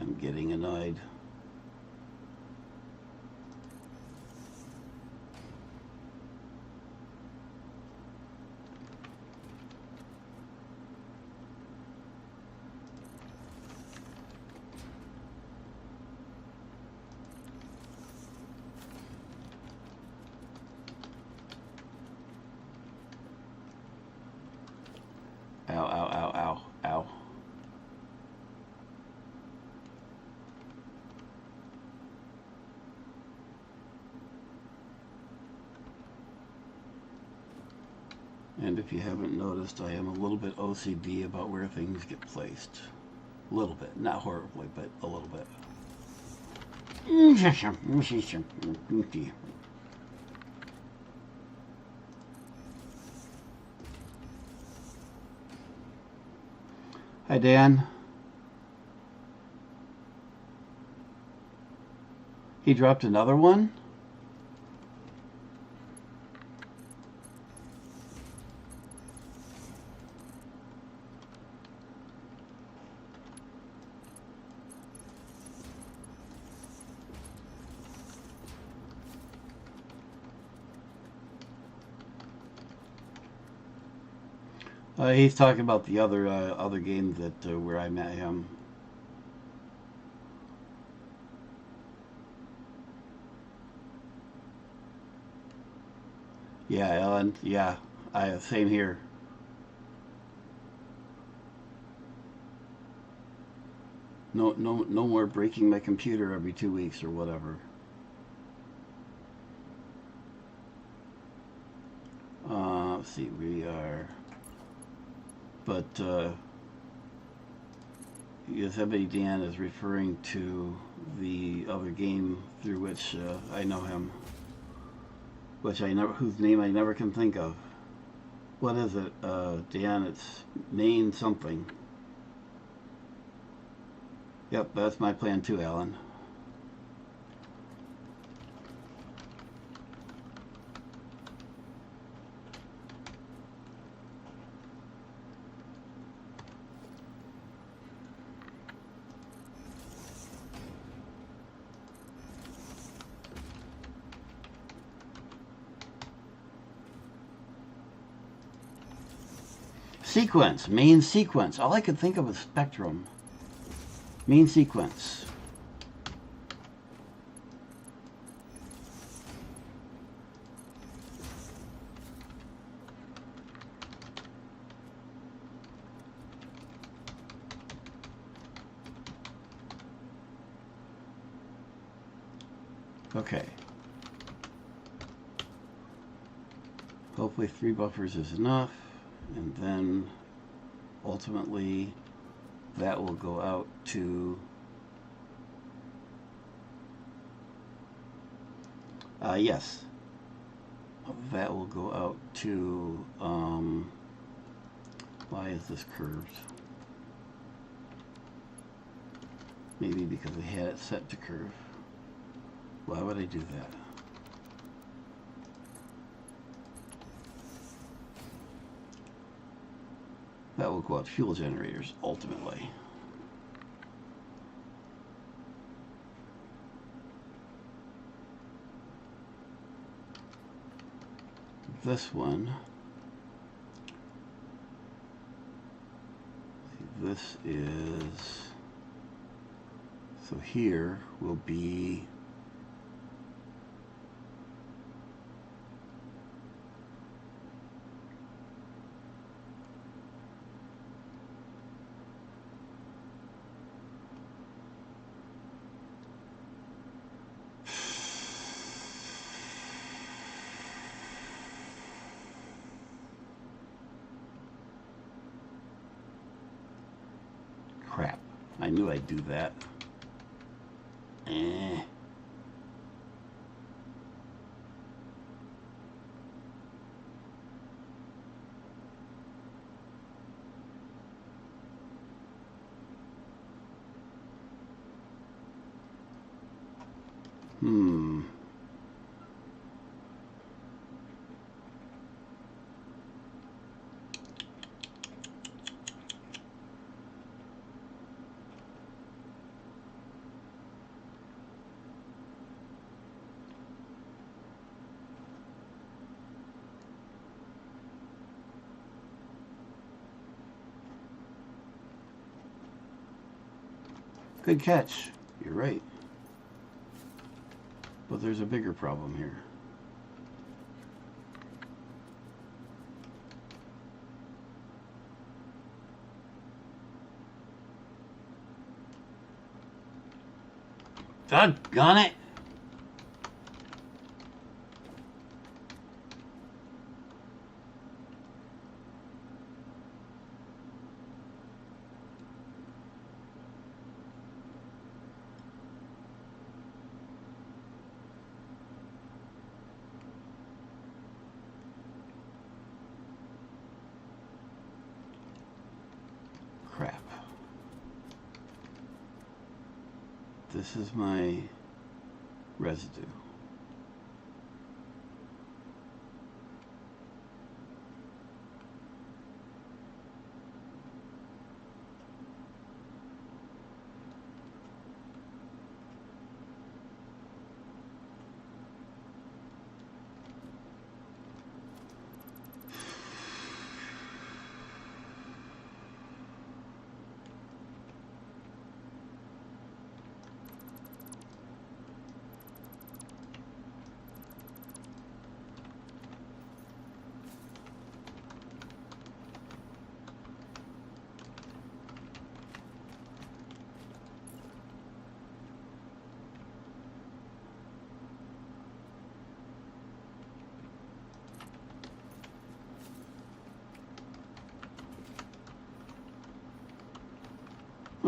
I'm getting annoyed. Ow, ow, ow, ow, ow. And if you haven't noticed, I am a little bit OCD about where things get placed. A little bit. Not horribly, but a little bit. Hi, Dan. He dropped another one? He's talking about the other game that where I met him. Yeah, Ellen. Yeah, I same here. No more breaking my computer every 2 weeks or whatever. see, we are, but Yosemite Dan is referring to the other game through which I know him, whose name I never can think of. What is it, Dan? It's Maine something. Yep, that's my plan too, Alan. Sequence, main sequence. All I could think of was Spectrum. Main sequence. Okay. Hopefully 3 buffers is enough. And then ultimately that will go out to yes, that will go out to why is this curved? Maybe because I had it set to curve. Why would I do that? That will go out to fuel generators, ultimately. This one, this is, so here will be crap. I knew I'd do that. Good catch. You're right. But there's a bigger problem here. Doggone it! Crap. This is my residue.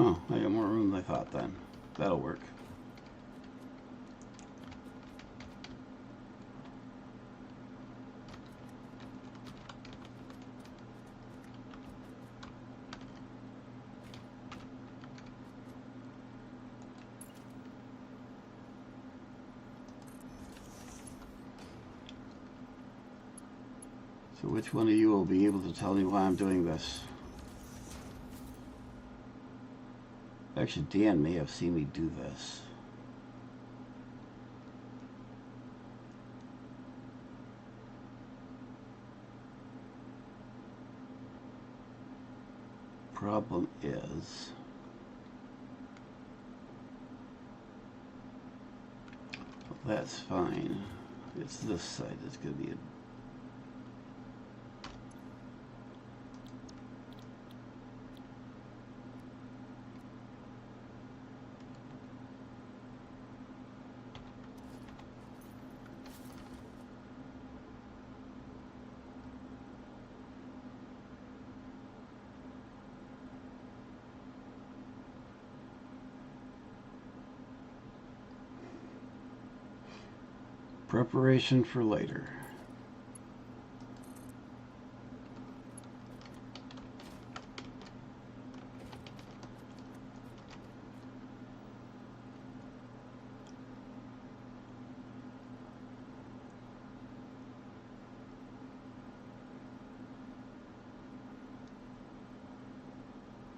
Oh, I got more room than I thought then. That'll work. So which one of you will be able to tell me why I'm doing this? Actually, Dan may have seen me do this. Problem is, well, that's fine. It's this side that's going to be a preparation for later.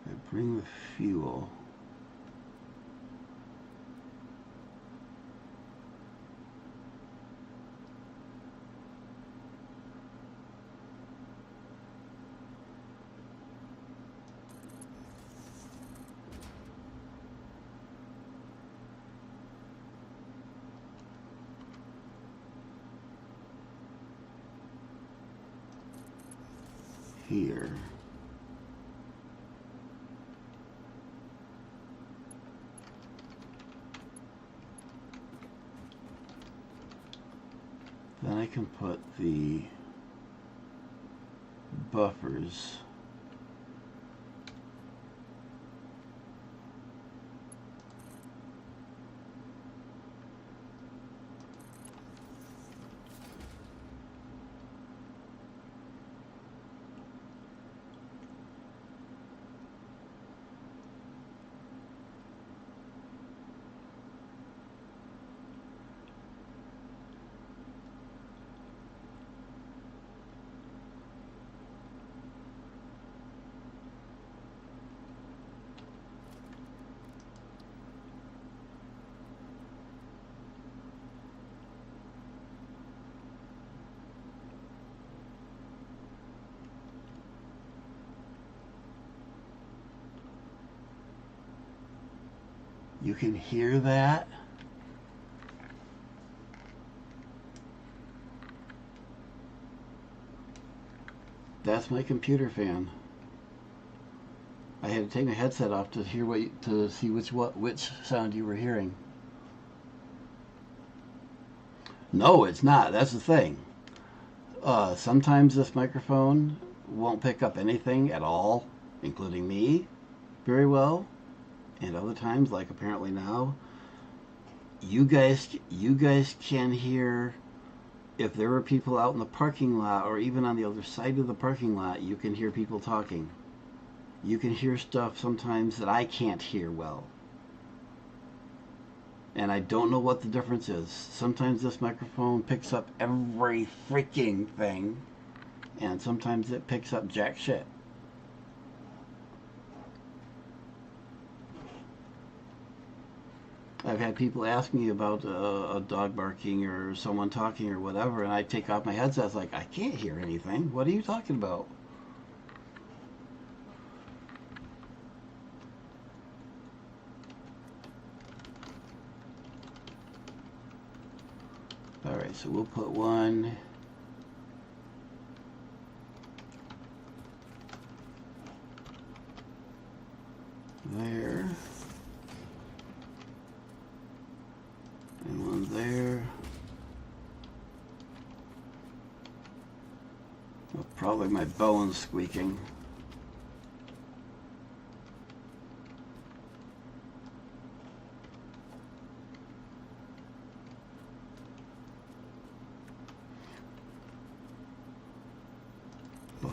I bring the fuel. Here. Then I can put the buffers You can hear that? That's my computer fan. I had to take my headset off to hear to see which sound you were hearing. No, it's not. That's the thing. Sometimes this microphone won't pick up anything at all, including me, very well. And other times, like apparently now, you guys can hear. If there are people out in the parking lot or even on the other side of the parking lot, you can hear people talking. You can hear stuff sometimes that I can't hear well. And I don't know what the difference is. Sometimes this microphone picks up every freaking thing, and sometimes it picks up jack shit. I've had people ask me about a dog barking or someone talking or whatever, and I take off my headset. It's like, I can't hear anything. What are you talking about? All right, so we'll put one there. And one there. Well, probably my bones squeaking.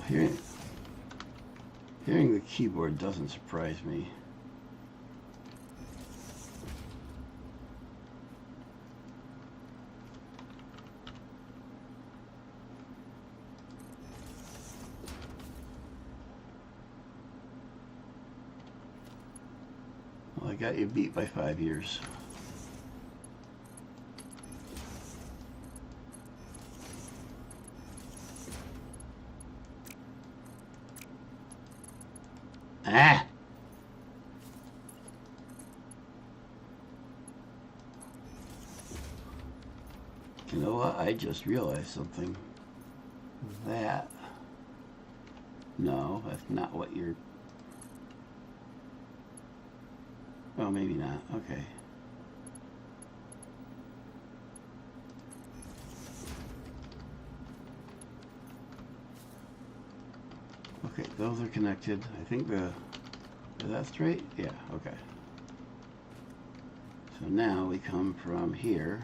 Hearing the keyboard doesn't surprise me. Well, I got you beat by 5 years. Ah! You know what? I just realized something. That... No, that's not what you're... Oh, maybe not. Okay. Okay, those are connected. I think is that straight? Yeah, okay. So now we come from here.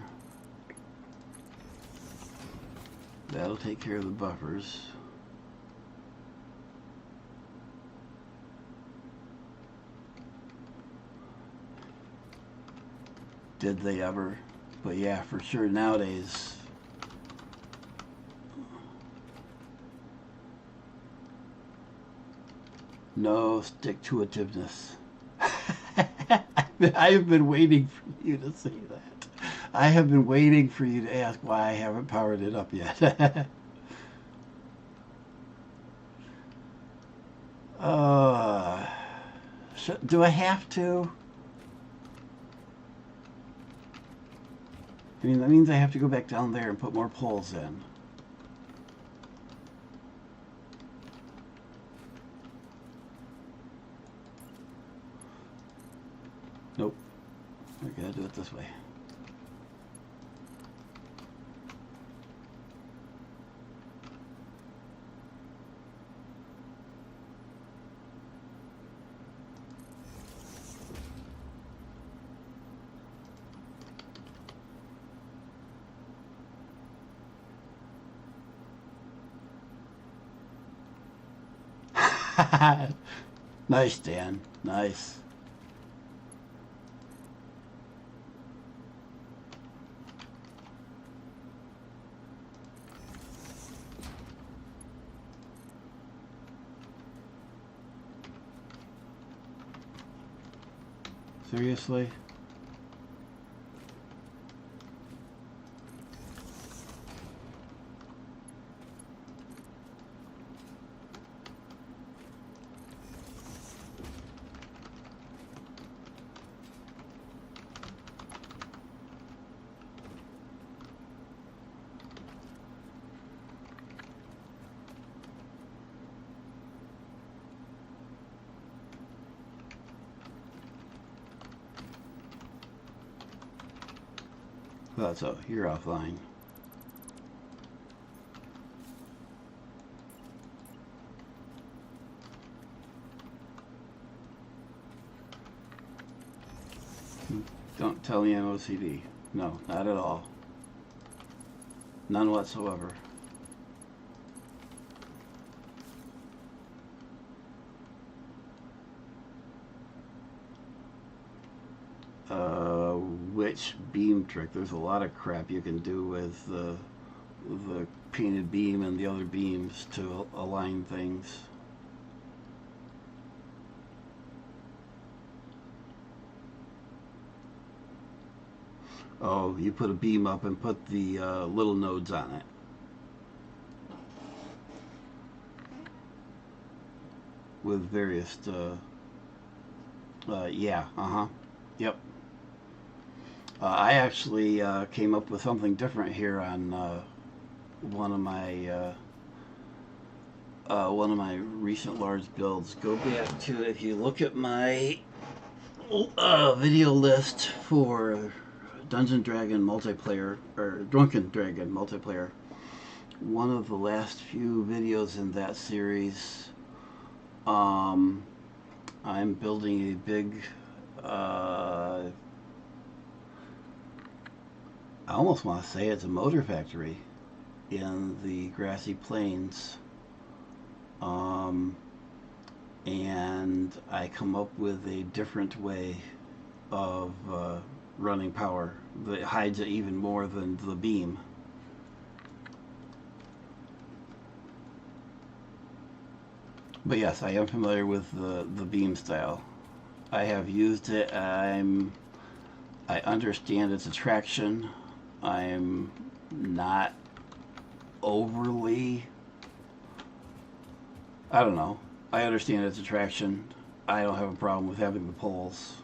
That'll take care of the buffers. Did they ever? But yeah, for sure nowadays. No stick-to-itiveness. I've been waiting for you to say that. I have been waiting for you to ask why I haven't powered it up yet. uh, do I have to? I mean, that means I have to go back down there and put more poles in. Nope. I gotta do it this way. Nice, Dan. Nice. Seriously? Well, so you're offline. Don't tell me I'm OCD. No, not at all. None whatsoever. Which beam trick? There's a lot of crap you can do with the painted beam and the other beams to align things. Oh, you put a beam up and put the little nodes on it. With various, yeah, yep. I actually came up with something different here on one of my recent large builds. Go back to, if you look at my video list for Dungeon Dragon multiplayer, or Drunken Dragon multiplayer, one of the last few videos in that series, I'm building a big I almost want to say it's a motor factory in the grassy plains. Um, and I come up with a different way of running power that hides it even more than the beam. But yes, I am familiar with the beam style. I have used it. I understand its attraction. I'm not overly. I don't know. I understand its attraction. I don't have a problem with having the poles,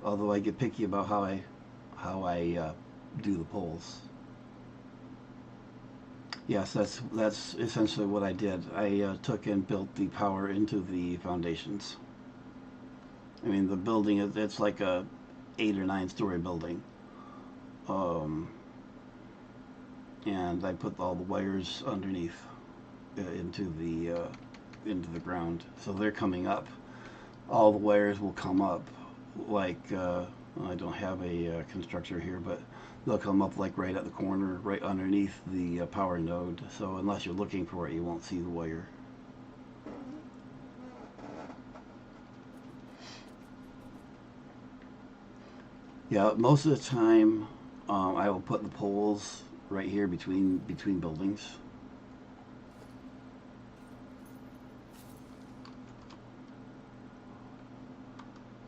although I get picky about how I do the poles. Yes, that's essentially what I did. I took and built the power into the foundations. I mean, the building it's like a 8 or 9 story building, um, and I put all the wires underneath into the ground, so they're coming up. All the wires will come up like I don't have a constructor here, but they'll come up like right at the corner, right underneath the power node. So unless you're looking for it, you won't see the wire. Yeah, most of the time, I will put the poles right here between buildings.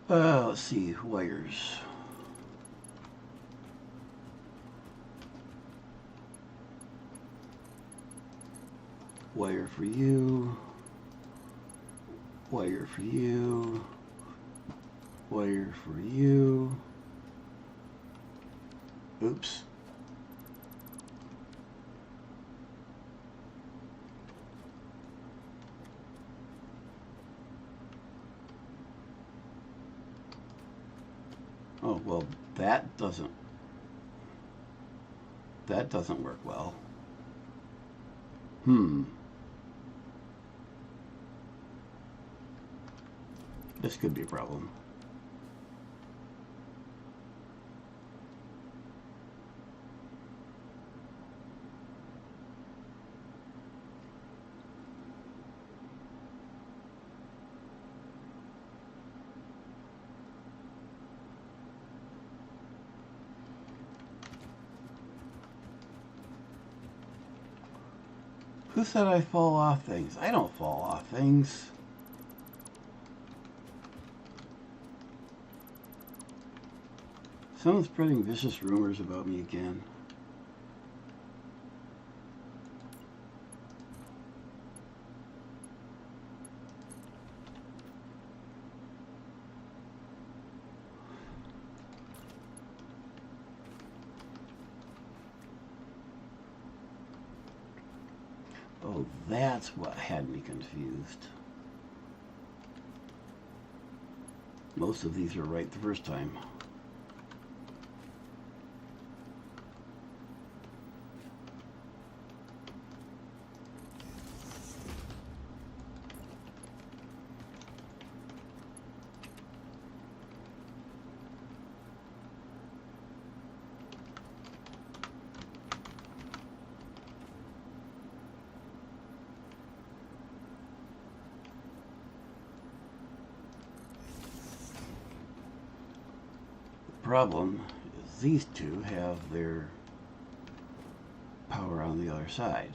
Let's see, wires. Wire for you. Wire for you. Wire for you. Oops. Oh, well, that doesn't work well. Hmm. This could be a problem. Who said I fall off things? I don't fall off things. Someone's spreading vicious rumors about me again. Oh, that's what had me confused. Most of these are right the first time. Problem is these two have their power on the other side.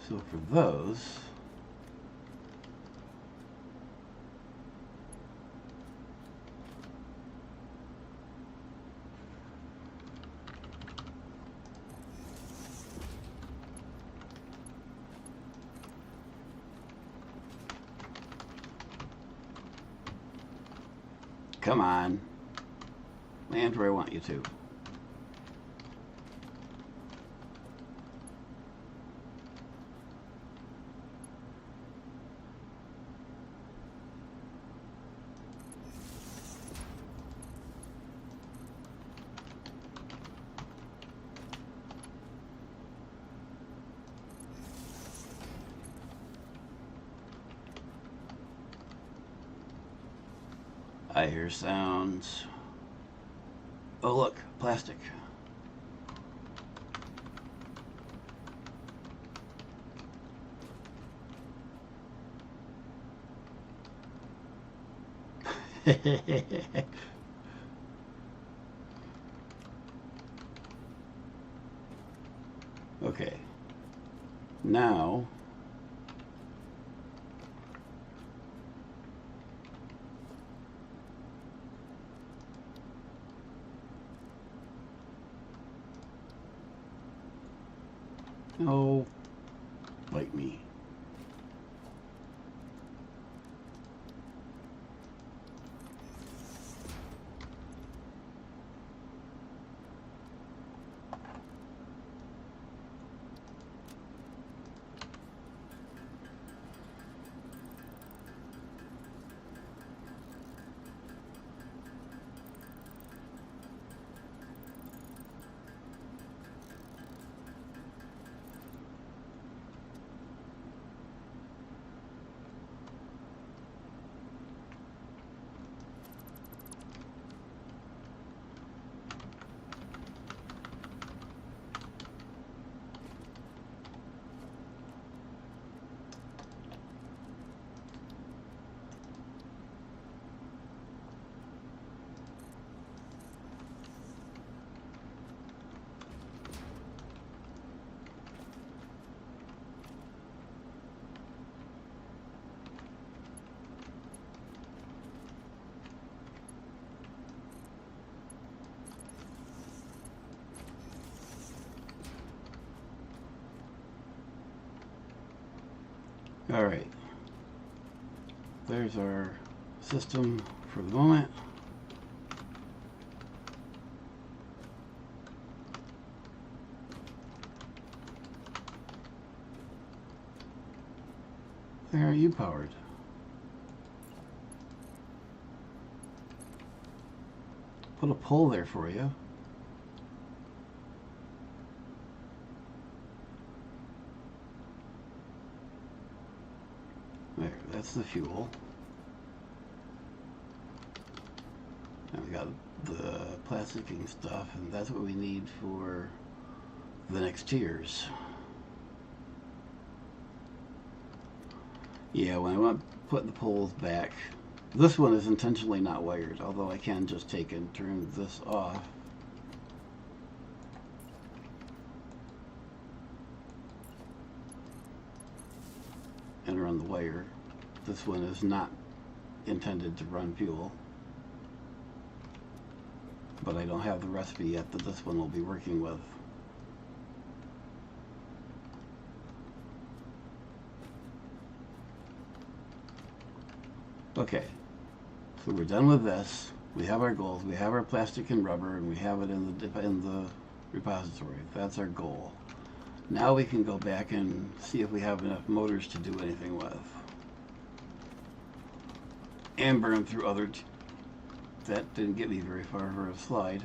So for those, come on, land where I want you to. I hear sounds. Oh look, plastic. Okay. Now oh, bite me. All right. There's our system for the moment. Why aren't you powered? Put a pole there for you. There, that's the fuel. And we got the plasticing stuff, and that's what we need for the next tiers. Yeah, when I want to put the poles back, this one is intentionally not wired, although I can just take and turn this off. And run the wire. This one is not intended to run fuel. But I don't have the recipe yet that this one will be working with. Okay, so we're done with this. We have our goals. We have our plastic and rubber, and we have it in the repository. That's our goal. Now we can go back and see if we have enough motors to do anything with. And burn through other... That didn't get me very far for a slide.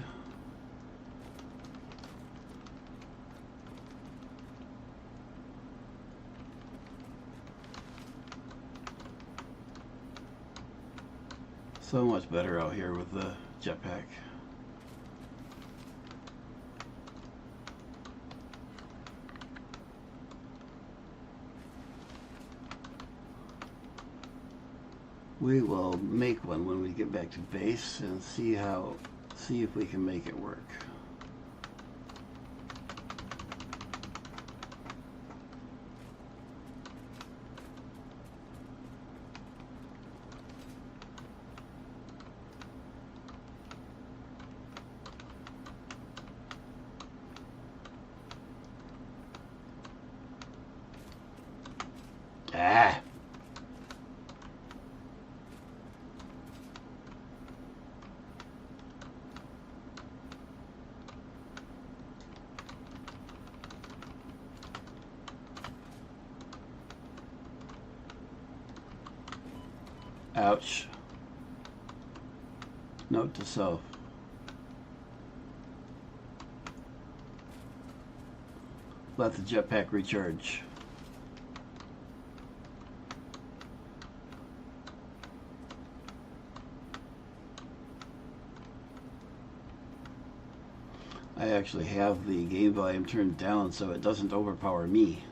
So much better out here with the jetpack. We will make one when we get back to base and see if we can make it work. Ah! Ouch. Note to self. Let the jetpack recharge. I actually have the game volume turned down so it doesn't overpower me.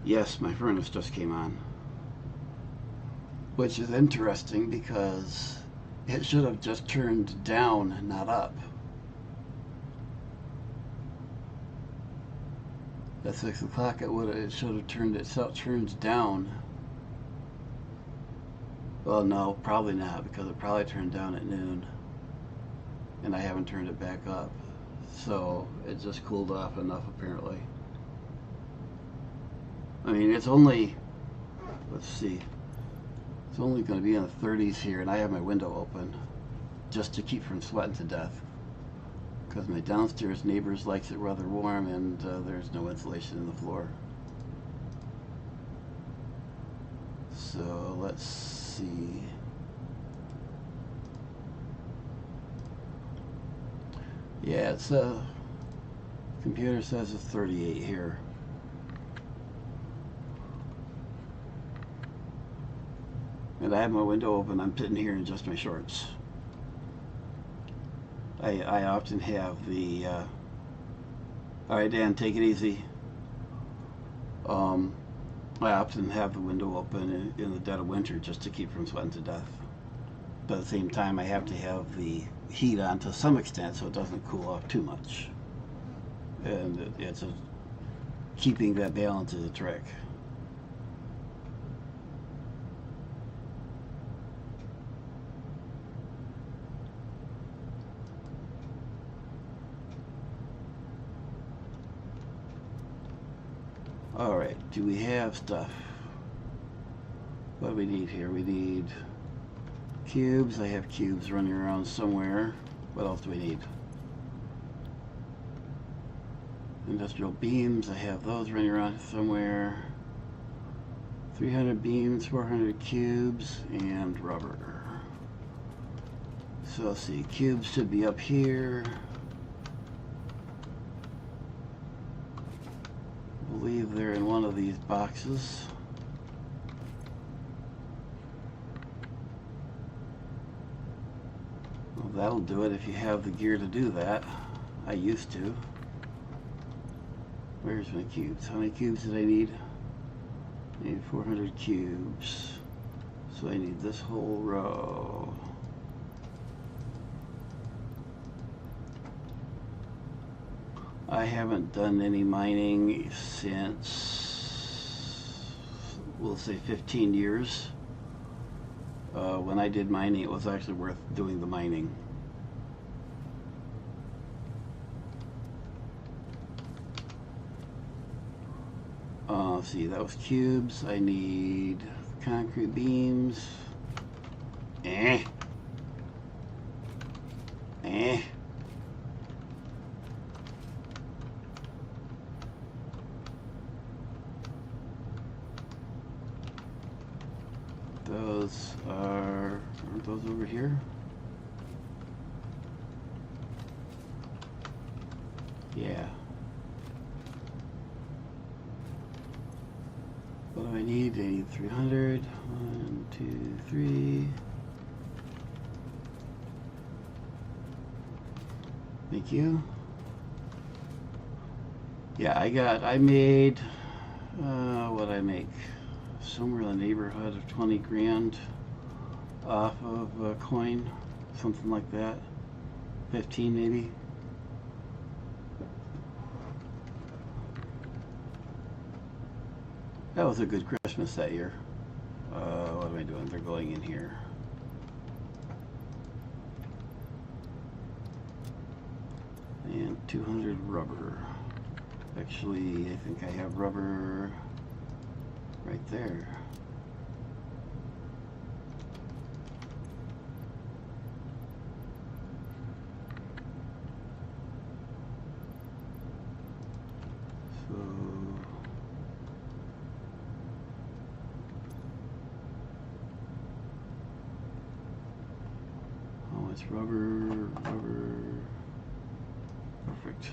Yes, my furnace just came on. Which is interesting because it should have just turned down, not up. At 6 o'clock it should have turned itself turned down. Well, no, probably not, because it probably turned down at noon. And I haven't turned it back up. So it just cooled off enough apparently. I mean, it's only, let's see, it's only going to be in the 30s here, and I have my window open just to keep from sweating to death. Because my downstairs neighbors likes it rather warm, and there's no insulation in the floor. So let's see. Yeah, it's computer says it's 38 here. And I have my window open. I'm sitting here in just my shorts. I often have the all right, Dan, take it easy. I often have the window open in the dead of winter just to keep from sweating to death. But at the same time, I have to have the heat on to some extent so it doesn't cool off too much. And keeping that balance is a trick. Alright, do we have stuff? What do we need here? We need cubes. I have cubes running around somewhere. What else do we need? Industrial beams. I have those running around somewhere. 300 beams, 400 cubes, and rubber. So let's see, cubes should be up here. I believe they're in one of these boxes. Well, that'll do it if you have the gear to do that. I used to. Where's my cubes? How many cubes did I need? I need 400 cubes. So I need this whole row. I haven't done any mining since, we'll say 15 years. When I did mining, it was actually worth doing the mining. Let's see, that was cubes. I need concrete beams. Those aren't those over here? Yeah. What do I need? I need 300. 1, 2, 3. Thank you. Yeah, I made, what'd I make? Somewhere in the neighborhood of 20 grand off of a coin, something like that. 15 maybe. That was a good Christmas that year. What am I doing? They're going in here. And 200 rubber. Actually, I think I have rubber right there. So oh, it's rubber. Perfect.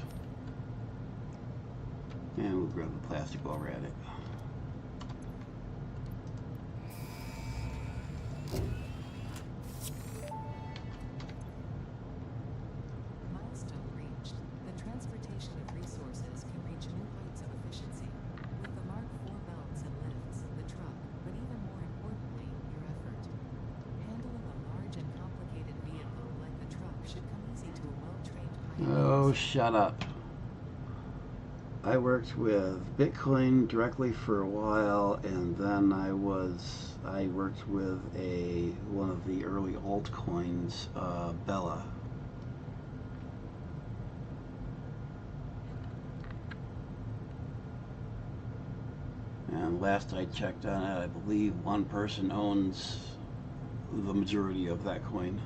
And we'll grab the plastic while we're at it. Milestone reached. The transportation of resources can reach new heights of efficiency. With the Mark IV belts and lifts, the truck, but even more importantly, your effort. Handling a large and complicated vehicle like the truck should come easy to a well-trained pioneer. Oh, shut up. I worked with Bitcoin directly for a while, and then I worked with one of the early altcoins, Bella. And last I checked on it, I believe one person owns the majority of that coin.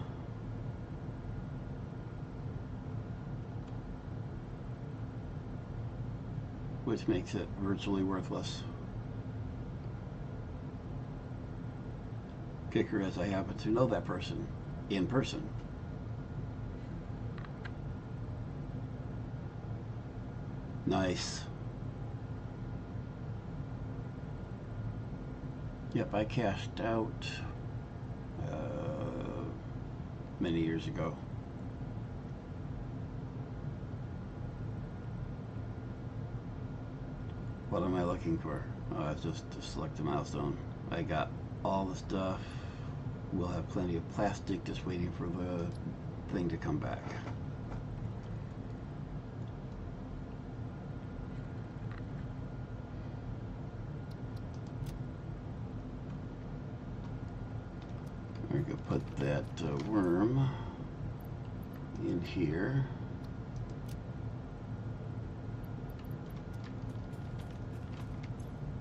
Which makes it virtually worthless. Kicker is I happen to know that person in person. Nice. Yep, I cashed out many years ago. What am I looking for? It's just to select a milestone. I got all the stuff. We'll have plenty of plastic just waiting for the thing to come back. We're going to put that worm in here.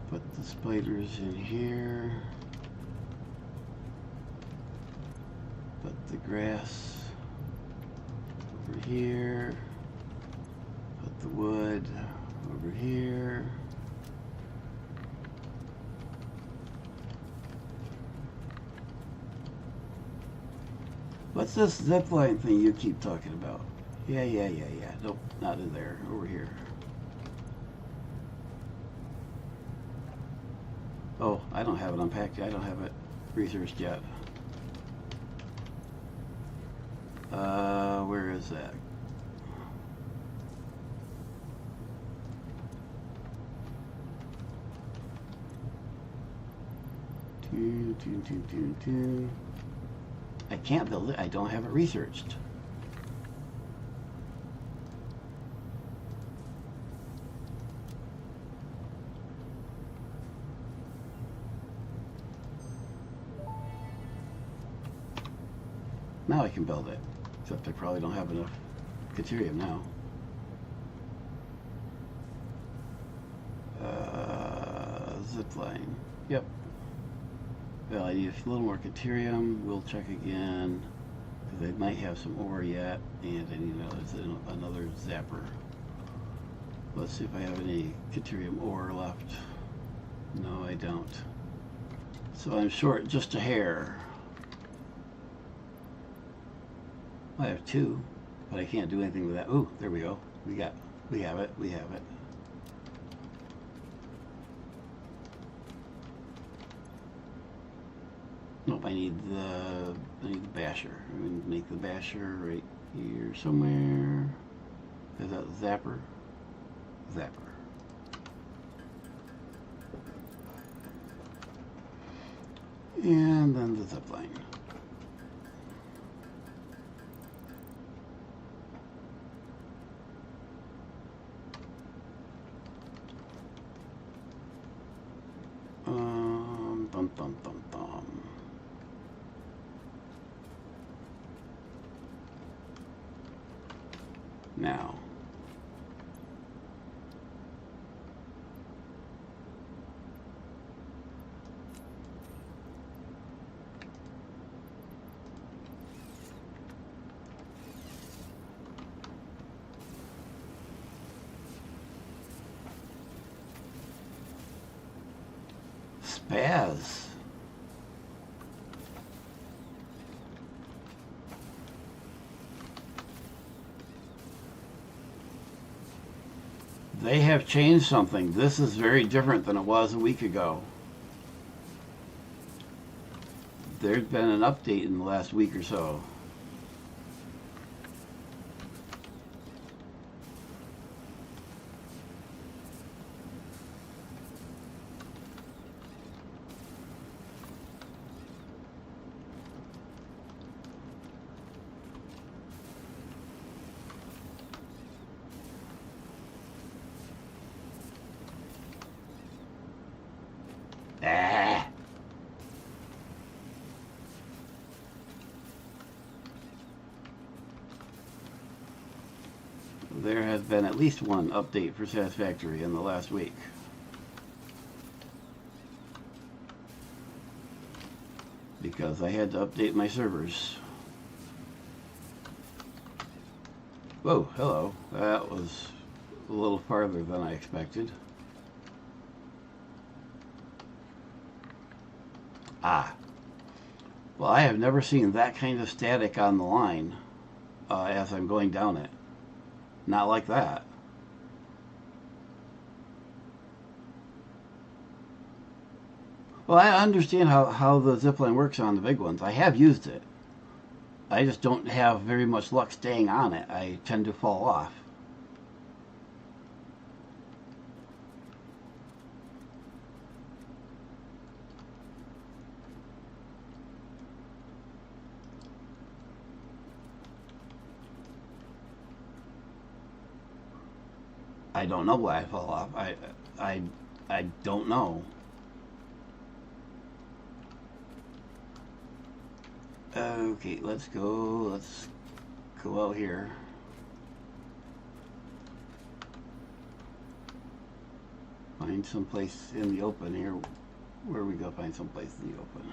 Put the spiders in here. Put the grass over here. Put the wood over here. What's this zipline thing you keep talking about? Yeah. Nope, not in there. Over here. Oh, I don't have it unpacked yet. I don't have it researched yet. Where is that? I can't build it. I don't have it researched. Now I can build it, except I probably don't have enough Caterium now. Zipline. Yep. Well, I need a little more Caterium. We'll check again, because I might have some ore yet, and I need another zapper. Let's see if I have any Caterium ore left. No, I don't. So I'm short just a hair. I have two, but I can't do anything with that. Ooh, there we go. We have it. Nope, I need the basher. I'm gonna make the basher right here somewhere. Is that zapper? Zapper. And then the zipline. Now, Baz. They have changed something. This is very different than it was a week ago. There's been an update in the last week or so. Ah. There has been at least one update for Satisfactory in the last week. Because I had to update my servers. Whoa, hello. That was a little farther than I expected. Ah. Well, I have never seen that kind of static on the line as I'm going down it. Not like that. Well, I understand how the zipline works on the big ones. I have used it. I just don't have very much luck staying on it. I tend to fall off. I don't know why I fall off. I don't know. Okay, let's go. Let's go out here. Find some place in the open here. Where we go find some place in the open.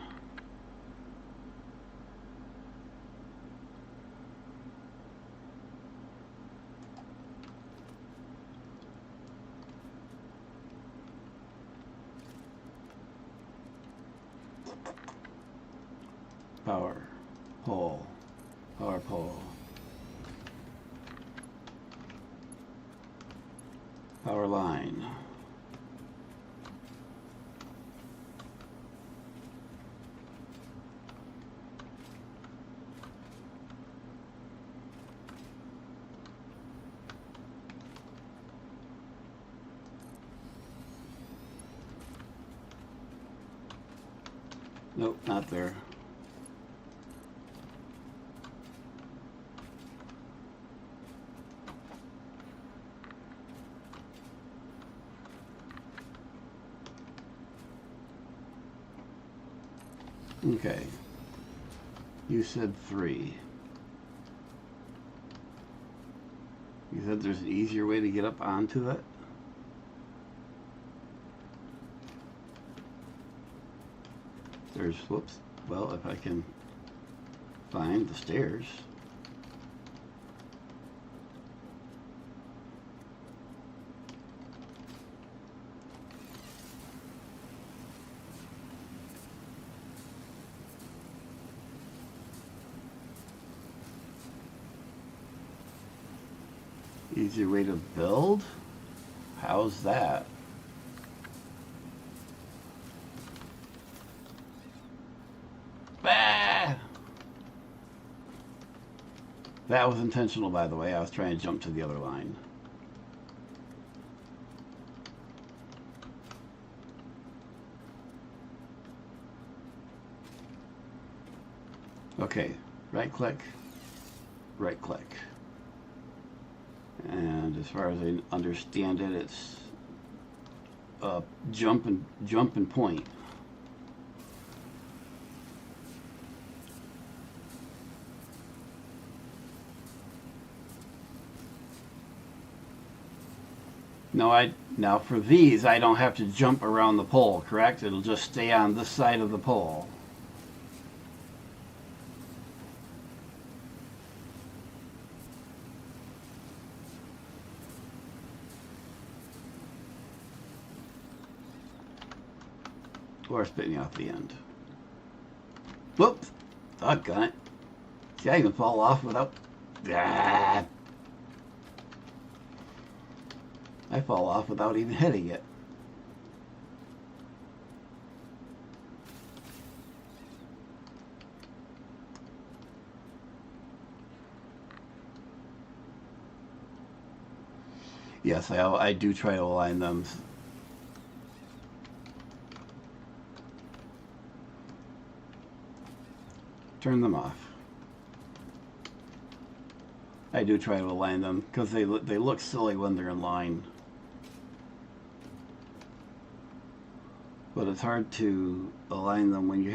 Power pole. Power pole. Power line. Nope, not there. Okay. You said 3. You said there's an easier way to get up onto it? There's, whoops. Well, if I can find the stairs. Easier way to build? How's that? Ah! That was intentional, by the way. I was trying to jump to the other line. Okay, right click, right click. And as far as I understand it, it's jump and point. Now for these, I don't have to jump around the pole, correct? It'll just stay on this side of the pole. or spit me off the end. Whoops! Doggone it. See, I can fall off without... Ah! I fall off without even hitting it. Yes, I do try to align them. Turn them off. I do try to align them because they look silly when they're in line. But it's hard to align them when you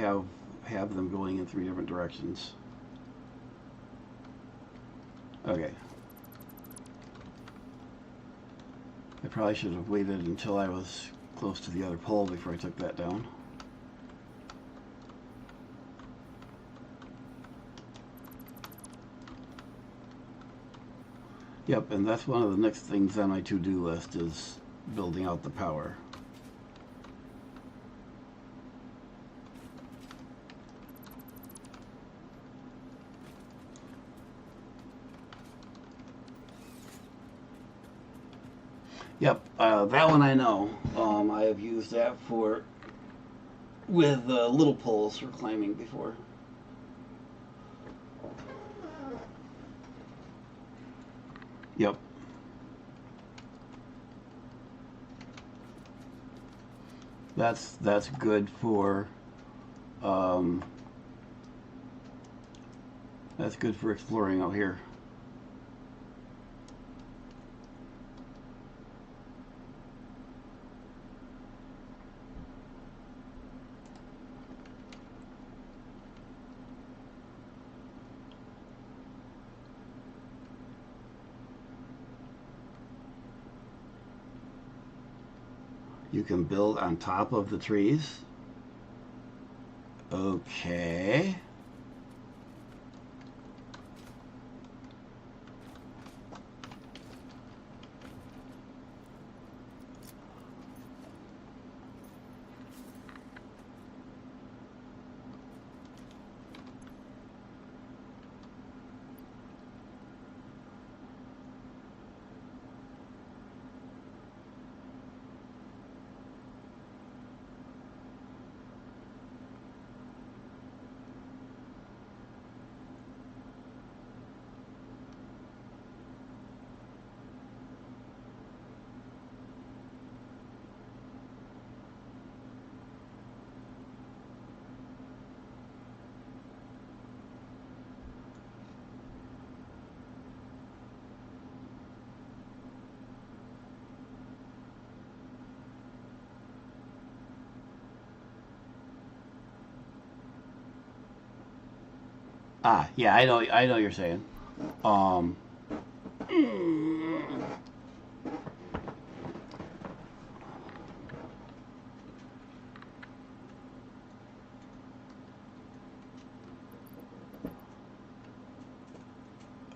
have them going in 3 different directions. Okay. I probably should have waited until I was close to the other pole before I took that down. Yep, and that's one of the next things on my to-do list is building out the power. Yep, that one I know. I have used that with little poles for climbing before. Yep. That's good for exploring out here. You can build on top of the trees. Okay. Ah, yeah, I know what you're saying. Um,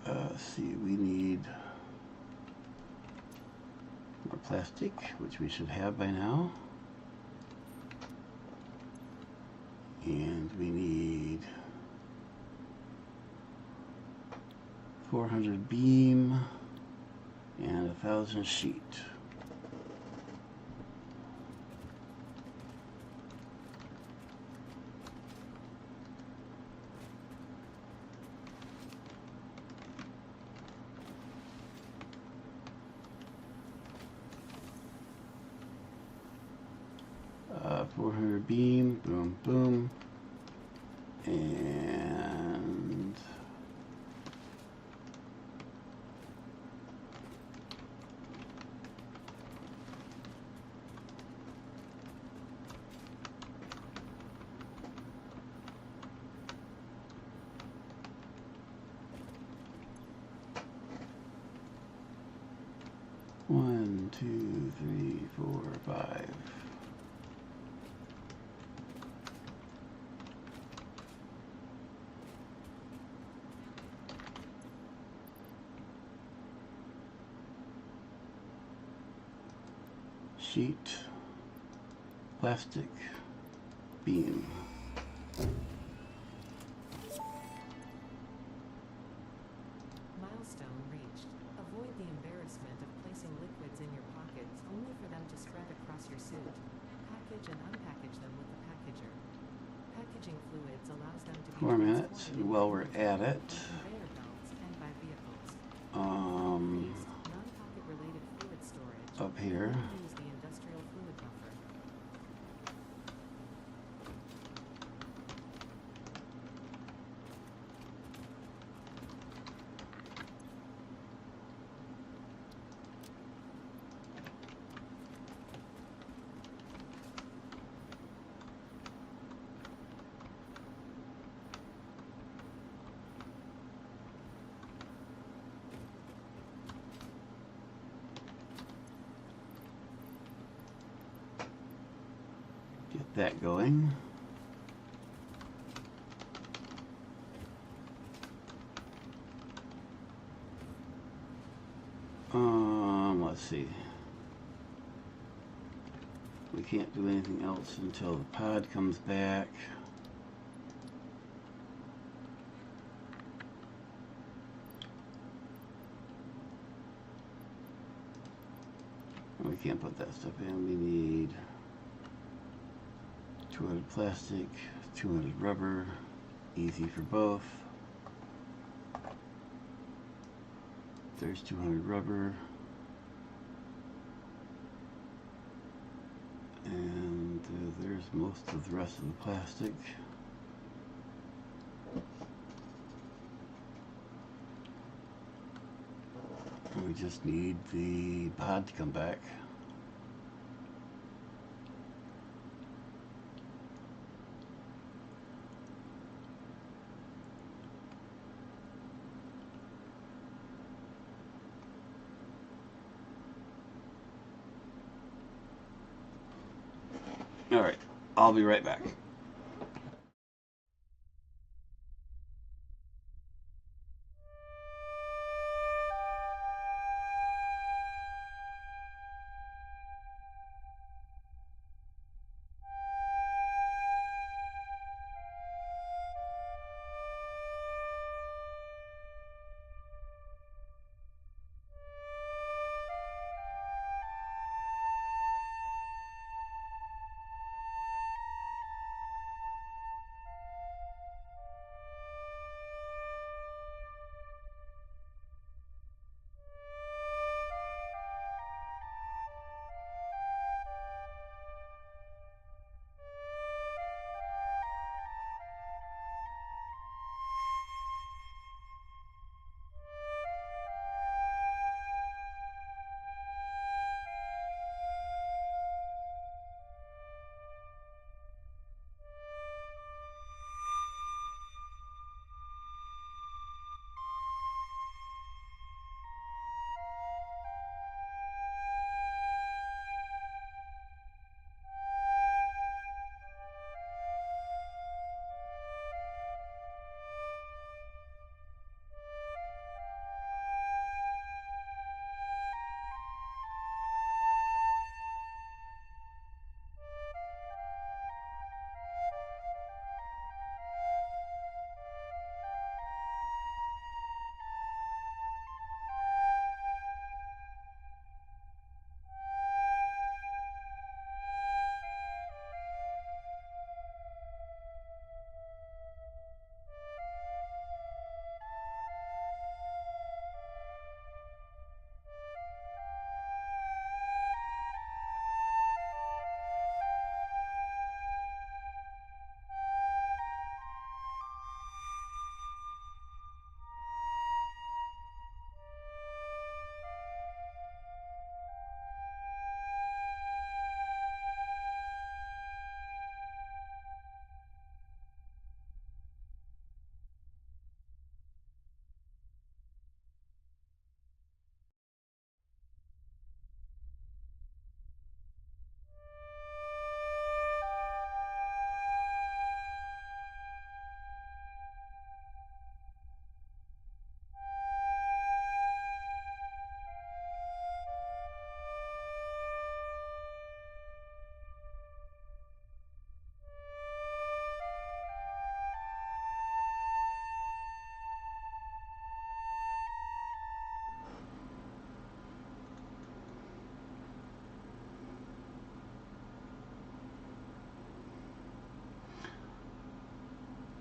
let's see, we need more plastic, which we should have by now. And we need 400 beam and 1,000 sheet. Uh, 400 beam, boom, boom, and one, two, three, four, five. Sheet, plastic, bean. Milestone reached. Avoid the embarrassment of placing liquids in your pockets only for them to spread across your suit. Package and unpackage them with the packager. Packaging fluids allows them to be 4 minutes. transported While we're at on it, conveyor belts and by vehicles. um, Non-pocket related fluid storage. up here. Use the industrial fluid buffer. Get that going. Let's see. We can't do anything else until the pod comes back. We can't put that stuff in. We need 200 plastic, 200 rubber, easy for both. There's 200 rubber. And there's most of the rest of the plastic. And we just need the pod to come back. All right, I'll be right back.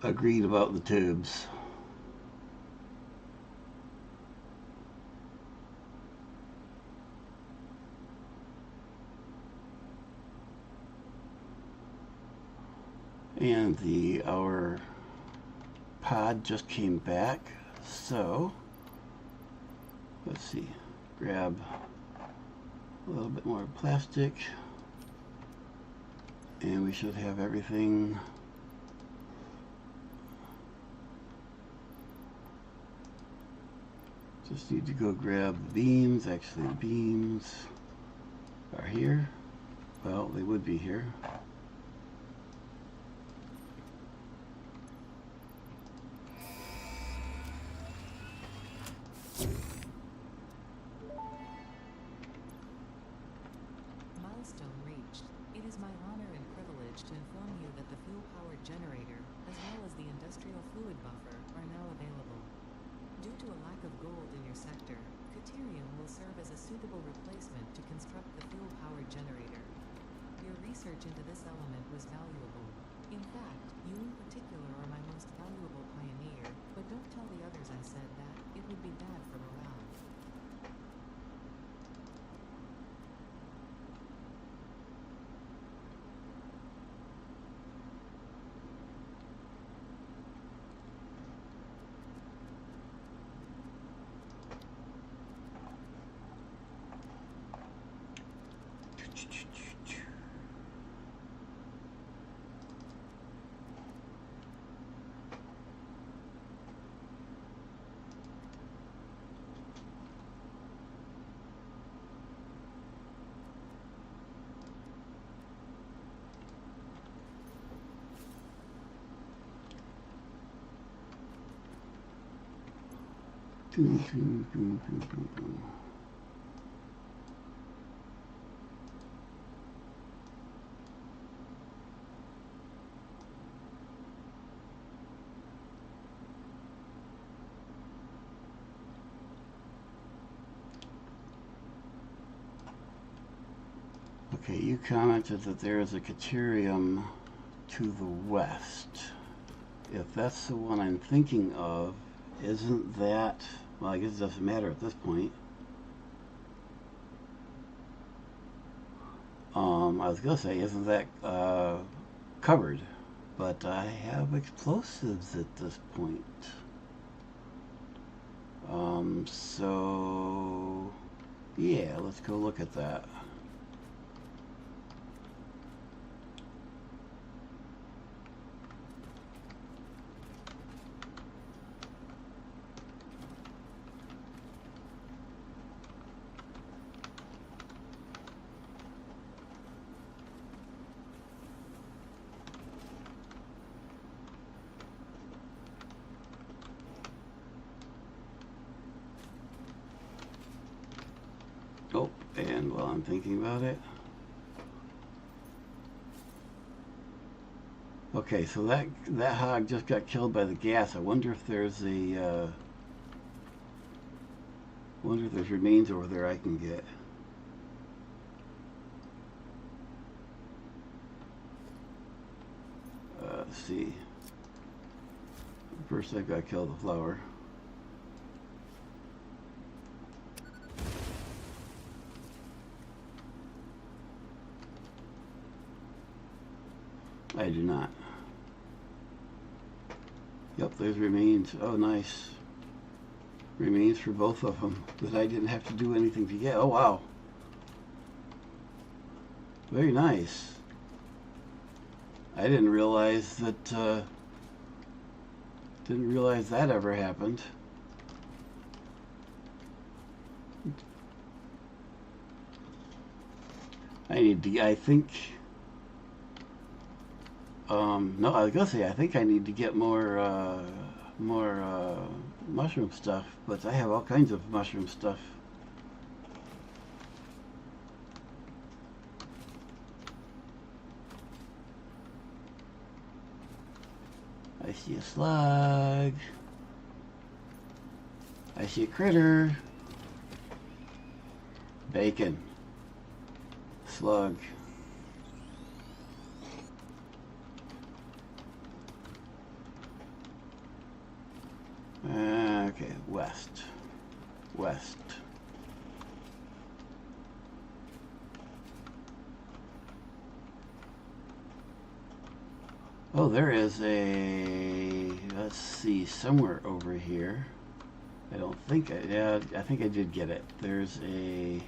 agreed about the tubes. And our pod just came back, so let's see, grab a little bit more plastic and we should have everything just need to go grab the beams. Actually the beams are here. Well, they would be here. Milestone reached. It is my honor and privilege to inform you that the fuel-powered generator, as well as the industrial fluid buffer, are now available. Due to a lack of gold in your sector, Caterium will serve as a suitable replacement to construct the fuel-powered generator. Your research into this element was valuable. In fact, you in particular are my most valuable pioneer, but don't tell the others I said that. It would be bad for morale. Okay, you commented that there is a Caterium to the west. If that's the one I'm thinking of, isn't that, well, I guess it doesn't matter at this point. I was going to say, isn't that covered? But I have explosives at this point. So, yeah, let's go look at that. Oh, and while I'm thinking about it, okay, so that hog just got killed by the gas. I wonder if there's a wonder if there's remains over there I can get. Let's see. First I've got to kill the flower. I do not. Yep, there's remains. Oh, nice. Remains for both of them that I didn't have to do anything to get. Oh, wow. Very nice. I didn't realize that ever happened. I think no, I was gonna say I think I need to get more mushroom stuff, but I have all kinds of mushroom stuff. I see a slug. I see a critter. Bacon. Slug. Okay, west. West. Oh, there is a, let's see, somewhere over here. I don't think, yeah, I think I did get it. There's a,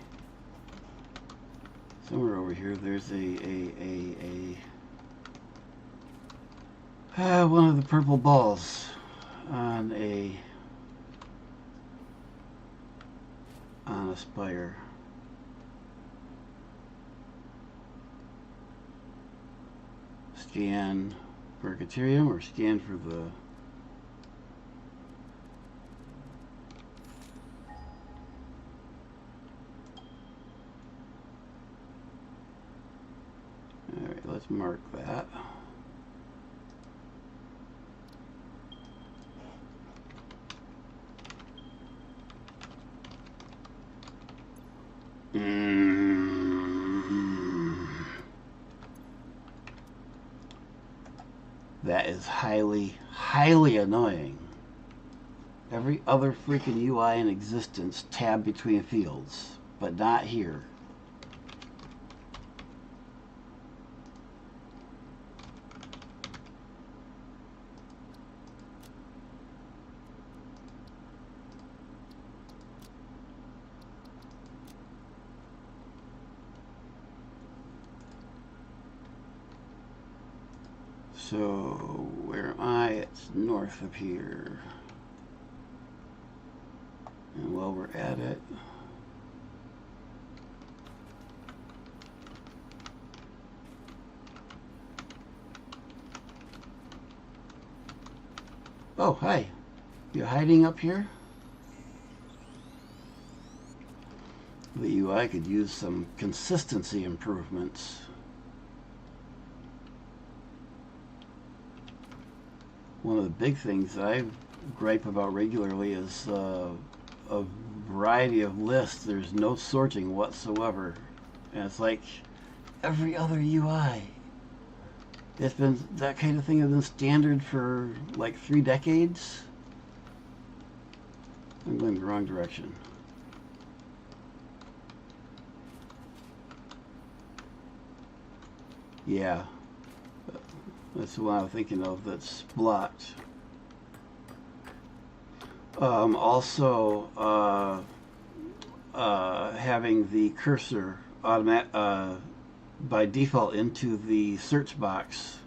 somewhere over here, there's one of the purple balls on a spire. Scan for Caterium or scan for the... Alright, let's mark that. That is highly, highly annoying. Every other freaking UI in existence tab between fields, but not here. So, where am I? It's north of here. And while we're at it, oh, hi. You hiding up here? The UI could use some consistency improvements. One of the big things that I gripe about regularly is a variety of lists. There's no sorting whatsoever. And it's like every other UI. It's been, that kind of thing has been standard for like 3 decades. I'm going the wrong direction. Yeah. That's the one I'm thinking of that's blocked. Also, having the cursor by default into the search box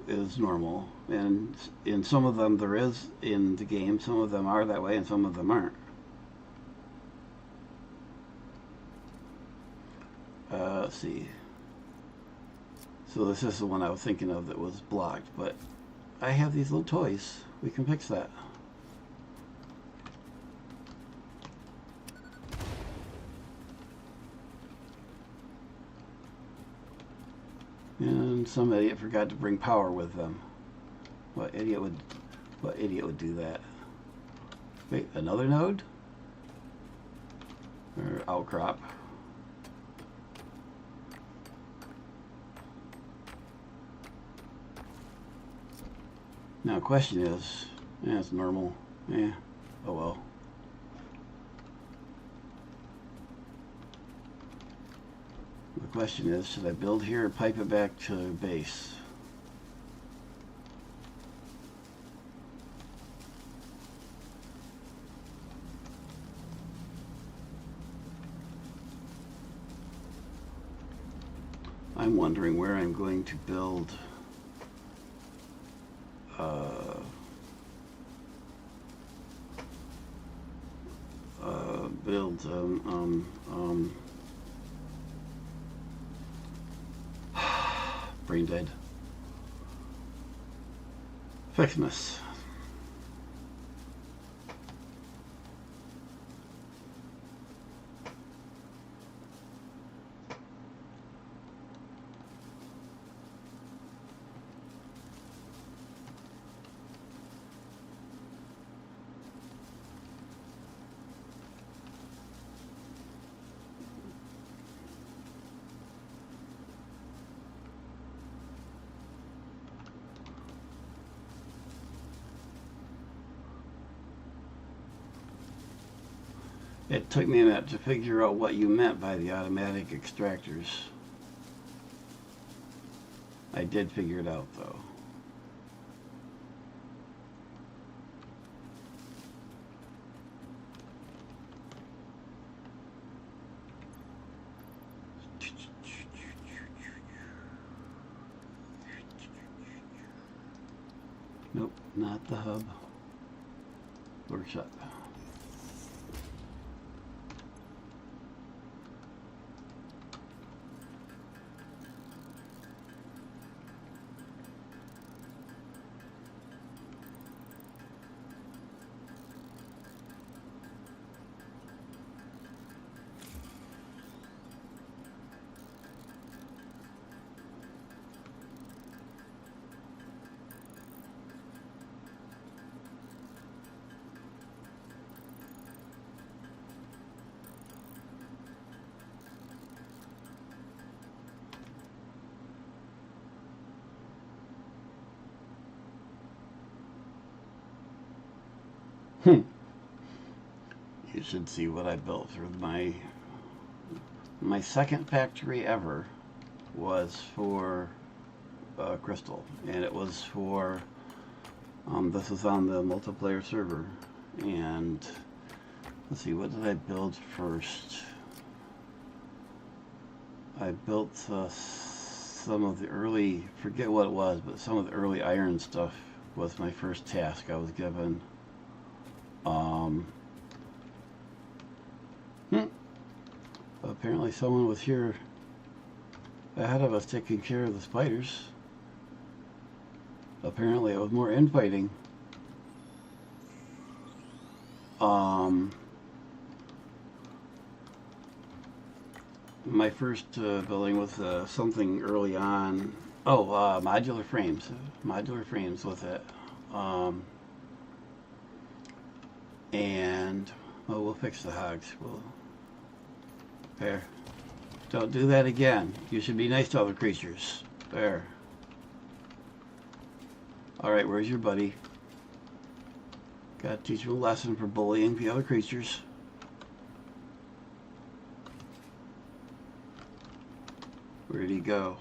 is normal, and in some of them there is in the game. Some of them are that way, and some of them aren't. Let's see. So this is the one I was thinking of that was blocked, but I have these little toys. We can fix that. And some idiot forgot to bring power with them. What idiot would do that? Wait, another node? Or outcrop? Now, question is, yeah, it's normal. Yeah, oh well. The question is, should I build here or pipe it back to base? I'm wondering where I'm going to build brain dead. Fixmas. It took me a minute to figure out what you meant by the automatic extractors. I did figure it out though. Nope, not the hub. Workshop. You should see what I built for my second factory ever was for Crystal, and it was for this was on the multiplayer server. And let's see, what did I build first? I built some of the early, forget what it was, but some of the early iron stuff was my first task I was given. Apparently someone was here ahead of us taking care of the spiders. Apparently it was more infighting. My first building was something early on. Oh, modular frames. Modular frames was it. And oh, we'll fix the hogs. We'll there. Don't do that again. You should be nice to other creatures. There. Alright, where's your buddy? Gotta teach him a lesson for bullying the other creatures. Where'd he go?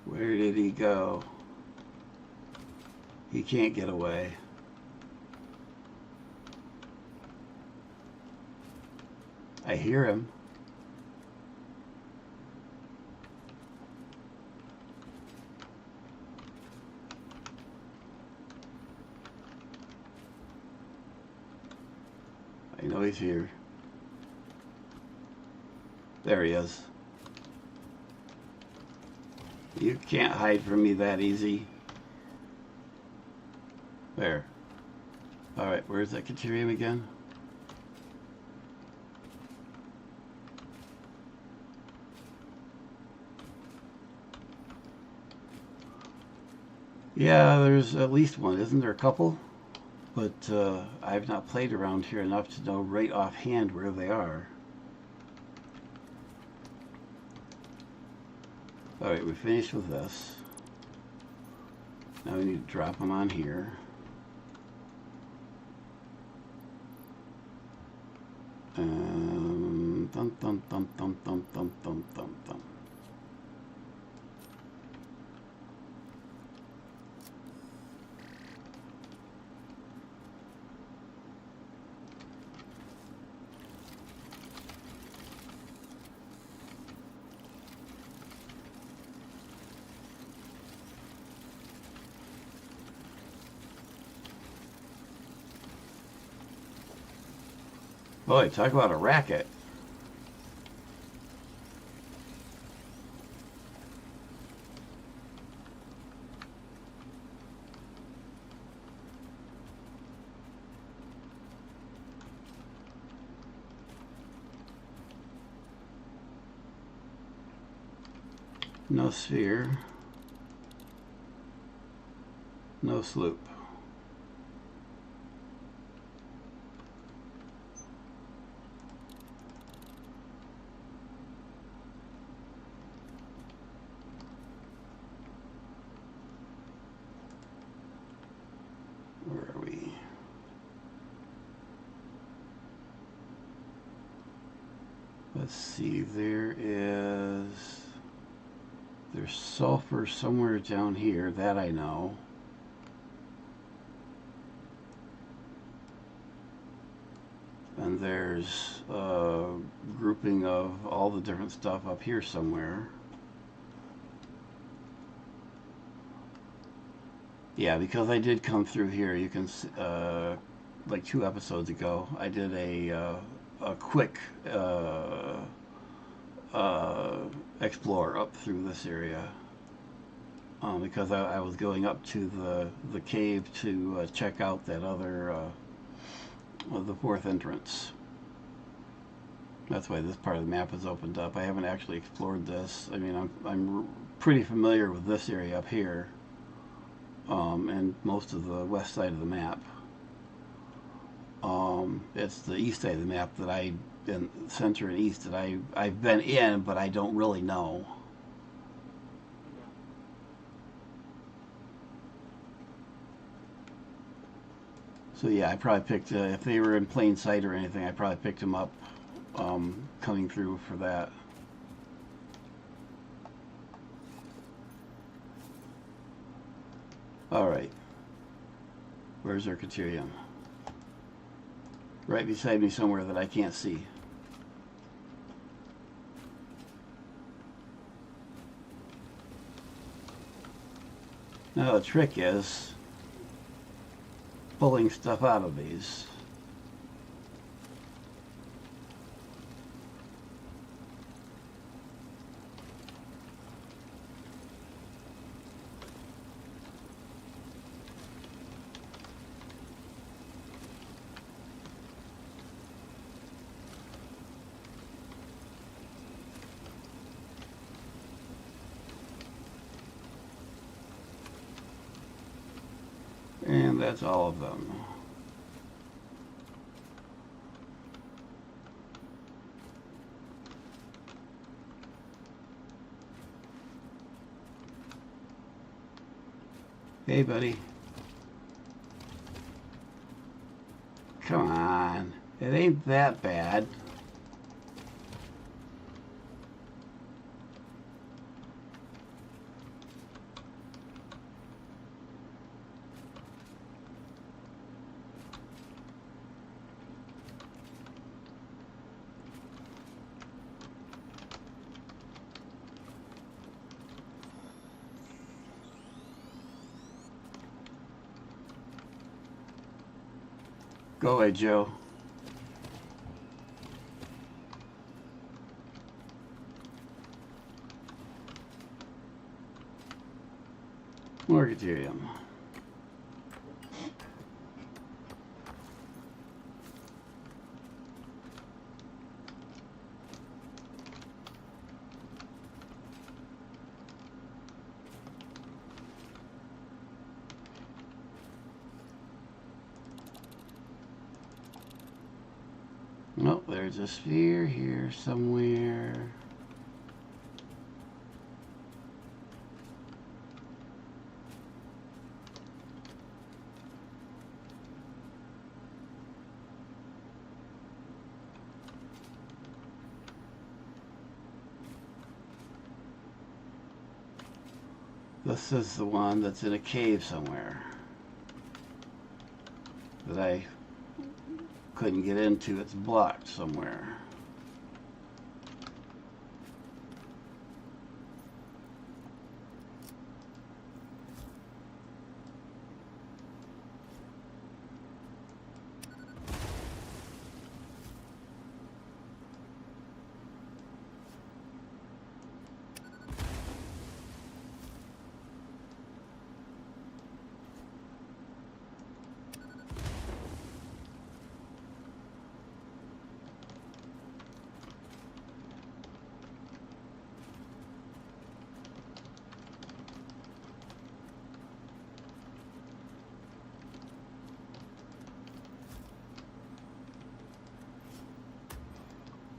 Where did he go? He can't get away. I hear him. I know he's here. There he is. You can't hide from me that easy. There. Alright, where's that Caterium again? Yeah, there's at least one. Isn't there a couple? But I've not played around here enough to know right offhand where they are. Alright, we finished with this. Now we need to drop them on here. Dum dum dum dum dum dum dum dum dum. Boy, talk about a racket. No sphere. No sloop. Let's see, there's sulfur somewhere down here, that I know. And there's a grouping of all the different stuff up here somewhere. Yeah, because I did come through here. You can, like 2 episodes ago, I did a quick explore up through this area. Because I was going up to the cave to check out that other the fourth entrance. That's why this part of the map is opened up. I haven't actually explored this. I mean, I'm pretty familiar with this area up here, and most of the west side of the map. It's the east side of the map that in center and east that I've been in, but I don't really know. So yeah, I probably picked, if they were in plain sight or anything, I probably picked them up coming through for that. Alright. Where's our criterion? Right beside me somewhere that I can't see. Now the trick is pulling stuff out of these. And that's all of them. Hey, buddy. Come on. It ain't that bad. Go away, Joe. More deuterium. Oh, there's a sphere here somewhere. This is the one that's in a cave somewhere that I couldn't get into. It's blocked somewhere.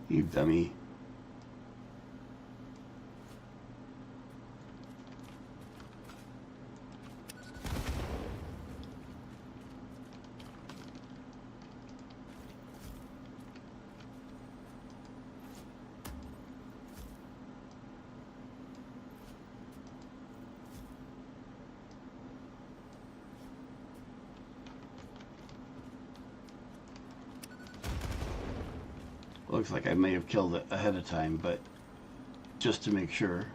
You dummy. Looks like I may have killed it ahead of time, but just to make sure.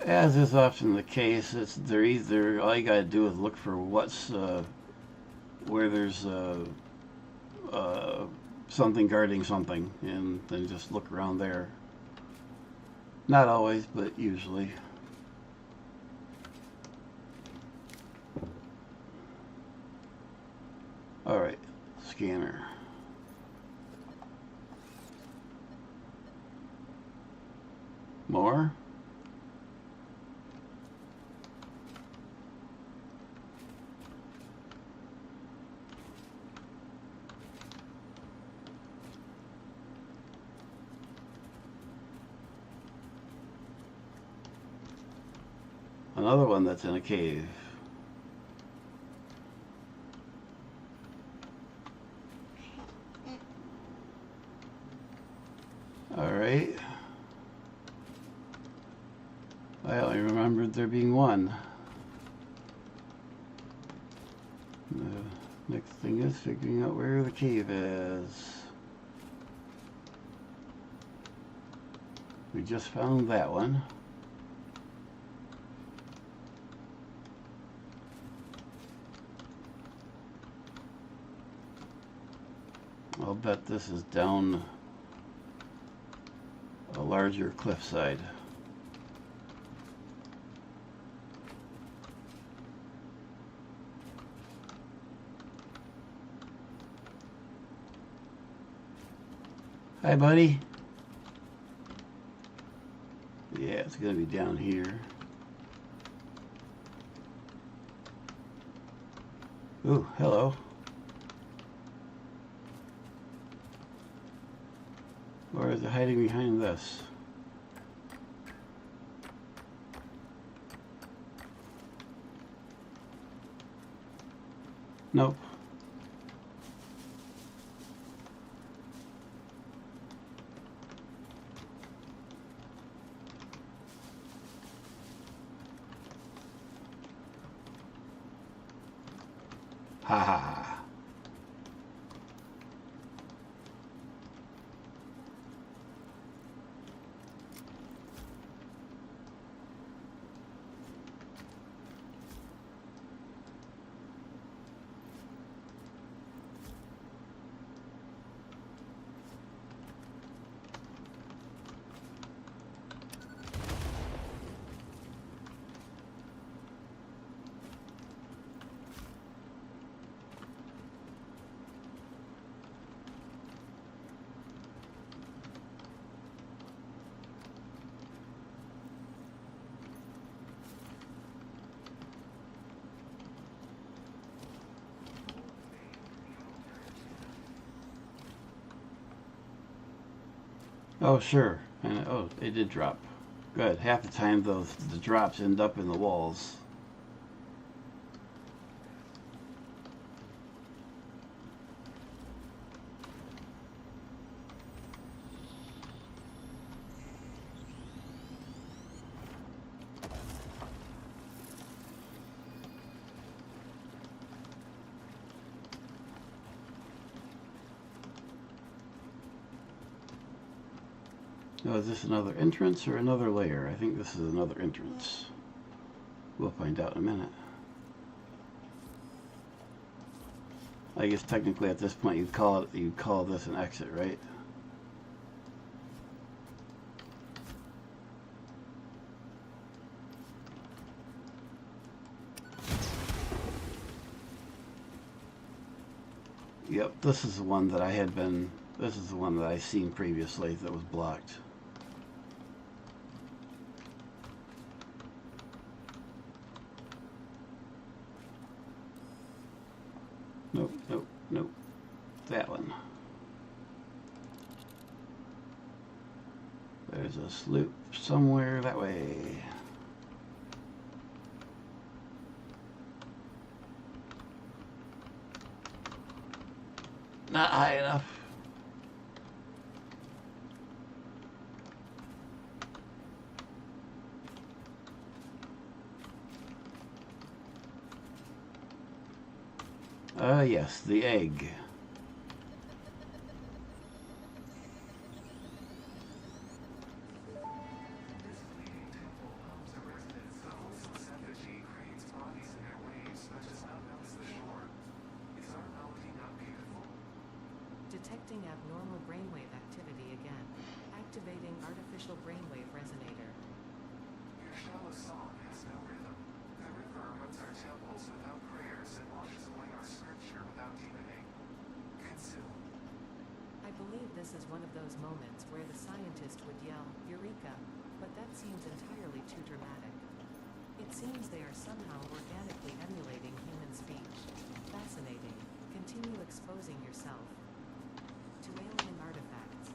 As is often the case, they're either, all you gotta do is look for where there's something guarding something, and then just look around there. Not always, but usually. Alright, scanner. More? Another one that's in a cave. Alright. I only remembered there being one. The next thing is figuring out where the cave is. We just found that one. I'll bet this is down a larger cliffside. Hi, buddy. Yeah, it's gonna be down here. Ooh, hello. Or is it hiding behind this? Nope. Ha ha ha. Oh, sure. And oh, it did drop. Good. Half the time the drops end up in the walls. Oh, is this another entrance or another layer? I think this is another entrance. We'll find out in a minute. I guess technically at this point you'd call this an exit, right? Yep, this is the one that this is the one that I've seen previously that was blocked. Nope, nope, nope. That one. There's a sloop somewhere that way. Not high enough. Yes, the egg. Detecting abnormal brainwave activity again. Activating artificial brainwave resonator. Your shallow song has no rhythm. The river runs our temples without prayers and washes away our scripture without deepening. Consume. I believe this is one of those moments where the scientist would yell, Eureka! But that seems entirely too dramatic. It seems they are somehow organically emulating human speech. Fascinating. Continue exposing yourself to alien artifacts.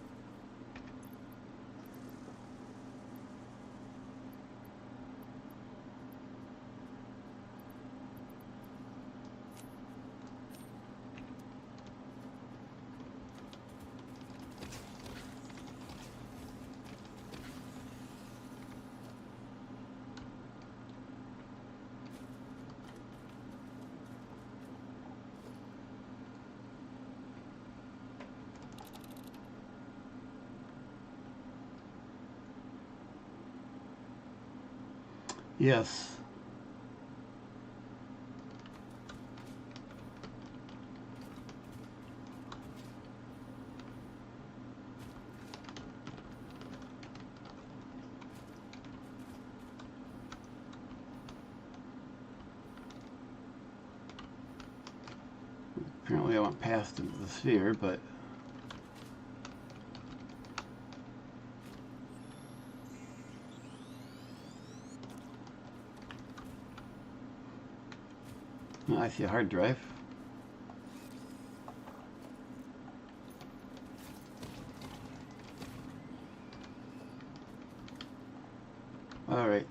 Yes. Apparently I went past into the sphere, but oh, I see a hard drive. All right.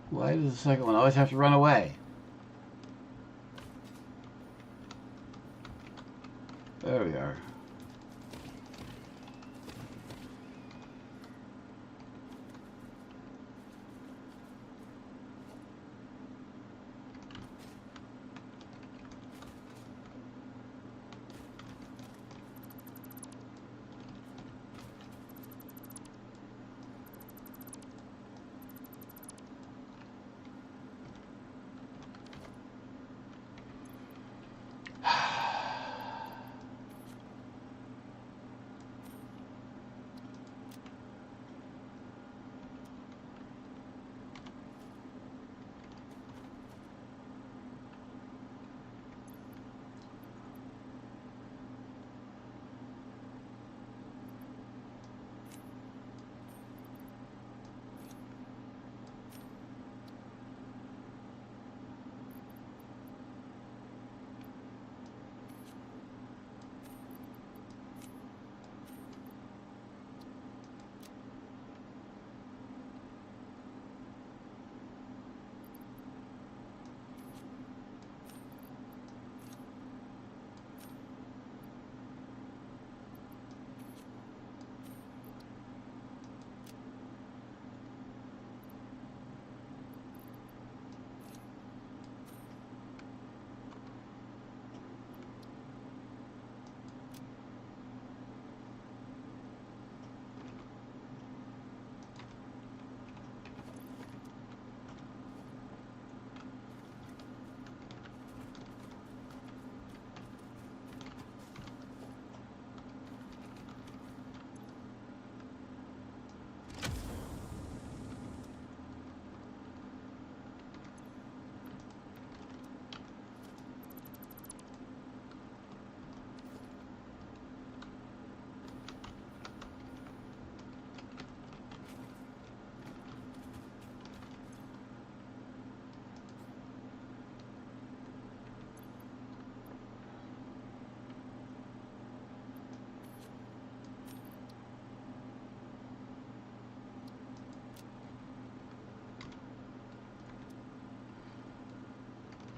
Why does the second one always have to run away? There we are.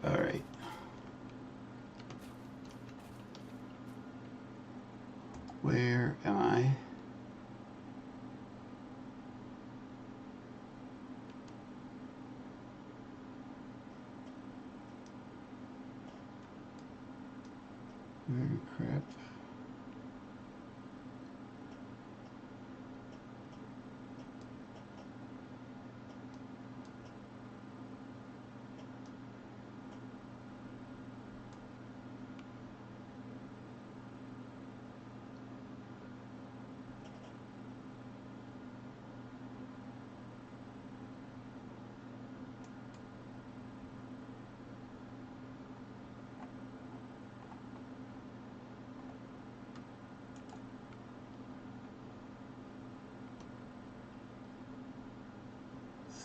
All right. Where am I? Crap.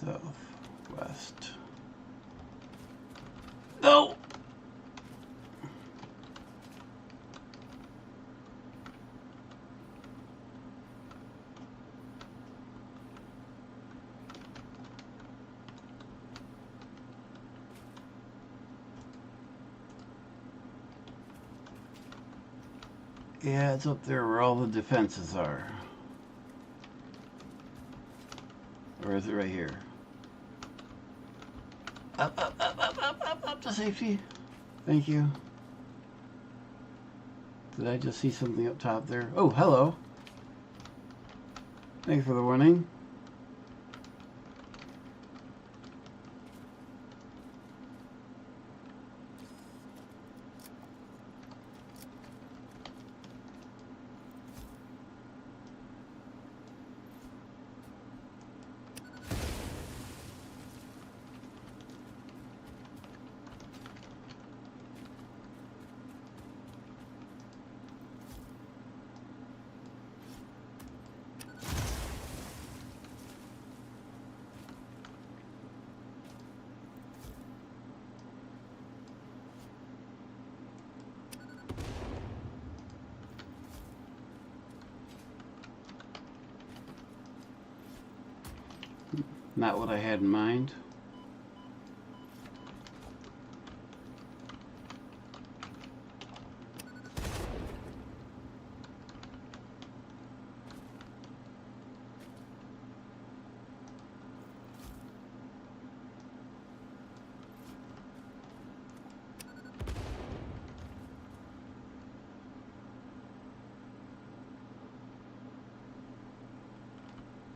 Southwest. No! Yeah, it's up there where all the defenses are. Or is it right here? Up to safety. Thank you. Did I just see something up top there? Oh, hello. Thanks for the warning. Not what I had in mind.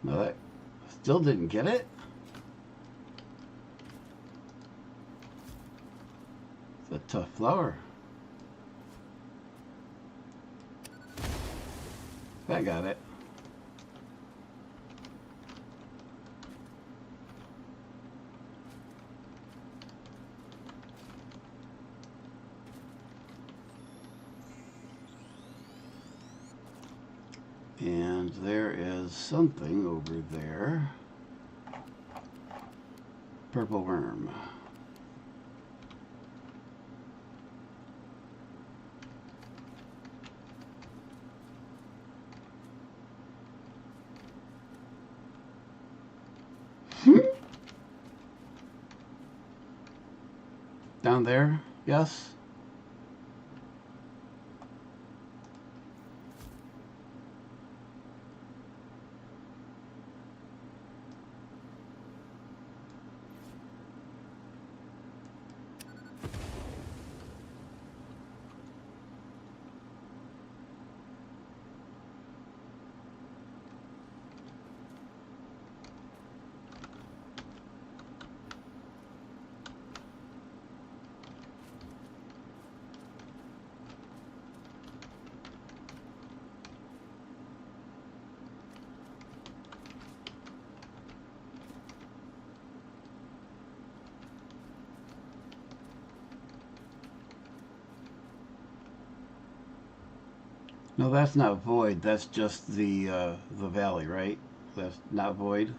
No, that still didn't get it. It's a tough flower. That got it. And there is something over there. Purple worm. Down there, yes? No, that's not void. That's just the valley, right? That's not void.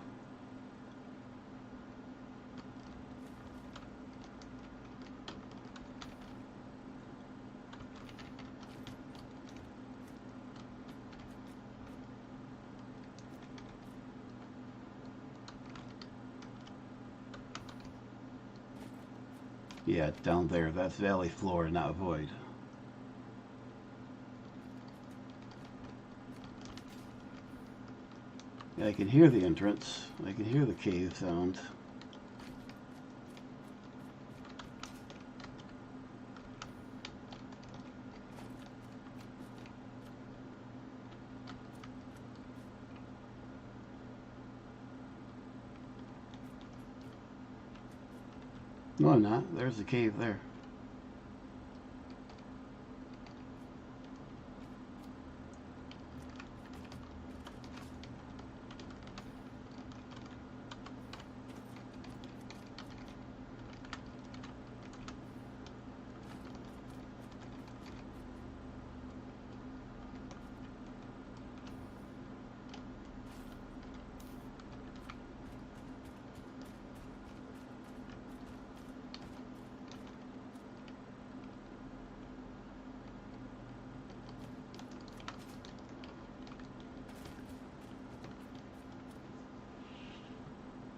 Yeah, down there. That's valley floor, not void. Yeah, I can hear the entrance. I can hear the cave sound. No, I'm not. There's the cave there.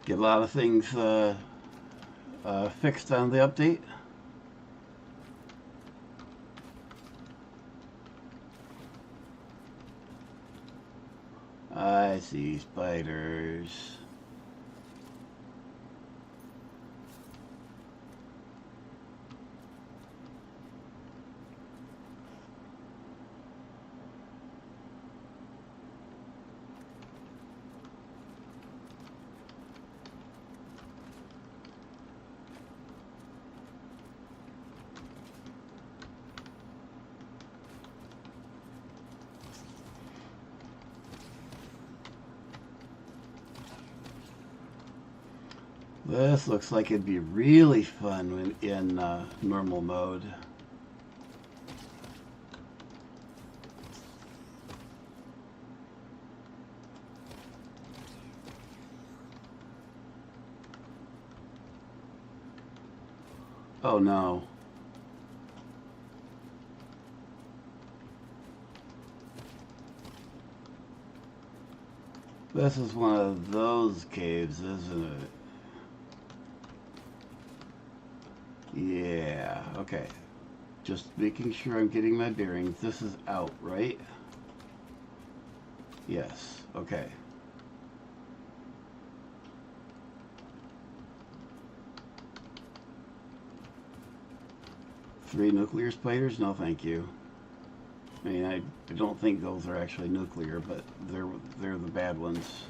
Get a lot of things fixed on the update. I see spiders. This looks like it'd be really fun when in normal mode. Oh no. This is one of those caves, isn't it? Yeah, okay. Just making sure I'm getting my bearings. This is out, right? Yes, okay. Three nuclear spiders? No, thank you. I mean, I don't think those are actually nuclear, but they're the bad ones.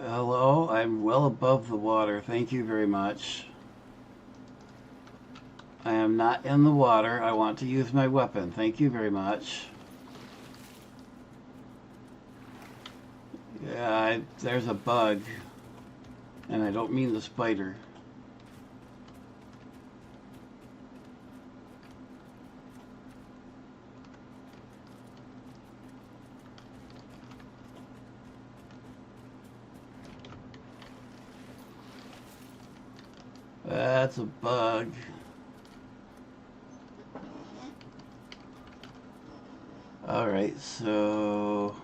Hello, I'm well above the water. Thank you very much. I am not in the water. I want to use my weapon. Thank you very much. Yeah, there's a bug. And I don't mean the spider. That's a bug. Alright, so...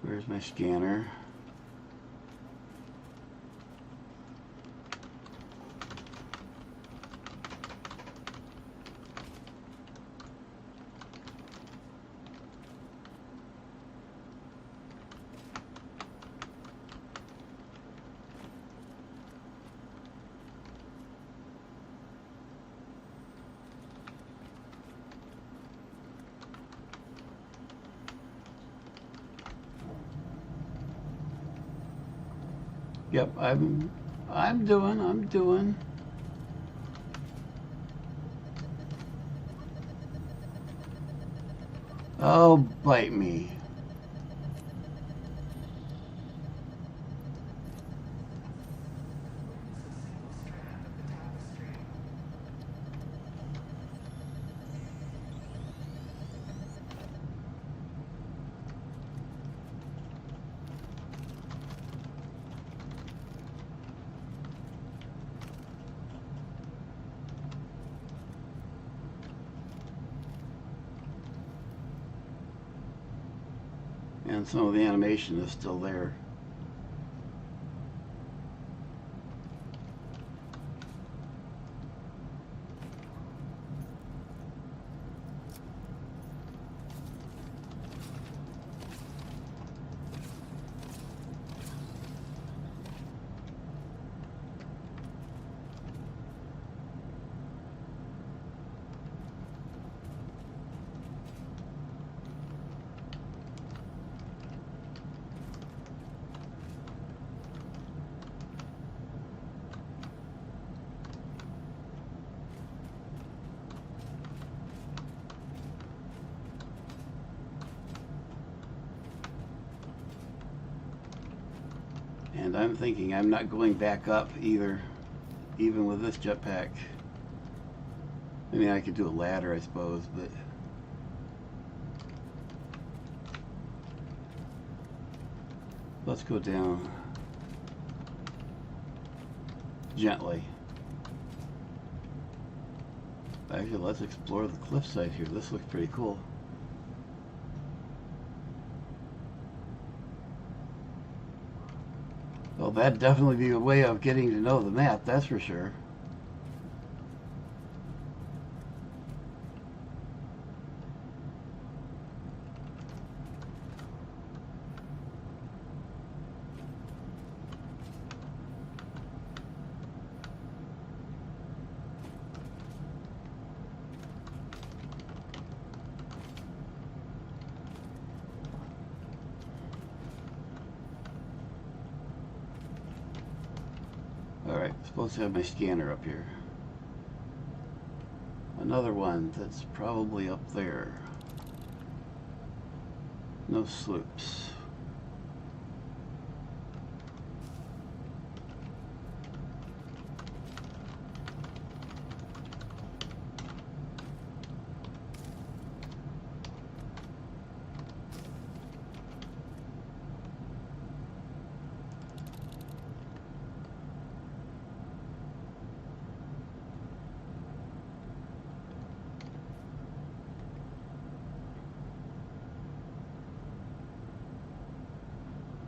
where's my scanner? Yep, I'm doing. Oh, bite me. And some of the animation is still there. And I'm thinking I'm not going back up either, even with this jetpack. I mean, I could do a ladder, I suppose, but let's go down gently. Actually, let's explore the cliffside here. This looks pretty cool. Well, that'd definitely be a way of getting to know the map, that's for sure. Alright, supposed to have my scanner up here. Another one that's probably up there. No sloops.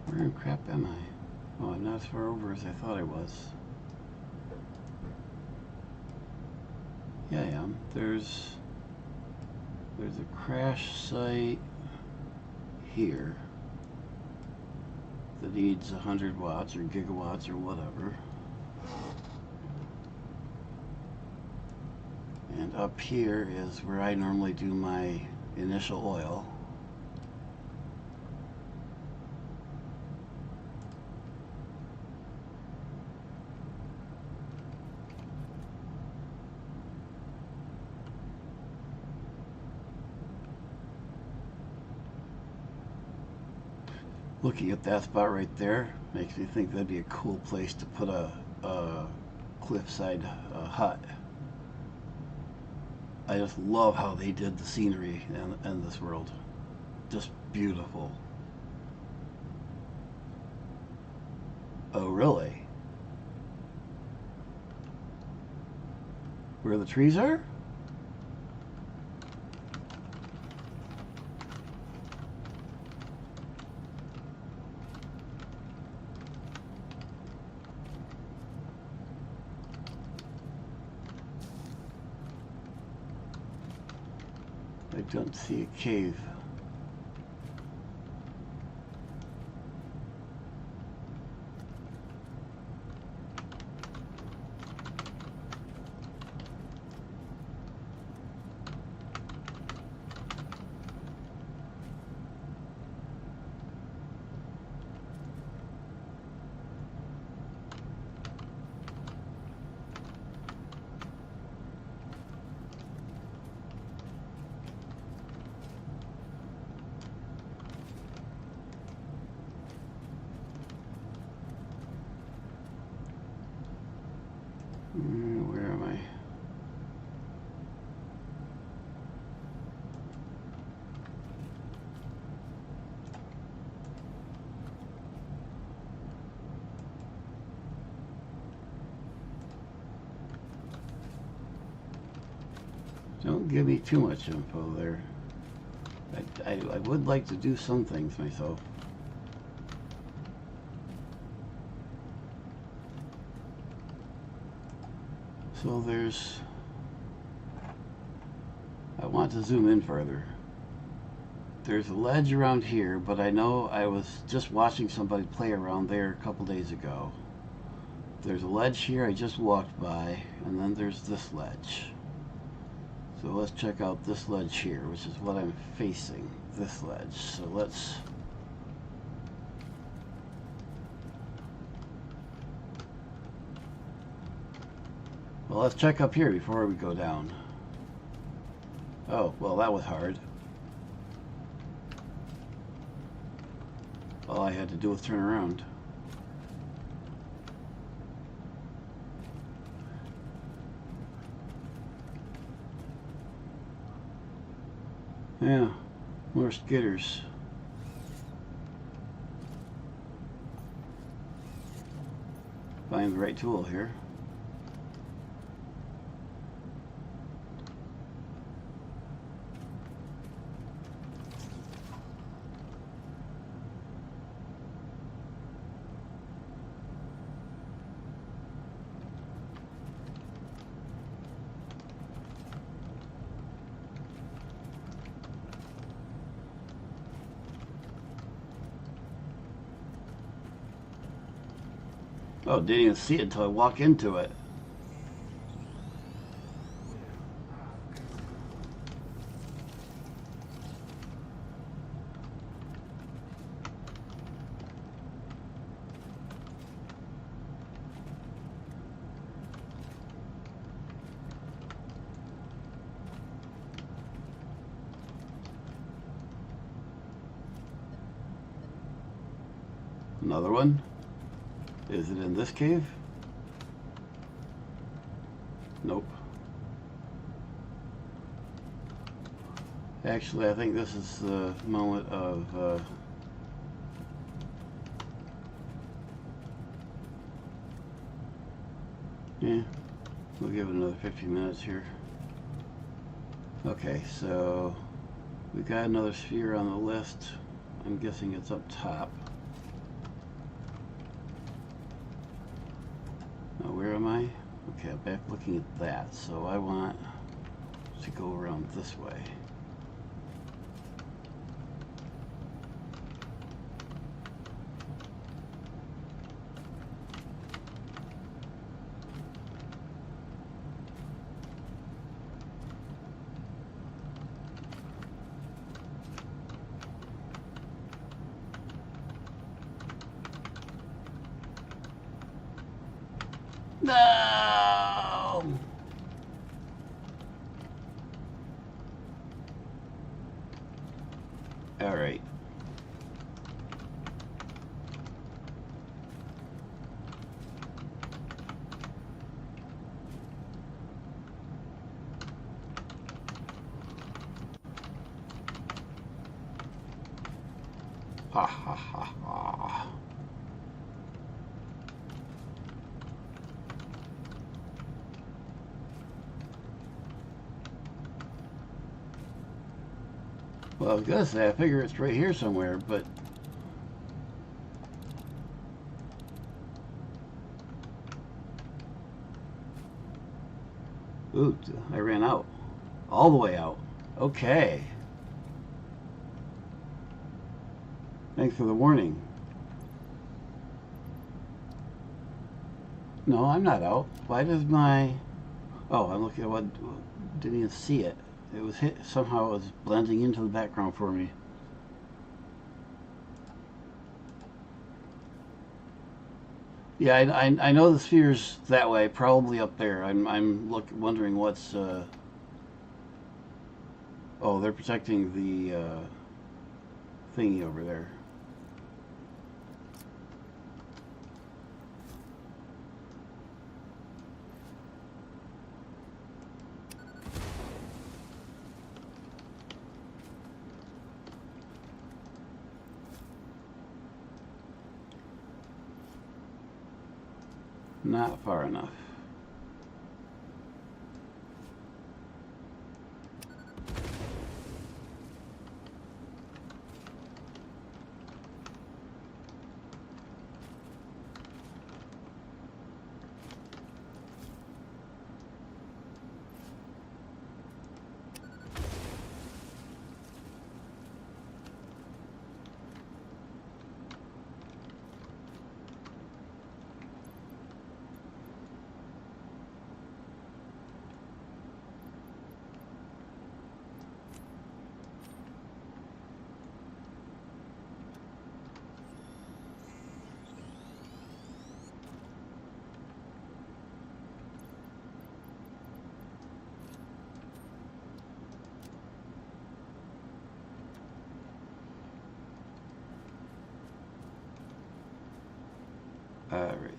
Where in crap am I? Oh, I'm not as far over as I thought I was. Yeah, I am. There's a crash site here that needs 100 watts or gigawatts or whatever. And up here is where I normally do my initial oil. Looking at that spot right there makes me think that'd be a cool place to put a cliffside hut. I just love how they did the scenery in this world. Just beautiful. Oh, really? Where the trees are? I don't see a cave. Where am I? Don't give me too much info there. I would like to do some things myself. So I want to zoom in further. There's a ledge around here, but I know I was just watching somebody play around there a couple days ago. There's a ledge here I just walked by, and then there's this ledge. So let's check out this ledge here, which is what I'm facing, this ledge. So let's... Well, let's check up here before we go down. Oh, well, that was hard. All I had to do was turn around. Yeah, more skitters. Find the right tool here. Oh, didn't even see it until I walk into it. Another one. Is it in this cave? Nope. Actually, I think this is the moment of yeah, we'll give it another 15 minutes here. Okay, so we got another sphere on the list. I'm guessing it's up top. Now, where am I? Okay, I'm back looking at that. So I want to go around this way. No! All right. Ha ha ha ha. Well, I was gonna say, I figure it's right here somewhere, but ooh, I ran out. All the way out. Okay. Thanks for the warning. No, I'm not out. Why does my... Oh, I'm looking at what... Didn't even see it. It was hit... Somehow it was blending into the background for me. Yeah, I know the sphere's that way, probably up there. I'm wondering what's... Oh, they're protecting the thingy over there. Not far enough. Alright.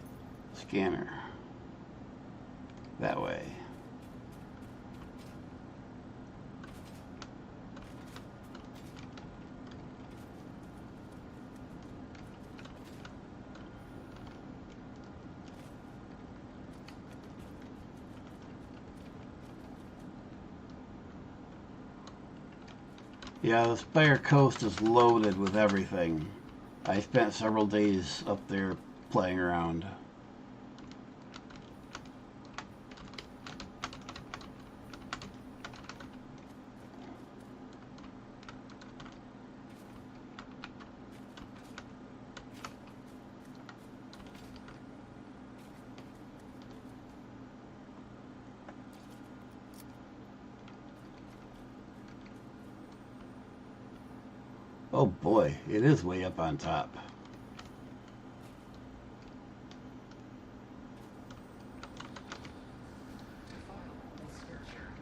Scanner. That way. Yeah, the Spire Coast is loaded with everything. I spent several days up there playing around. Oh boy, it is way up on top. Defile all scripture.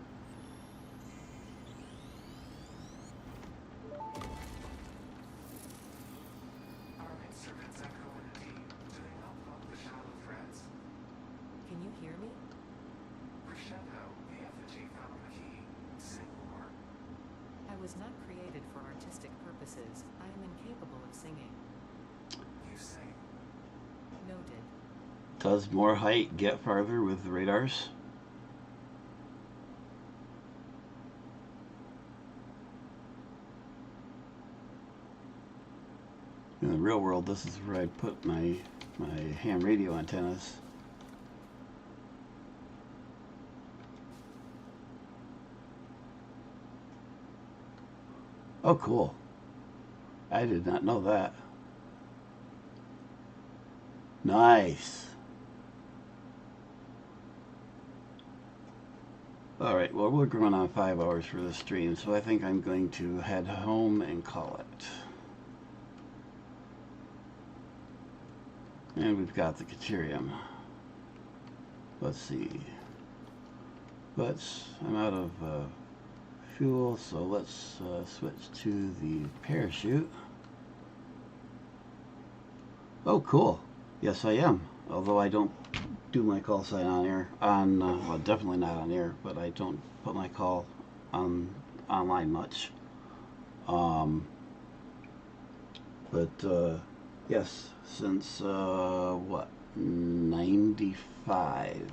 Our instruments echo in a deep. Do they not pump the shallow frets? Can you hear me? Crescendo, the effigy found the key. Sing more. I was not created for artistic purposes. I am incapable of singing. You sing. Noted. Does more height get farther with the radars? In the real world, this is where I put my ham radio antennas. Oh, cool. I did not know that. Nice. Alright, well, we're going on 5 hours for this stream, so I think I'm going to head home and call it. And we've got the Caterium. Let's see. I'm out of fuel, so let's switch to the parachute. Oh, cool. Yes, I am. Although I don't do my call sign on air. Well, definitely not on air, but I don't put my call on online much. Yes, since what, 95,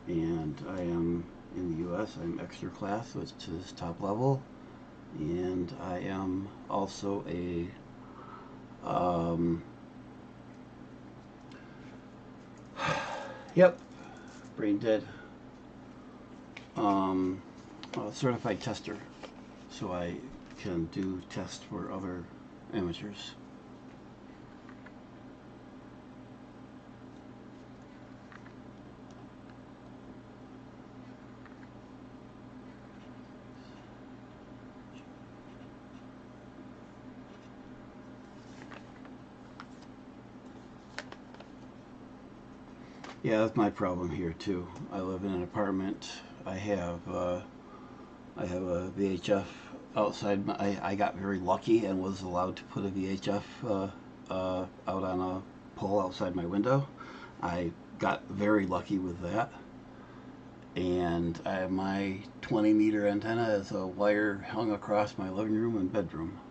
and I am in the U.S. I'm extra class, which is top level, and I am also a yep, brain dead, certified tester, so I can do tests for other amateurs. Yeah, that's my problem here too. I live in an apartment. I have a VHF outside. I got very lucky and was allowed to put a VHF out on a pole outside my window. I got very lucky with that. And my 20-meter antenna is a wire hung across my living room and bedroom.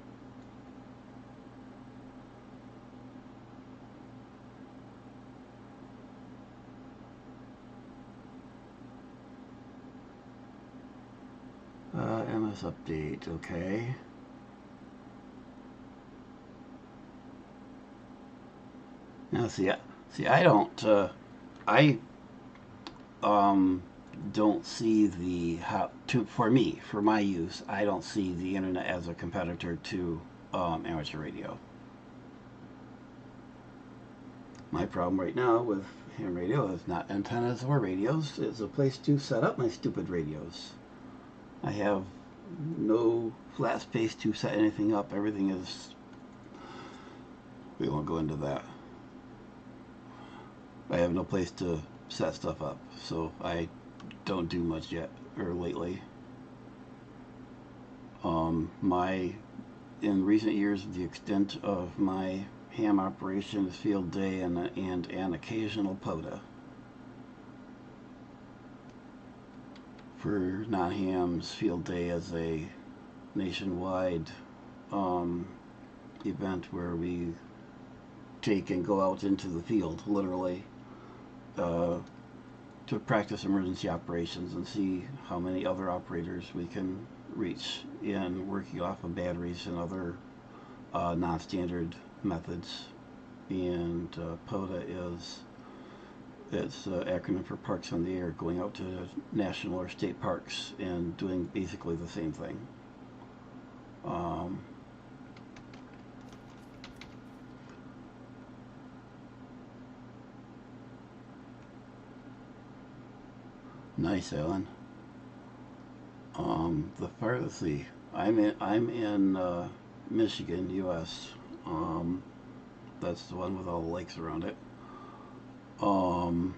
MS update, okay. Now, I don't see for my use, I don't see the internet as a competitor to amateur radio. My problem right now with ham radio is not antennas or radios. It's a place to set up my stupid radios. I have no flat space to set anything up. Everything is... We won't go into that. I have no place to set stuff up, so I don't do much yet, or lately. In recent years, the extent of my ham operation is field day and an occasional POTA. For non-hams, field day is a nationwide event where we take and go out into the field, literally, to practice emergency operations and see how many other operators we can reach in working off of batteries and other non-standard methods. And POTA is it's an acronym for Parks on the Air, going out to national or state parks and doing basically the same thing. Um, nice, Alan. The farthest, see, I'm in Michigan, U.S. That's the one with all the lakes around it. Um,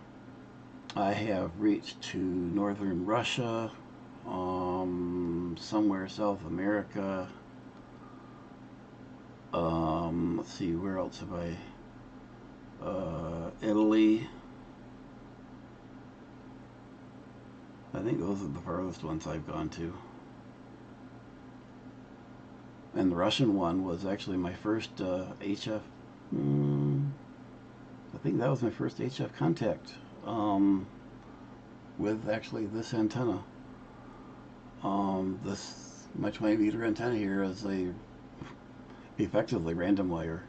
I have reached to northern Russia, somewhere South America. Let's see, where else have I? Italy. I think those are the farthest ones I've gone to. And the Russian one was actually my first HF. I think that was my first HF contact with actually this antenna. This my 20 meter antenna here is a effectively random wire.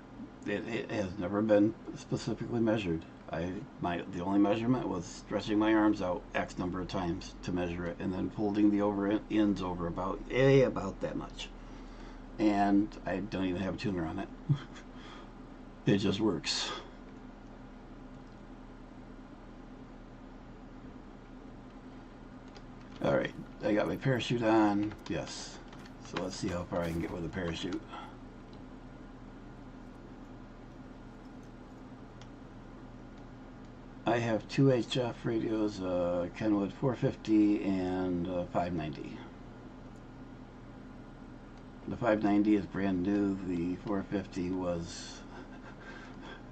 It has never been specifically measured. The only measurement was stretching my arms out X number of times to measure it, and then folding the ends over about that much. And I don't even have a tuner on it. It just works. All right, I got my parachute on. Yes. So let's see how far I can get with a parachute. I have two HF radios, Kenwood 450 and 590. The 590 is brand new. The 450 was.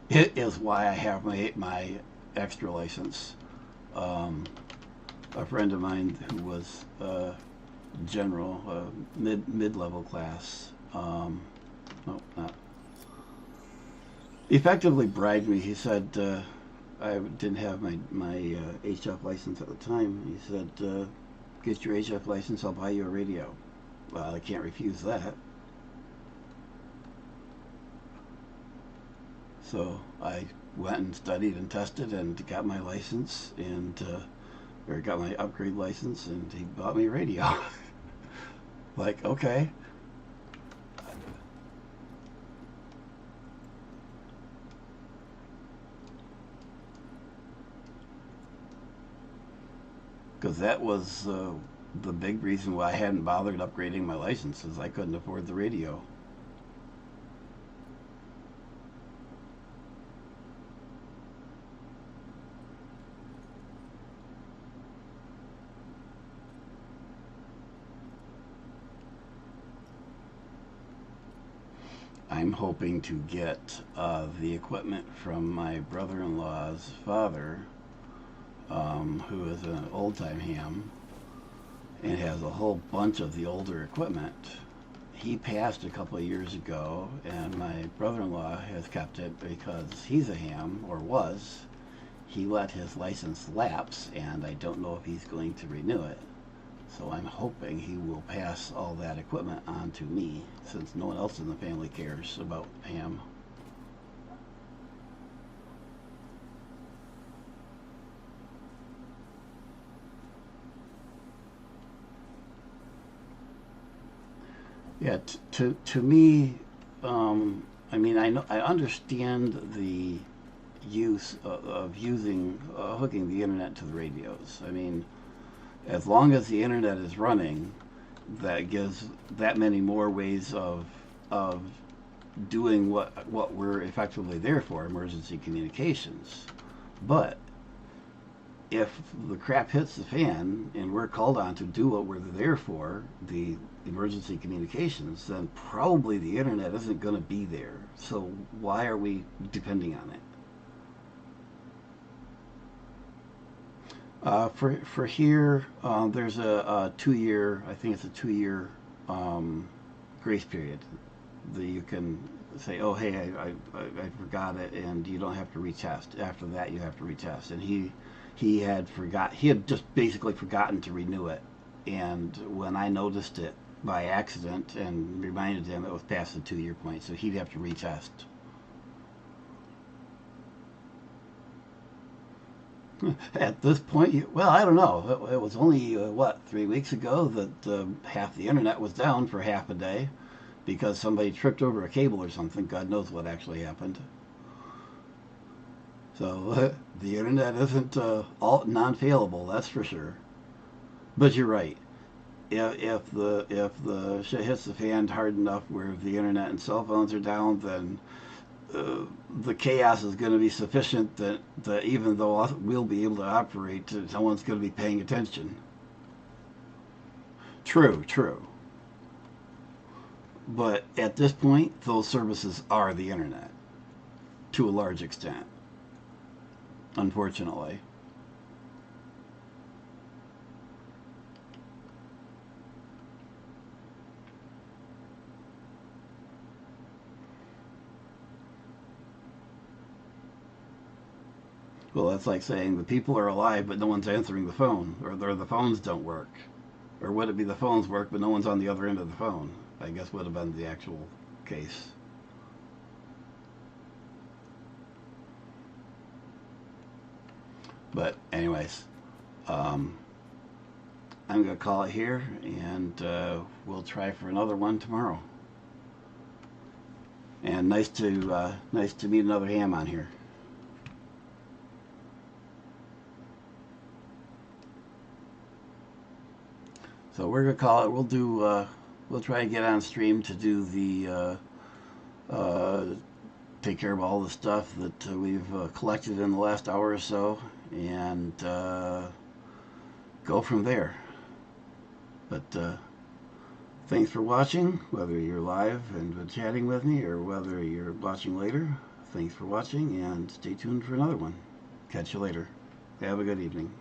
It is why I have my extra license. A friend of mine who was general, mid-level class. No, not. Effectively bribed me. He said. I didn't have my HF license at the time. He said, get your HF license, I'll buy you a radio. Well, I can't refuse that. So I went and studied and tested and got my license or got my upgrade license, and he bought me a radio. Like, okay. Because that was the big reason why I hadn't bothered upgrading my license, is I couldn't afford the radio. I'm hoping to get the equipment from my brother-in-law's father, who is an old-time ham and has a whole bunch of the older equipment. He passed a couple of years ago, and my brother-in-law has kept it because he's a ham, or was. He let his license lapse, and I don't know if he's going to renew it. So I'm hoping he will pass all that equipment on to me, since no one else in the family cares about ham. Yeah, to me, I mean, I understand the use of using hooking the internet to the radios. I mean, as long as the internet is running, that gives that many more ways of doing what we're effectively there for, emergency communications. But if the crap hits the fan and we're called on to do what we're there for, the emergency communications, then probably the internet isn't going to be there. So why are we depending on it? For here, there's a 2 year, I think it's a 2 year grace period that you can say, oh, hey, I forgot it, and you don't have to retest. After that, you have to retest. And he had just basically forgotten to renew it. And when I noticed it, by accident and reminded him it was past the 2 year point, so he'd have to retest. At this point, well, I don't know. It was only, 3 weeks ago that half the internet was down for half a day because somebody tripped over a cable or something. God knows what actually happened. So the internet isn't all non-failable, that's for sure. But you're right. If the shit hits the fan hard enough where the internet and cell phones are down, then the chaos is going to be sufficient that even though we'll be able to operate, someone's going to be paying attention. True, true. But at this point, those services are the internet to a large extent, unfortunately. Well, that's like saying the people are alive, but no one's answering the phone, or the phones don't work. Or would it be the phones work, but no one's on the other end of the phone? I guess would have been the actual case. But, anyways, um, I'm going to call it here, and we'll try for another one tomorrow. And nice to meet another ham on here. So we're gonna call it. We'll try to get on stream to do take care of all the stuff that we've collected in the last hour or so, and go from there. But thanks for watching, whether you're live and chatting with me or whether you're watching later. Thanks for watching, and stay tuned for another one. Catch you later. Have a good evening.